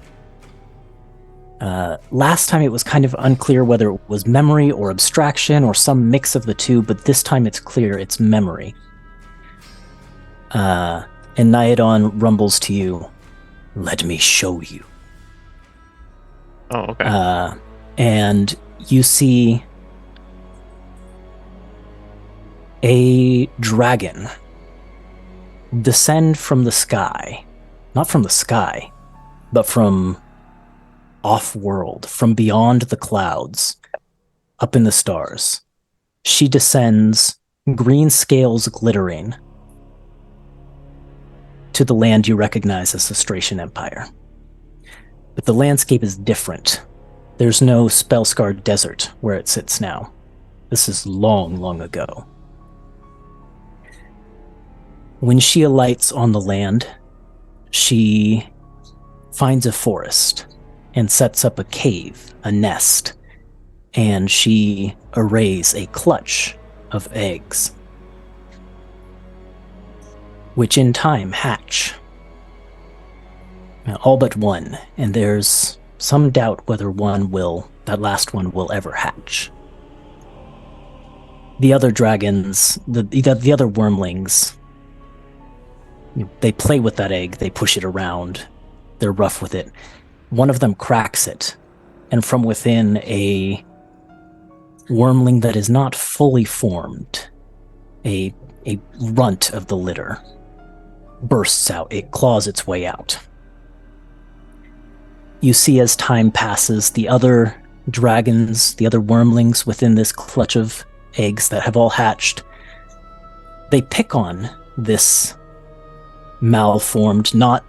Last time it was kind of unclear whether it was memory or abstraction or some mix of the two, but this time it's clear it's memory. And Nyadon rumbles to you, "Let me show you." Oh, okay. And you see a dragon descend from the sky. Not from the sky, but from off-world, from beyond the clouds, up in the stars. She descends, green scales glittering, to the land you recognize as the Stratian Empire. But the landscape is different. There's no spell-scarred desert where it sits now. This is long, long ago. When she alights on the land, she finds a forest and sets up a cave, a nest, and she arrays a clutch of eggs, which in time hatch. All but one, and there's some doubt whether that last one will ever hatch. The other dragons, the other wormlings, they play with that egg, they push it around, they're rough with it. One of them cracks it, and from within, a wormling that is not fully formed, a runt of the litter, bursts out. It claws its way out. You see as time passes, the other dragons, the other wormlings within this clutch of eggs that have all hatched, they pick on this malformed, not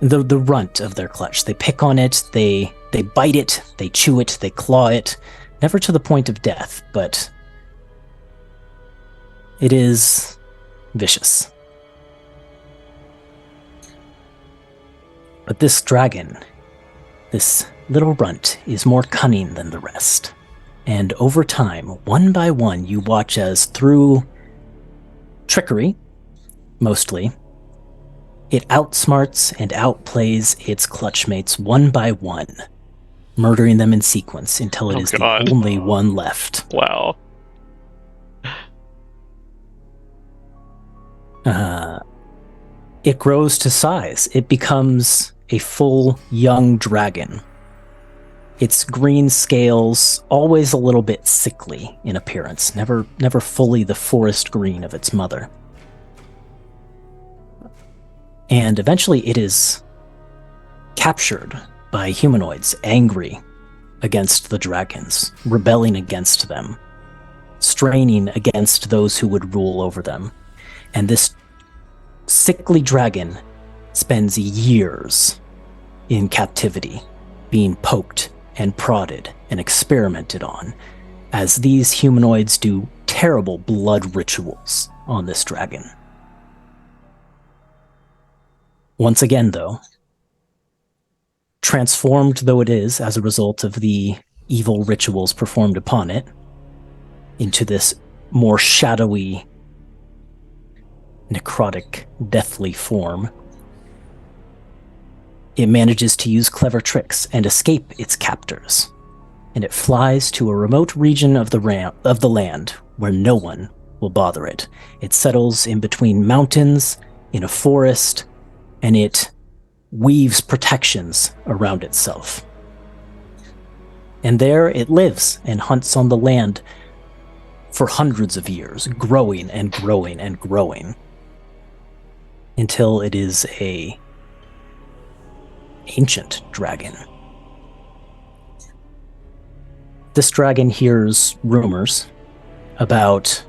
the runt of their clutch. They pick on it, they bite it, they chew it, they claw it, never to the point of death, but it is vicious. But this dragon, this little runt, is more cunning than the rest. And over time, one by one, you watch as through trickery, mostly, it outsmarts and outplays its clutchmates one by one, murdering them in sequence until it is God. the only one left. Wow. It grows to size. It becomes a full young dragon. Its green scales, always a little bit sickly in appearance, never fully the forest green of its mother. And eventually it is captured by humanoids, angry against the dragons, rebelling against them, straining against those who would rule over them. And this sickly dragon spends years in captivity, being poked and prodded and experimented on, as these humanoids do terrible blood rituals on this dragon. Once again, though, transformed though it is as a result of the evil rituals performed upon it, into this more shadowy, necrotic, deathly form, it manages to use clever tricks and escape its captors, and it flies to a remote region of the land where no one will bother it. It settles in between mountains, in a forest, and it weaves protections around itself. And there it lives and hunts on the land for hundreds of years, growing and growing and growing, until it is a ancient dragon. This dragon hears rumors about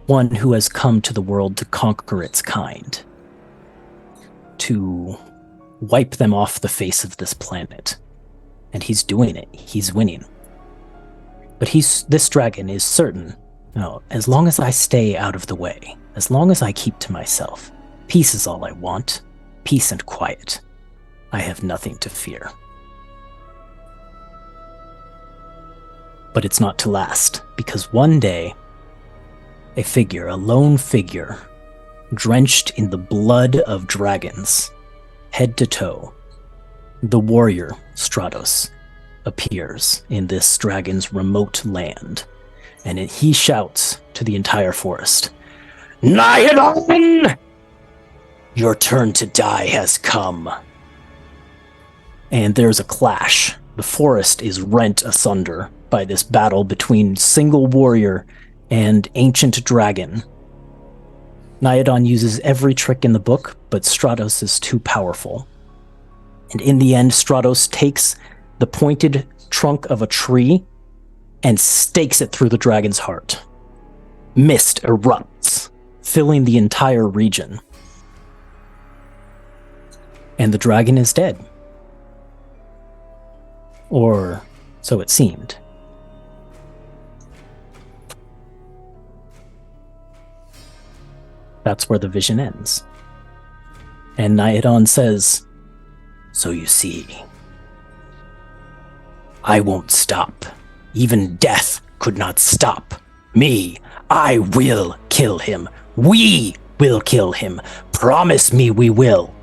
one who has come to the world to conquer its kind, to wipe them off the face of this planet. And he's doing it. He's winning. But this dragon is certain, no, as long as I stay out of the way, as long as I keep to myself, peace is all I want, peace and quiet. I have nothing to fear. But it's not to last, because one day, a lone figure, drenched in the blood of dragons, head to toe, the warrior Stratos appears in this dragon's remote land, and he shouts to the entire forest, "Nihedon! Your turn to die has come." And there's a clash. The forest is rent asunder by this battle between single warrior and ancient dragon. Nihedon uses every trick in the book, but Stratos is too powerful. And in the end, Stratos takes the pointed trunk of a tree and stakes it through the dragon's heart. Mist erupts, filling the entire region. And the dragon is dead. Or so it seemed. That's where the vision ends. And Nihedon says, "So you see, I won't stop. Even death could not stop me. I will kill him. We will kill him. Promise me we will.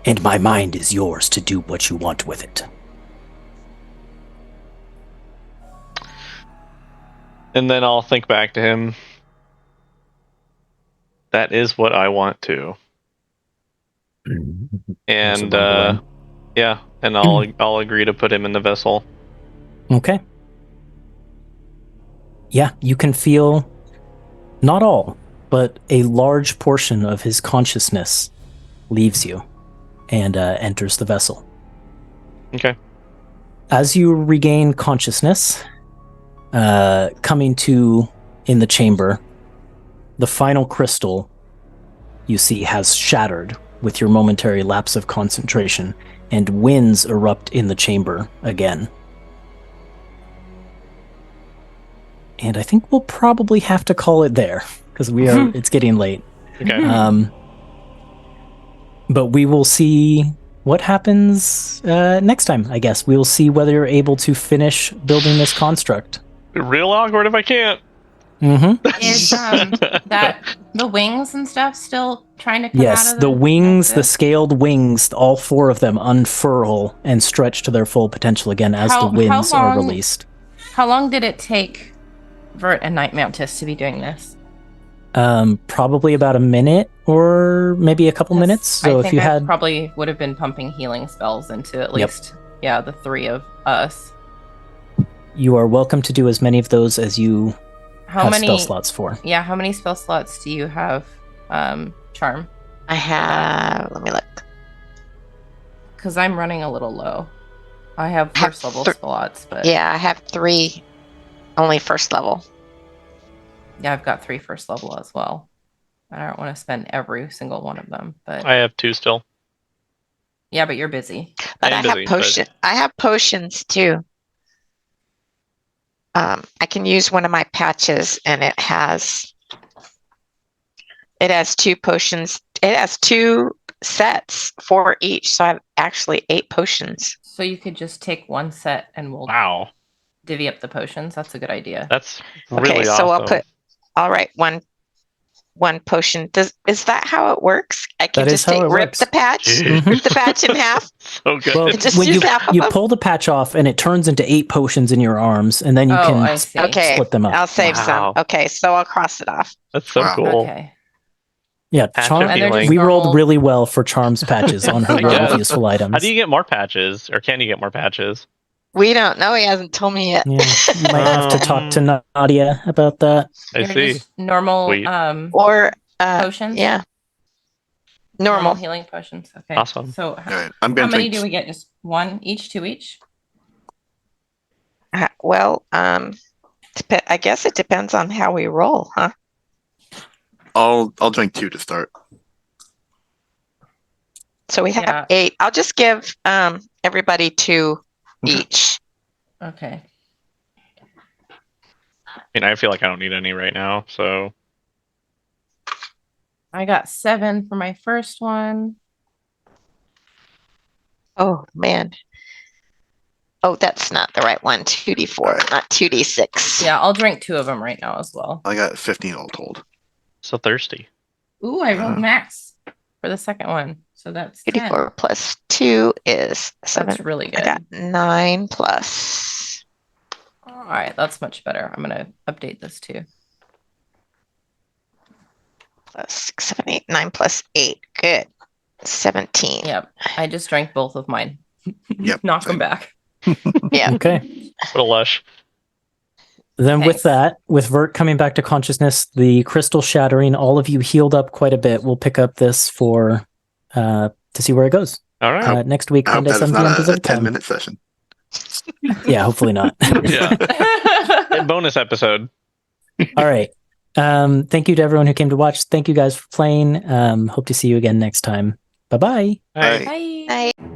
And my mind is yours to do what you want with it." And then I'll think back to him. That is what I want to. And yeah, and I'll agree to put him in the vessel. Okay. Yeah, you can feel, not all, but a large portion of his consciousness leaves you and enters the vessel. Okay. As you regain consciousness, coming to in the chamber, the final crystal you see has shattered with your momentary lapse of concentration, and winds erupt in the chamber again. And I think we'll probably have to call it there, because it's getting late. Okay. But we will see what happens next time, I guess. We will see whether you're able to finish building this construct. Real awkward if I can't. Mm-hmm. Is that the wings and stuff still trying to come Yes, out of the wings, the nexus? scaled wings, all four of them unfurl and stretch to their full potential again as the winds are released. How long did it take Vert and Night Mantis to be doing this? Probably about a minute or maybe a couple minutes. So if you had, probably would have been pumping healing spells into at least the three of us. You are welcome to do as many of those as you How have many spell slots for. Yeah, how many spell slots do you have? Charm. I have. Let me look. Because I'm running a little low. I have first level slots, but Yeah, I have 3. Only first level. yeah, I've got 3 first level as well. I don't want to spend every single one of them, but I have 2 still. yeah, but you're busy. But I am busy, have potion. I have potions too. I can use one of my patches, and it has 2 potions. It has 2 sets, 4 each. So I have actually 8 potions. So you could just take one set and we'll Wow, divvy up the potions. That's a good idea. that's really Okay, awesome. so I'll write one potion. Is that how it works? I can That is just how it rip works. the patch, Jeez. rip the patch in half. So good. Well, Just when use half of you them? pull the patch off and it turns into 8 potions in your arms, and then you Oh, can I see. Okay, split them up. I'll save Wow. some. Okay, so I'll cross it off. That's so Wow. cool. Okay. Yeah, Patch charm. of And they're just healing. We rolled normal- really well for charms patches on her I roll of guess. useful items. How do you get more patches, or can you get more patches? We don't know. He hasn't told me yet. Yeah, you might have to talk to Nadia about that. I They're see. just normal Sweet. Or potions? Yeah. Normal. healing potions. Okay. Awesome. So All right, I'm how gonna many drink. do we get? Just 1 each, 2 each? Well, I guess it depends on how we roll, huh? I'll drink 2 to start. So we have Yeah. 8. I'll just give everybody 2 each. Okay. I mean, I feel like I don't need any right now, so I got 7 for my first one. Oh man. Oh, that's not the right one. 2d4, not 2d6. Yeah, I'll drink 2 of them right now as well. I got 15 all told. so thirsty. Ooh, I rolled max for the second one. So that's 10. 2d4 plus 2 is 7. That's really I good. got 9 plus. All right, that's much better. I'm going to update this too. Plus 6, 7, 8, 9 plus 8. Good. 17. Yep. I just drank both of mine. Yep, Knock them same. back. Yeah. Okay. What a lush. Then with Thanks. that, with Vert coming back to consciousness, the crystal shattering, all of you healed up quite a bit. We'll pick up this for to see where it goes All right. next week, I hope Monday, that is 7 p.m. not a Pacific time. 10-minute session. Yeah, hopefully not. Yeah. Bonus episode. All right. Thank you to everyone who came to watch. Thank you guys for playing. Hope to see you again next time. Bye-bye. All right. Bye. Bye.